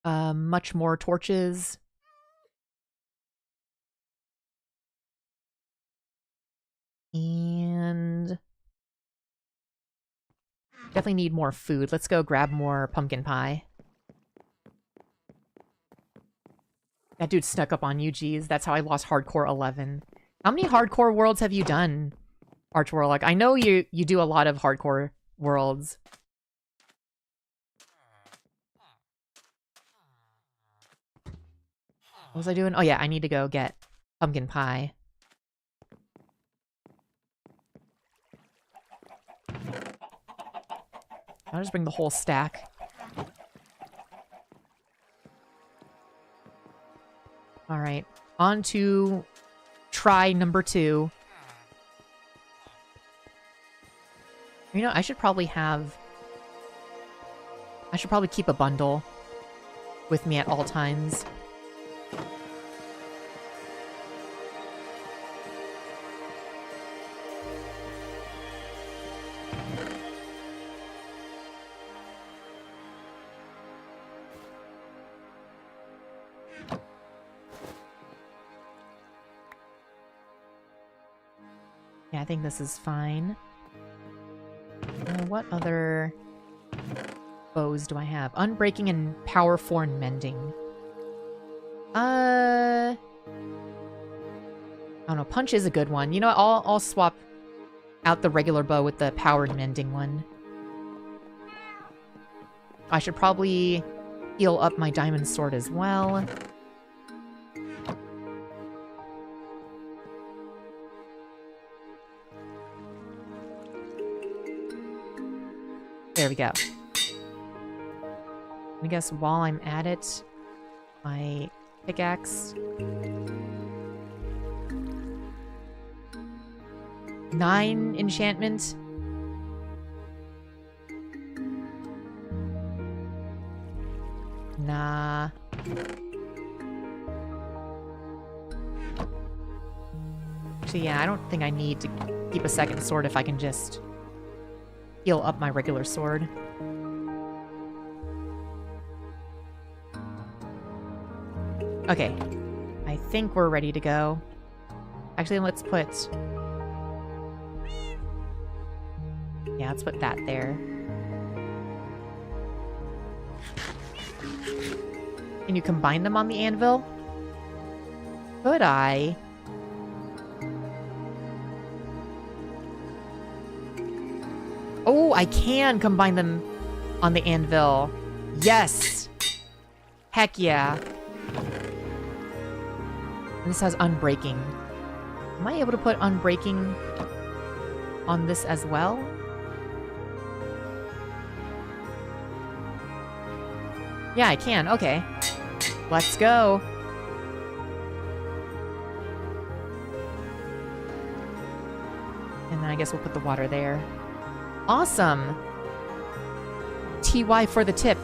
much more torches. And definitely need more food. Let's go grab more pumpkin pie. That dude snuck up on you, geez. That's how I lost Hardcore 11. How many hardcore worlds have you done, Archworld? Like, I know you do a lot of hardcore worlds. What was I doing? Oh yeah, I need to go get pumpkin pie. I'll just bring the whole stack. Alright, on to try number 2. You know, I should probably keep a bundle with me at all times. Yeah, I think this is fine. What other bows do I have? Unbreaking and Power 4 and Mending. I don't know. Punch is a good one. You know what? I'll swap out the regular bow with the Power and Mending one. I should probably heal up my diamond sword as well. There we go. I guess while I'm at it, my pickaxe. 9 enchantment. Nah. Actually, yeah, I don't think I need to keep a second sword if I can just heal up my regular sword. Okay. I think we're ready to go. Actually, let's put... Yeah, let's put that there. Can you combine them on the anvil? Could I? Oh, I can combine them on the anvil. Yes! Heck yeah. And this has Unbreaking. Am I able to put Unbreaking on this as well? Yeah, I can. Okay. Let's go. And then I guess we'll put the water there. Awesome. TY for the tip.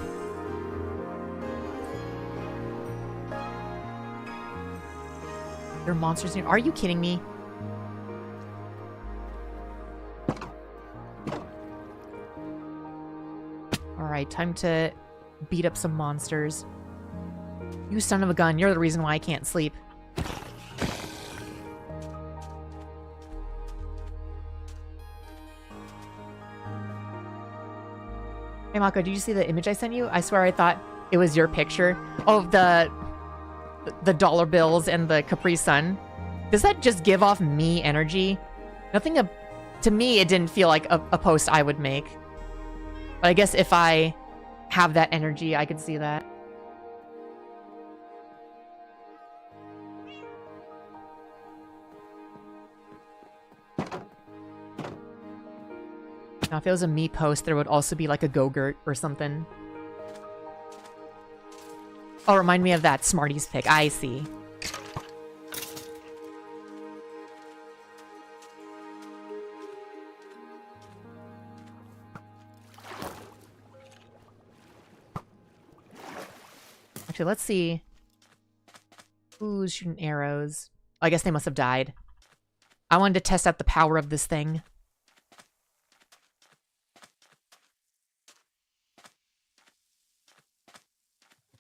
There are monsters here. Are you kidding me? Alright, time to beat up some monsters. You son of a gun, you're the reason why I can't sleep. Hey Mako, did you see the image I sent you? I swear I thought it was your picture of the dollar bills and the Capri Sun. Does that just give off me energy? Nothing to me, it didn't feel like a post I would make. But I guess if I have that energy, I could see that. Now, if it was a me post, there would also be like a Go-Gurt or something. Oh, remind me of that Smarties pick. I see. Actually, let's see. Who's shooting arrows? Oh, I guess they must have died. I wanted to test out the power of this thing.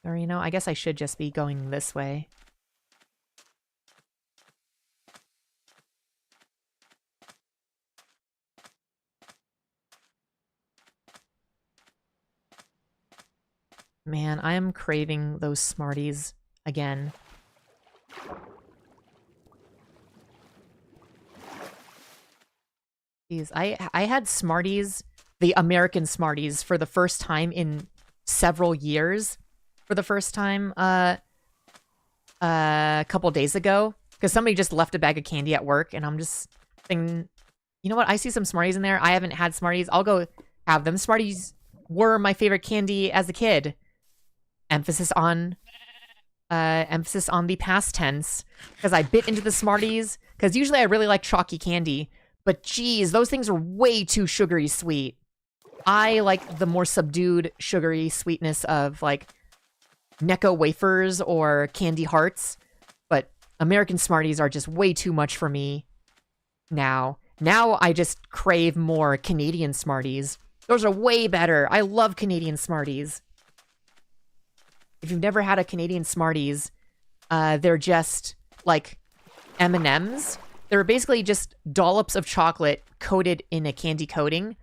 Or, you know, I guess I should just be going this way. Man, I am craving those Smarties again. Jeez, I had Smarties, the American Smarties, for the first time in several years. For the first time, a couple days ago, because somebody just left a bag of candy at work, and I'm just thinking, you know what? I see some Smarties in there. I haven't had Smarties. I'll go have them. Smarties were my favorite candy as a kid. Emphasis on the past tense, because I bit into the Smarties. Because usually I really like chalky candy, but geez, those things are way too sugary sweet. I like the more subdued sugary sweetness of like Necco wafers or candy hearts, but American Smarties are just way too much for me now. Now I just crave more Canadian Smarties. Those are way better. I love Canadian Smarties. If you've never had a Canadian Smarties, they're just like M&Ms. They're basically just dollops of chocolate coated in a candy coating.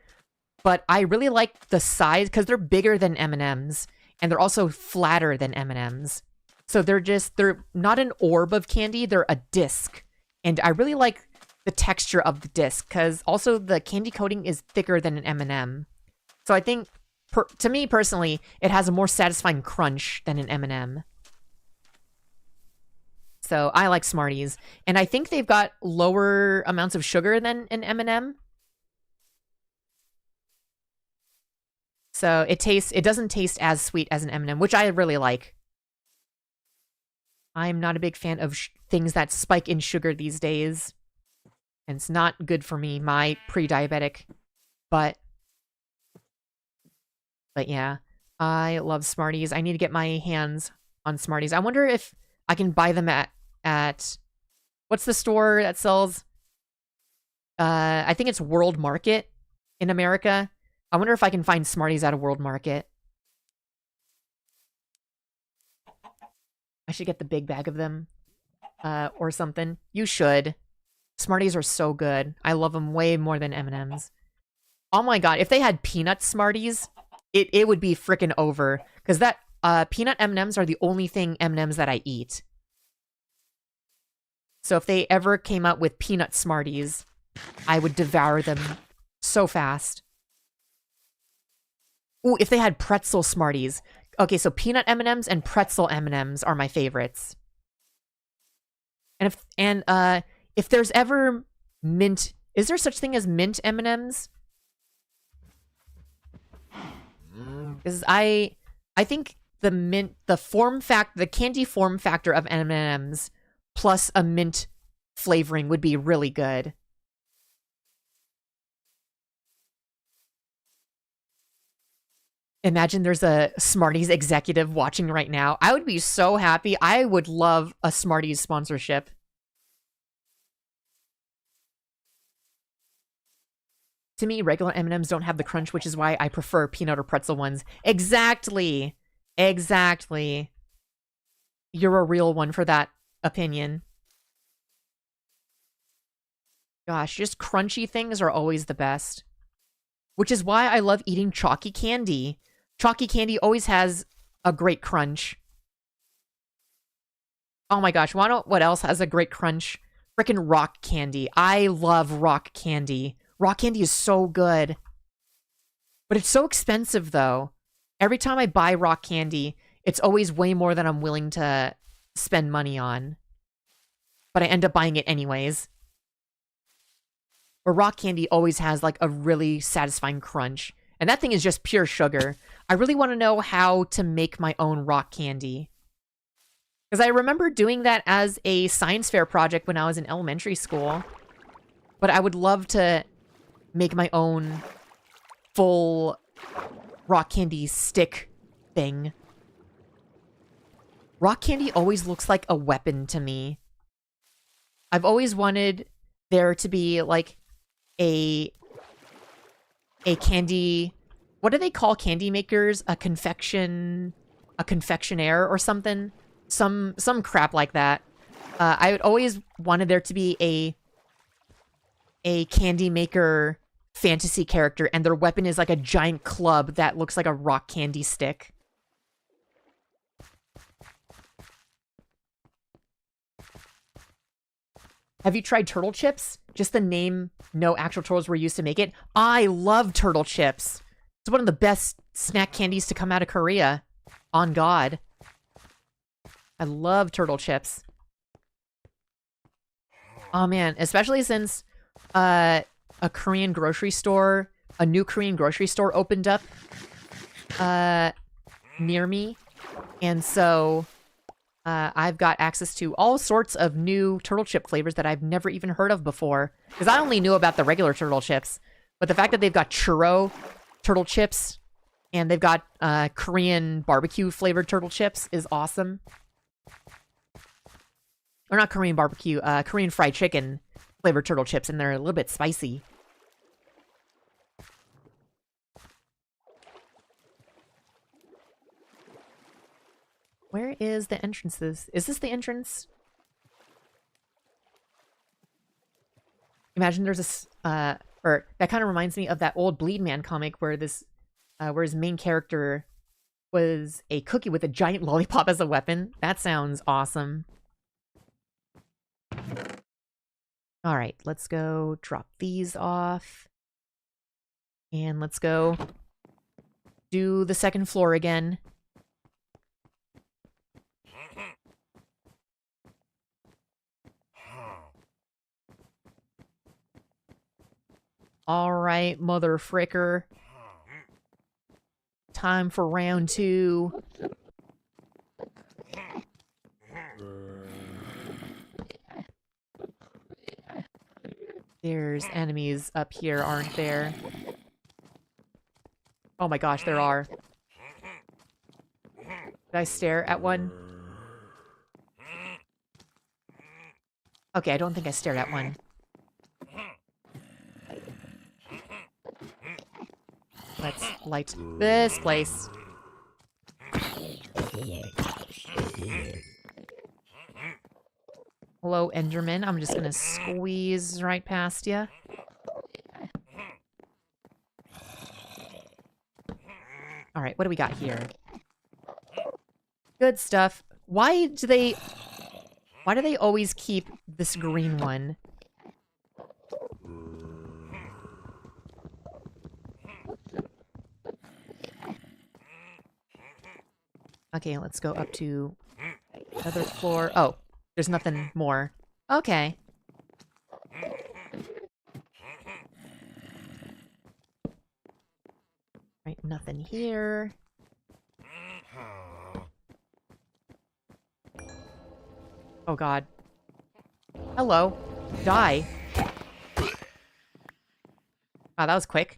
But I really like the size because they're bigger than M&Ms. And they're also flatter than M&Ms. So they're not an orb of candy, they're a disc. And I really like the texture of the disc, because also the candy coating is thicker than an M&M. So I think, to me personally, it has a more satisfying crunch than an M&M. So I like Smarties. And I think they've got lower amounts of sugar than an M&M. So it doesn't taste as sweet as an M&M, which I really like. I'm not a big fan of things that spike in sugar these days. And it's not good for me, my pre-diabetic. But yeah, I love Smarties. I need to get my hands on Smarties. I wonder if I can buy them at what's the store that sells? I think it's World Market in America. I wonder if I can find Smarties at a World Market. I should get the big bag of them. Or something. You should. Smarties are so good. I love them way more than M&Ms. Oh my god, if they had peanut Smarties, it would be frickin' over. Because that peanut M&Ms are the only thing M&Ms that I eat. So if they ever came out with peanut Smarties, I would devour them so fast. Ooh, if they had pretzel Smarties. Okay, so peanut M&Ms and pretzel M&Ms are my favorites. And if there's ever mint, is there such thing as mint M&Ms? Because I think the candy form factor of M&Ms plus a mint flavoring would be really good. Imagine there's a Smarties executive watching right now. I would be so happy. I would love a Smarties sponsorship. To me, regular M&Ms don't have the crunch, which is why I prefer peanut or pretzel ones. Exactly. Exactly. You're a real one for that opinion. Gosh, just crunchy things are always the best. Which is why I love eating chalky candy. Chalky candy always has a great crunch. Oh my gosh, wanna know what else has a great crunch? Frickin' rock candy. I love rock candy. Rock candy is so good. But it's so expensive, though. Every time I buy rock candy, it's always way more than I'm willing to spend money on. But I end up buying it anyways. But rock candy always has, like, a really satisfying crunch. And that thing is just pure sugar. I really want to know how to make my own rock candy. Because I remember doing that as a science fair project when I was in elementary school. But I would love to make my own full rock candy stick thing. Rock candy always looks like a weapon to me. I've always wanted there to be, like, a candy... What do they call candy makers? A confectionaire or something? Some crap like that. I would always wanted there to be a candy maker fantasy character, and their weapon is like a giant club that looks like a rock candy stick. Have you tried turtle chips? Just the name, no actual turtles were used to make it. I love turtle chips. It's one of the best snack candies to come out of Korea. On God. I love turtle chips. Oh man, especially since a Korean grocery store, a new Korean grocery store opened up near me. And so I've got access to all sorts of new turtle chip flavors that I've never even heard of before. Because I only knew about the regular turtle chips. But the fact that they've got churro turtle chips and they've got Korean barbecue flavored turtle chips is awesome. Or not Korean barbecue, Korean fried chicken flavored turtle chips, and they're a little bit spicy. Where is the entrance to this? Is this the entrance? Imagine there's a, or that kind of reminds me of that old Bleed Man comic where this, where his main character was a cookie with a giant lollipop as a weapon. That sounds awesome. All right, let's go drop these off. And let's go do the second floor again. All right, mother fricker. Time for round 2. There's enemies up here, aren't there? Oh my gosh, there are. Did I stare at one? Okay, I don't think I stared at one. Let's light this place. Hello, Enderman. I'm just gonna squeeze right past you. Alright, what do we got here? Good stuff. Why do they always keep this green one? Okay, let's go up to another floor. Oh, there's nothing more. Okay. Right, nothing here. Oh god. Hello. Die. Wow, that was quick.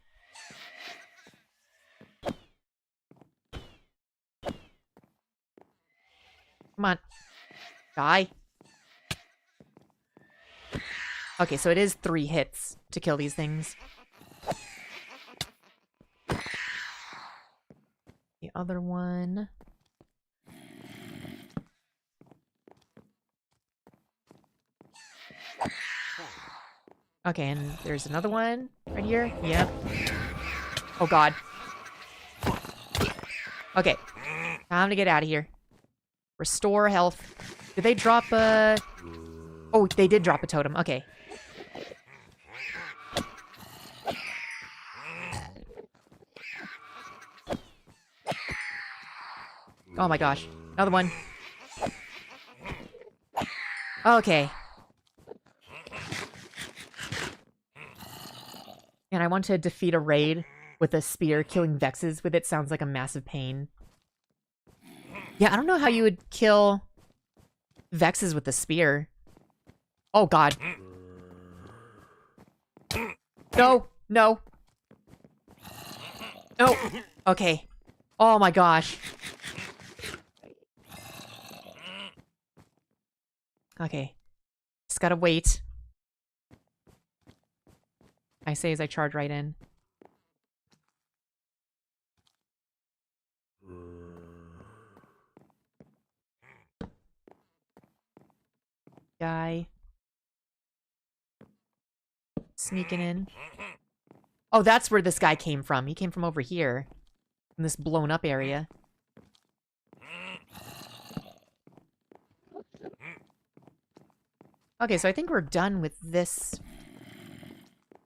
Come on. Die. Okay, so it is 3 hits to kill these things. The other one. Okay, and there's another one right here. Yep. Oh god. Okay. Time to get out of here. Restore health. Did they drop a... Oh, they did drop a totem. Okay. Oh my gosh. Another one. Okay. And I want to defeat a raid with a spear. Killing Vexes with it sounds like a massive pain. Yeah, I don't know how you would kill Vexes with a spear. Oh god. No, no. No. Okay. Oh my gosh. Okay. Just gotta wait. I say as I charge right in. Guy. Sneaking in. Oh, that's where this guy came from. He came from over here. In this blown up area. Okay, so I think we're done with this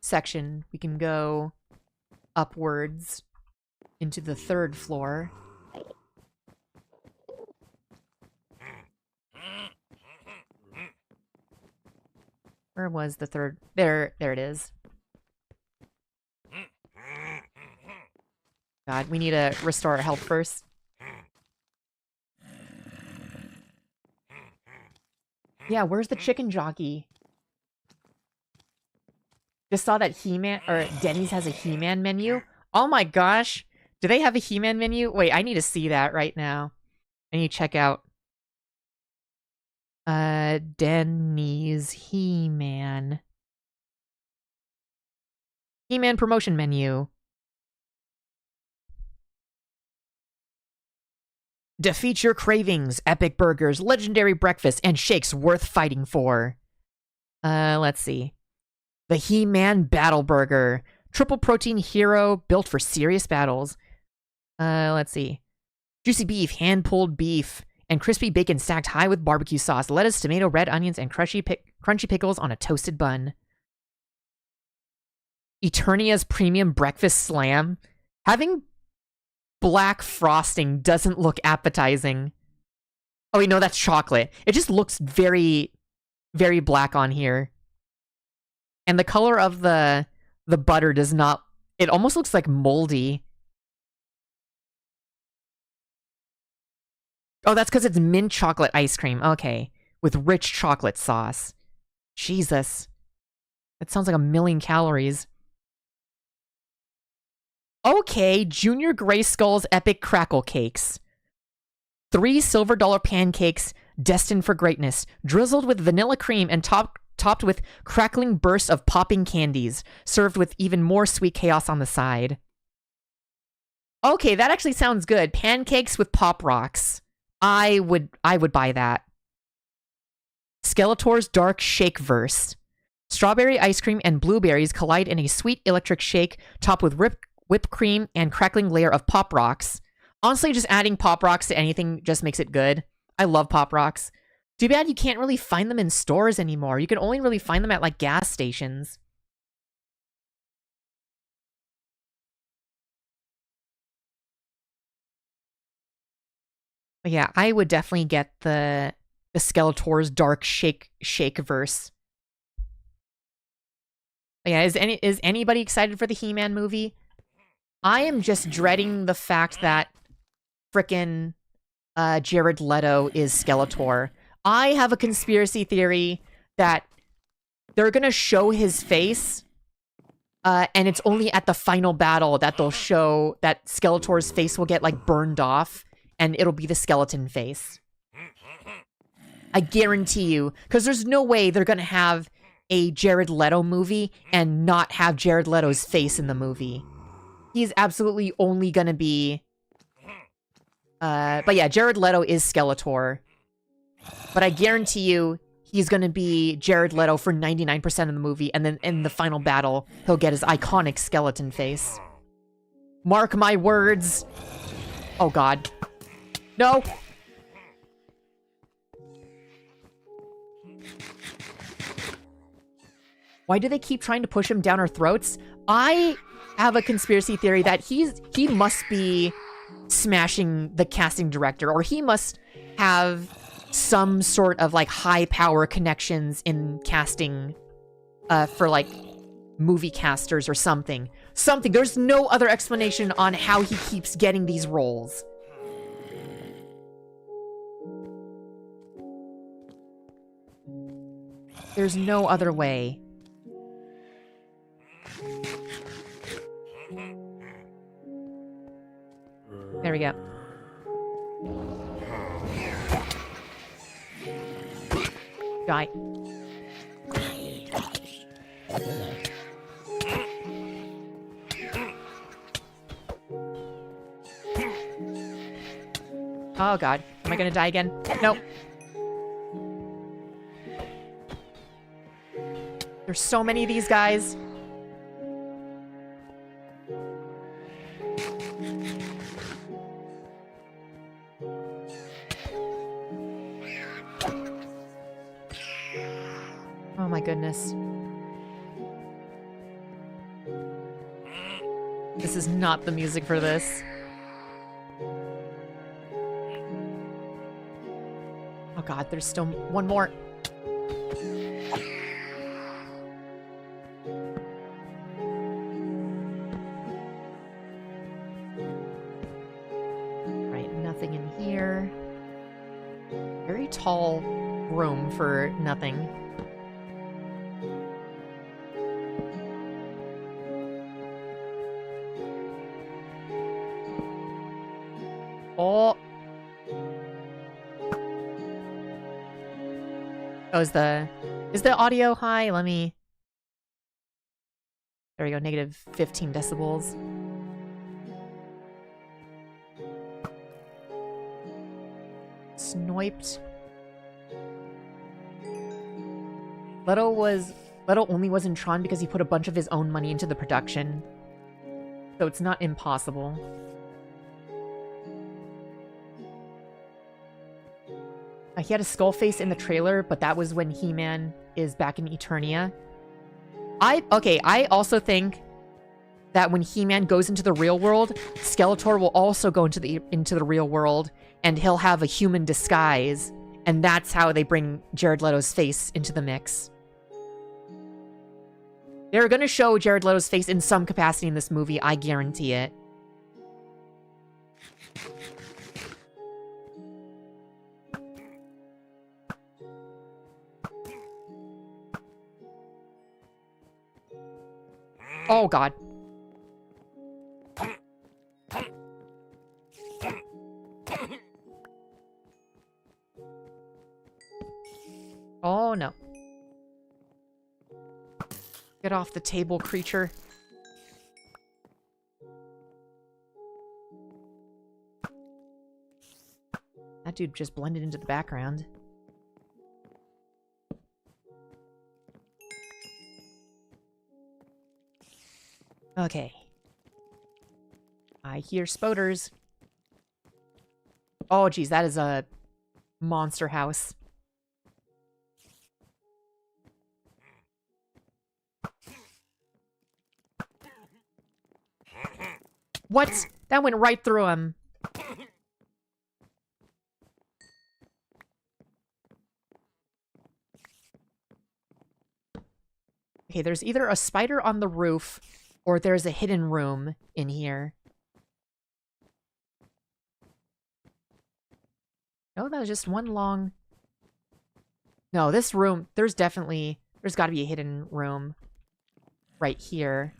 section. We can go upwards into the 3rd floor. Where was the 3rd? There it is. God, we need to restore our health first. Yeah, where's the chicken jockey? Just saw that He-Man, or Denny's has a He-Man menu. Oh my gosh. Do they have a He-Man menu? Wait, I need to see that right now. I need to check out. Denny's He-Man. He-Man promotion menu. Defeat your cravings, epic burgers, legendary breakfast, and shakes worth fighting for. Let's see. The He-Man Battle Burger. Triple protein hero built for serious battles. Let's see. Juicy beef, hand-pulled beef, and crispy bacon stacked high with barbecue sauce, lettuce, tomato, red onions, and crunchy pickles on a toasted bun. Eternia's Premium Breakfast Slam. Having black frosting doesn't look appetizing. Oh, wait, no, that's chocolate. It just looks very, very black on here. And the color of the butter does not... It almost looks like moldy. Oh, that's because it's mint chocolate ice cream. Okay. With rich chocolate sauce. Jesus. That sounds like 1,000,000 calories. Okay, Junior Grayskull's Epic Crackle Cakes. 3 silver dollar pancakes destined for greatness, drizzled with vanilla cream and topped with crackling bursts of popping candies, served with even more sweet chaos on the side. Okay, that actually sounds good. Pancakes with Pop Rocks. I would buy that. Skeletor's Dark Shake Verse. Strawberry ice cream and blueberries collide in a sweet electric shake topped with whipped cream and crackling layer of Pop Rocks. Honestly, just adding Pop Rocks to anything just makes it good. I love Pop Rocks. Too bad you can't really find them in stores anymore. You can only really find them at, like, gas stations. But yeah, I would definitely get the Skeletor's Dark Shake Verse. But yeah, is anybody excited for the He-Man movie? I am just dreading the fact that frickin' Jared Leto is Skeletor. I have a conspiracy theory that they're gonna show his face, and it's only at the final battle that they'll show that Skeletor's face will get, like, burned off, and it'll be the skeleton face. I guarantee you, because there's no way they're gonna have a Jared Leto movie and not have Jared Leto's face in the movie. He's absolutely only gonna be... but yeah, Jared Leto is Skeletor. But I guarantee you, he's gonna be Jared Leto for 99% of the movie, and then in the final battle, he'll get his iconic skeleton face. Mark my words. Oh god. No! Why do they keep trying to push him down our throats? I have a conspiracy theory that he must be smashing the casting director, or he must have some sort of like high power connections in casting for like movie casters or something. There's no other explanation on how he keeps getting these roles. There's no other way. There we go. Die. Oh god. Am I gonna die again? Nope. There's so many of these guys. Oh my goodness. This is not the music for this. Oh god, there's still one more. Right, nothing in here. Very tall room for nothing. Oh. Oh, is the audio high? Let me... There we go, negative 15 decibels. Sniped. Leto only was in Tron because he put a bunch of his own money into the production. So it's not impossible. He had a skull face in the trailer, but that was when He-Man is back in Eternia. I also think that when He-Man goes into the real world, Skeletor will also go into the real world, and he'll have a human disguise, and that's how they bring Jared Leto's face into the mix. They're gonna show Jared Leto's face in some capacity in this movie, I guarantee it. Oh, God. Oh, no. Get off the table, creature. That dude just blended into the background. Okay. I hear spoders. Oh, geez, that is a monster house. What? That went right through him. Okay, there's either a spider on the roof or there's a hidden room in here. No, that was just one long... No, this room, there's got to be a hidden room right here.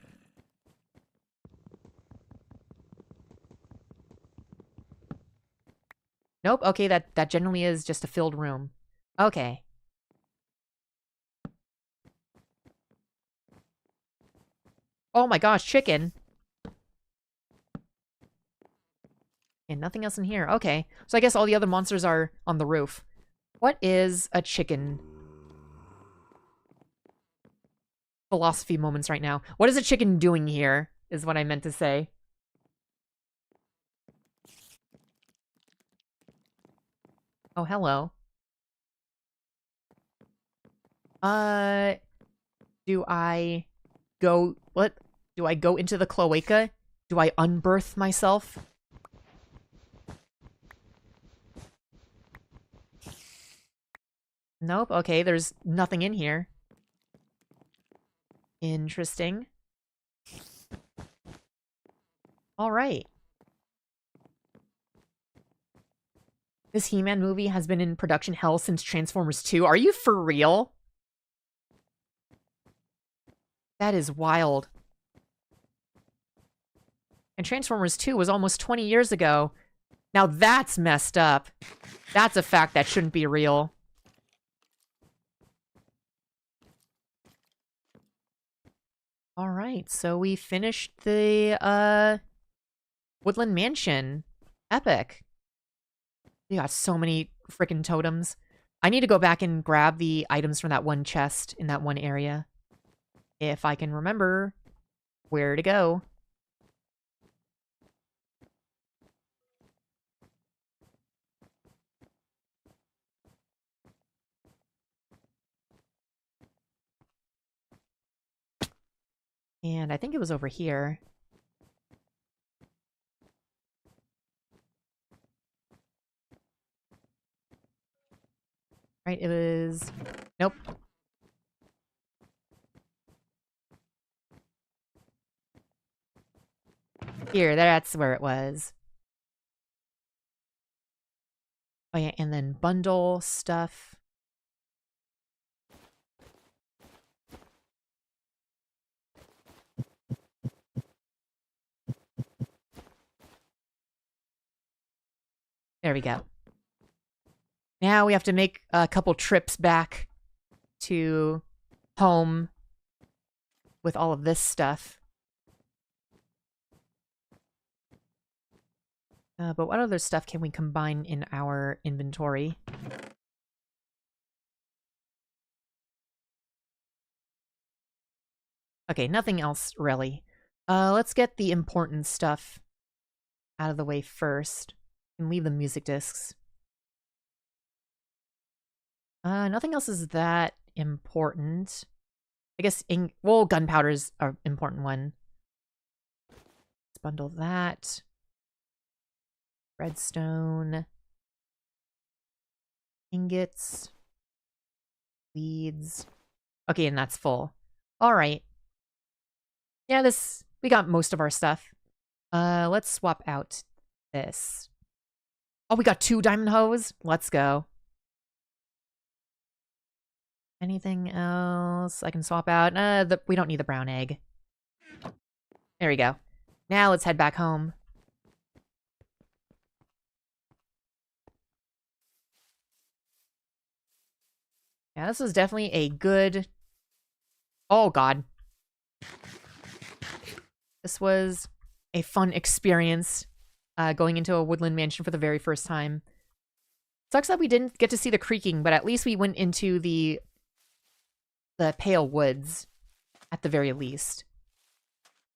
Nope, okay, that generally is just a filled room. Okay. Oh my gosh, chicken. And nothing else in here. Okay. So I guess all the other monsters are on the roof. What is a chicken? Philosophy moments right now. What is a chicken doing here, is what I meant to say. Oh, hello. Do I go... What? Do I go into the cloaca? Do I unbirth myself? Nope. Okay, there's nothing in here. Interesting. All right. This He-Man movie has been in production hell since Transformers 2. Are you for real? That is wild. And Transformers 2 was almost 20 years ago. Now that's messed up. That's a fact that shouldn't be real. All right, so we finished the Woodland Mansion. Epic. We got so many freaking totems. I need to go back and grab the items from that one chest in that one area. If I can remember where to go. And I think it was over here. Right, it was... Nope. Here, that's where it was. Oh yeah, and then bundle stuff. There we go. Now we have to make a couple trips back to home with all of this stuff. But what other stuff can we combine in our inventory? Okay, nothing else really. Let's get the important stuff out of the way first. And leave the music discs. Nothing else is that important. I guess, well, gunpowder's an important one. Let's bundle that. Redstone. Ingots. Leads. Okay, and that's full. All right. Yeah, we got most of our stuff. Let's swap out this. Oh, we got 2 diamond hose. Let's go. Anything else I can swap out? We don't need the brown egg. There we go. Now let's head back home. Yeah, this was definitely a good... Oh, God. This was a fun experience, going into a woodland mansion for the very first time. Sucks that we didn't get to see the creaking, but at least we went into the Pale Woods, at the very least.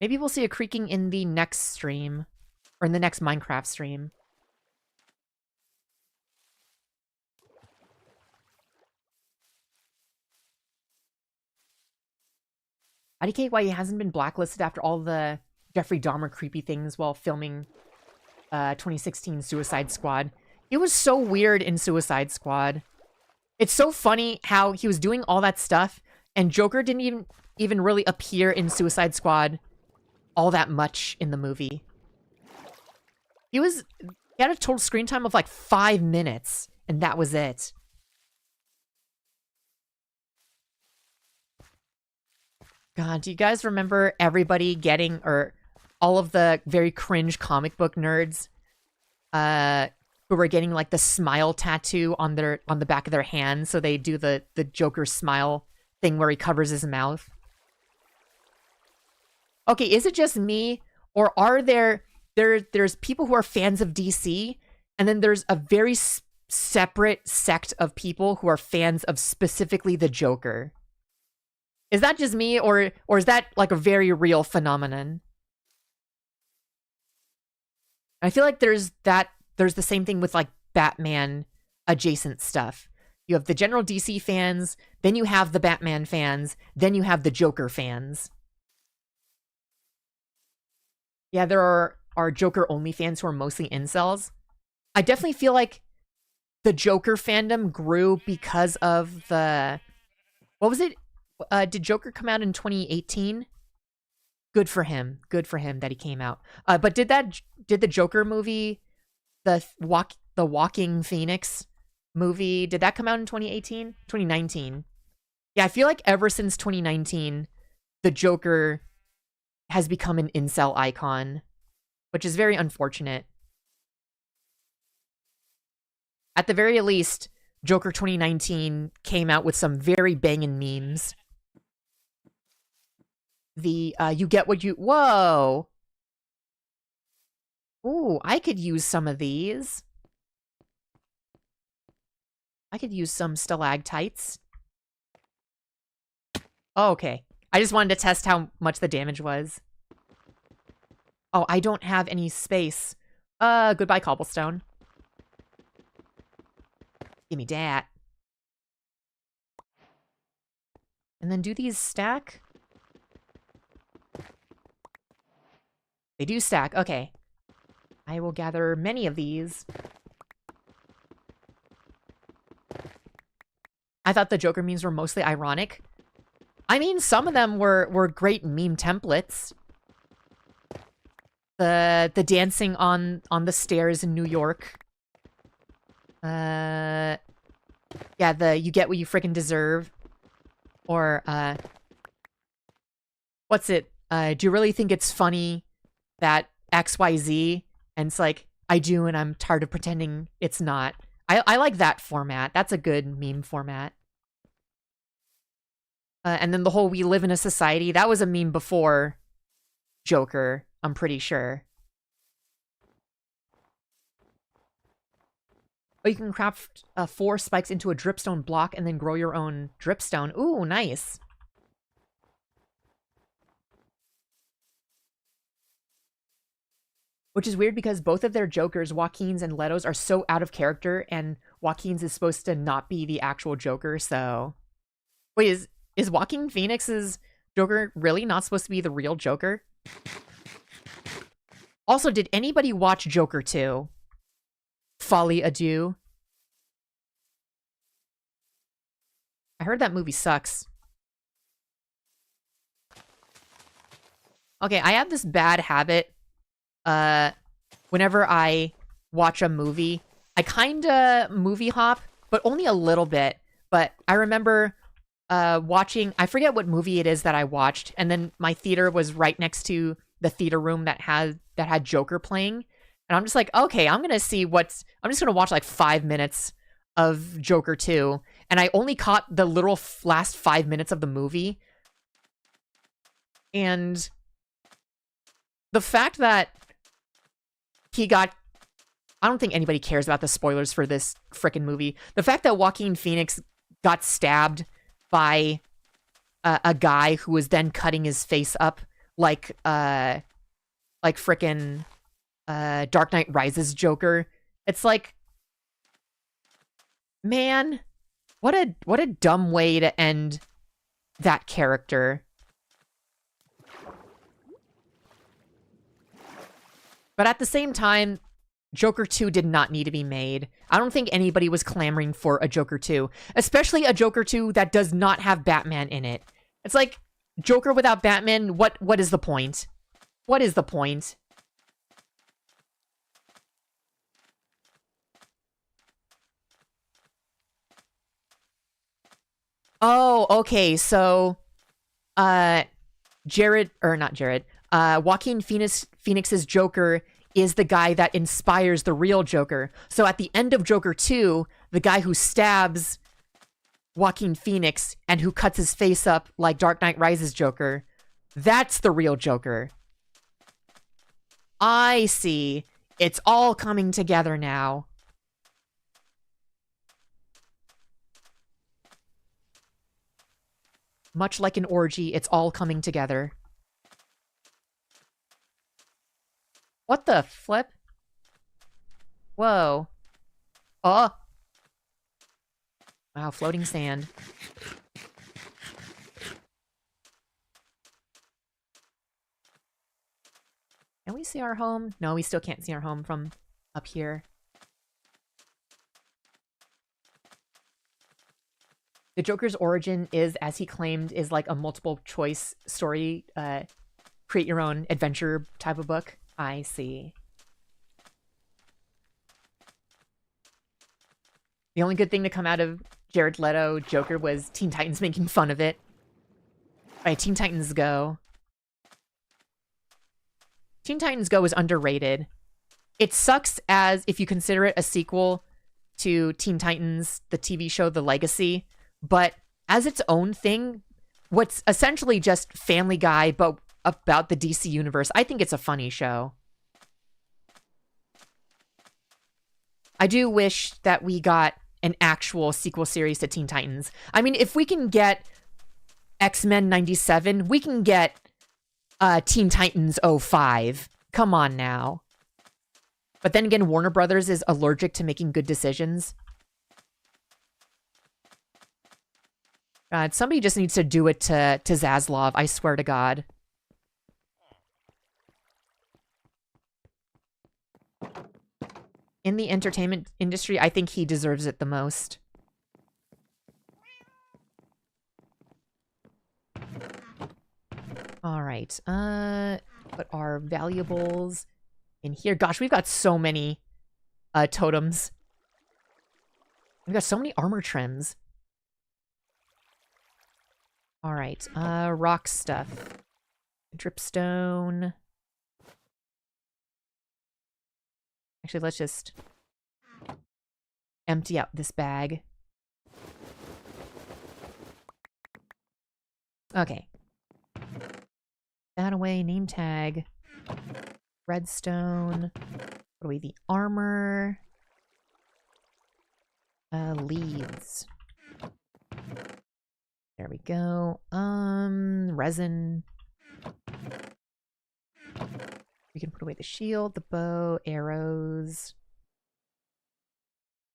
Maybe we'll see a creaking in the next stream, or in the next Minecraft stream. IDK, why he hasn't been blacklisted after all the Jeffrey Dahmer creepy things while filming 2016 Suicide Squad. It was so weird in Suicide Squad. It's so funny how he was doing all that stuff, and Joker didn't even really appear in Suicide Squad all that much in the movie. He had a total screen time of like 5 minutes, and that was it. God, do you guys remember everybody getting, or all of the very cringe comic book nerds, who were getting like the smile tattoo on the back of their hand, so they do the Joker smile thing where he covers his mouth? Okay, is it just me, or are there's people who are fans of DC, and then there's a very separate sect of people who are fans of specifically the Joker? Is that just me, or is that like a very real phenomenon? I feel like there's the same thing with like Batman adjacent stuff. You have the general DC fans, then you have the Batman fans, then you have the Joker fans. Yeah, there are Joker only fans who are mostly incels. I definitely feel like the Joker fandom grew because of the, what was it? Did Joker come out in 2018? Good for him. Good for him that he came out. But did the Joker movie, the Walking Phoenix movie, did that come out in 2018? 2019. Yeah, I feel like ever since 2019, the Joker has become an incel icon, which is very unfortunate. At the very least, Joker 2019 came out with some very banging memes. The, you get what you... Whoa! Ooh, I could use some of these. I could use some stalactites. Oh, okay. I just wanted to test how much the damage was. Oh, I don't have any space. Goodbye, cobblestone. Give me that. And then do these stack? They do stack. Okay. I will gather many of these. I thought the Joker memes were mostly ironic. I mean, some of them were great meme templates. The dancing on the stairs in New York. Yeah, the you get what you freaking deserve. Or, what's it? Do you really think it's funny that XYZ? And it's like, I do, and I'm tired of pretending it's not. I like that format. That's a good meme format. And then the whole "we live in a society," that was a meme before Joker, I'm pretty sure. Oh, you can craft 4 spikes into a dripstone block and then grow your own dripstone. Ooh, nice. Which is weird because both of their Jokers, Joaquin's and Leto's, are so out of character, and Joaquin's is supposed to not be the actual Joker, so... Wait, is Joaquin Phoenix's Joker really not supposed to be the real Joker? Also, did anybody watch Joker 2? Folly Adieu? I heard that movie sucks. Okay, I have this bad habit. Whenever I watch a movie, I kinda movie hop, but only a little bit. But I remember watching, I forget what movie it is that I watched, and then my theater was right next to the theater room that had Joker playing. And I'm just like, okay, I'm just gonna watch like 5 minutes of Joker 2. And I only caught the literal last 5 minutes of the movie. And the fact that he got... I don't think anybody cares about the spoilers for this frickin' movie. The fact that Joaquin Phoenix got stabbed by a guy who was then cutting his face up like frickin' Dark Knight Rises Joker. It's like, man, what a dumb way to end that character. But at the same time, Joker 2 did not need to be made. I don't think anybody was clamoring for a Joker 2. Especially a Joker 2 that does not have Batman in it. It's like, Joker without Batman, what is the point? What is the point? Oh, okay, so... Joaquin Phoenix's Joker is the guy that inspires the real Joker. So at the end of Joker 2, the guy who stabs Joaquin Phoenix and who cuts his face up like Dark Knight Rises Joker, that's the real Joker. I see. It's all coming together now. Much like an orgy, it's all coming together. What the flip? Whoa. Oh. Wow, floating sand. Can we see our home? No, we still can't see our home from up here. The Joker's origin is, as he claimed, is like a multiple choice story, create your own adventure type of book. I see. The only good thing to come out of Jared Leto Joker was Teen Titans making fun of it. Alright, Teen Titans Go. Teen Titans Go is underrated. It sucks as if you consider it a sequel to Teen Titans, the TV show, The Legacy. But as its own thing, what's essentially just Family Guy, but about the DC universe, I think it's a funny show. I do wish that we got an actual sequel series to Teen Titans. I mean, if we can get X-Men 97, we can get Teen Titans 05. Come on now. But then again, Warner Brothers is allergic to making good decisions. God, somebody just needs to do it to Zaslav, I swear to God. In the entertainment industry, I think he deserves it the most. All right. Put our valuables in here. Gosh, we've got so many totems. We've got so many armor trims. All right. Rock stuff. Dripstone. Actually, let's just empty out this bag. Okay. That away, name tag. Redstone. Put away the armor. Leads. There we go. Resin. We can put away the shield, the bow, arrows.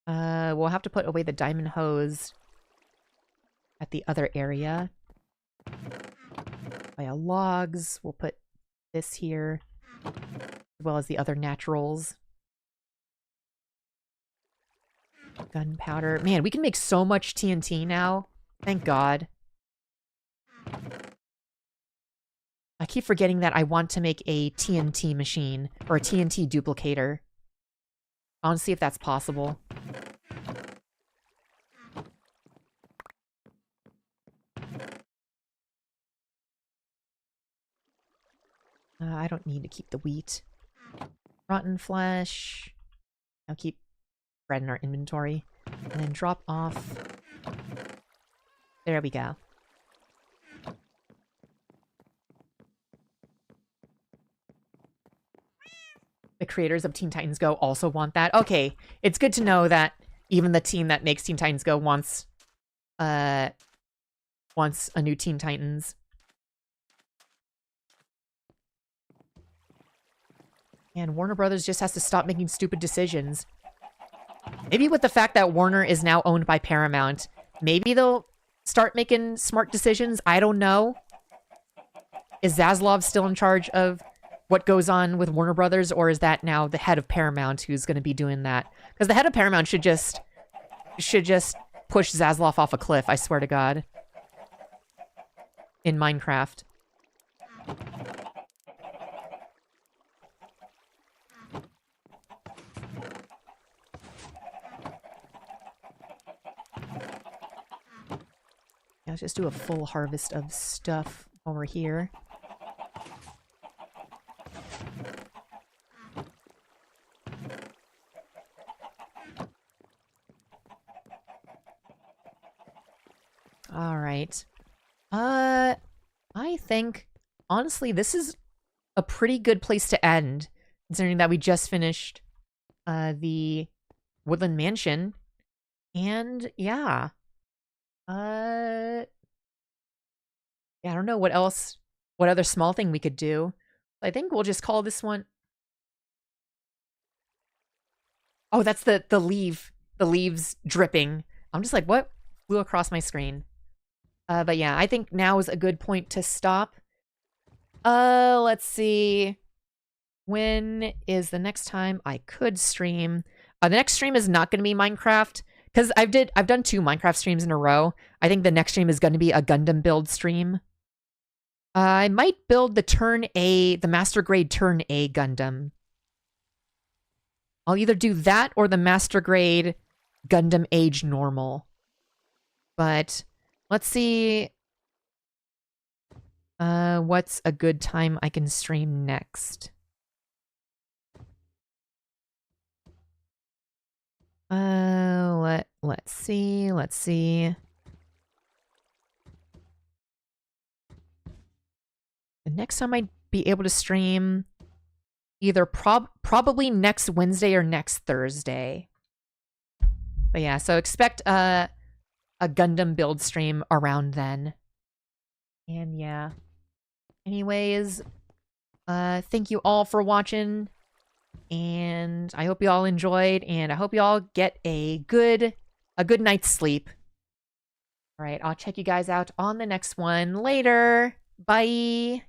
We'll have to put away the diamond hose at the other area. Logs. We'll put this here, as well as the other naturals. Gunpowder. Man, we can make so much TNT now. Thank God. I keep forgetting that I want to make a TNT machine, or a TNT duplicator. I want to see if that's possible. I don't need to keep the wheat. Rotten flesh. I'll keep bread in our inventory. And then drop off. There we go. The creators of Teen Titans Go also want that. Okay, it's good to know that even the team that makes Teen Titans Go wants a new Teen Titans. And Warner Brothers just has to stop making stupid decisions. Maybe with the fact that Warner is now owned by Paramount, maybe they'll start making smart decisions. I don't know. Is Zaslav still in charge of what goes on with Warner Brothers, or is that now the head of Paramount who's going to be doing that? Because the head of Paramount should just push Zaslav off a cliff, I swear to God. In Minecraft. Yeah, let's just do a full harvest of stuff over here. All right. I think, honestly, this is a pretty good place to end, considering that we just finished the Woodland Mansion. And, yeah. Yeah, I don't know what else, what other small thing we could do. I think we'll just call this one... Oh, that's the leaves dripping. I'm just like, what flew across my screen? But yeah, I think now is a good point to stop. Let's see. When is the next time I could stream? The next stream is not going to be Minecraft, because I've done 2 Minecraft streams in a row. I think the next stream is going to be a Gundam build stream. I might build the Master Grade Turn A Gundam. I'll either do that or the Master Grade Gundam Age Normal. But let's see what's a good time I can stream next. Let's see. The next time I'd be able to stream either probably next Wednesday or next Thursday. But yeah, so expect a Gundam build stream around then. And yeah. Anyways, thank you all for watching. And I hope you all enjoyed, and I hope you all get a good night's sleep. All right, I'll check you guys out on the next one later. Bye.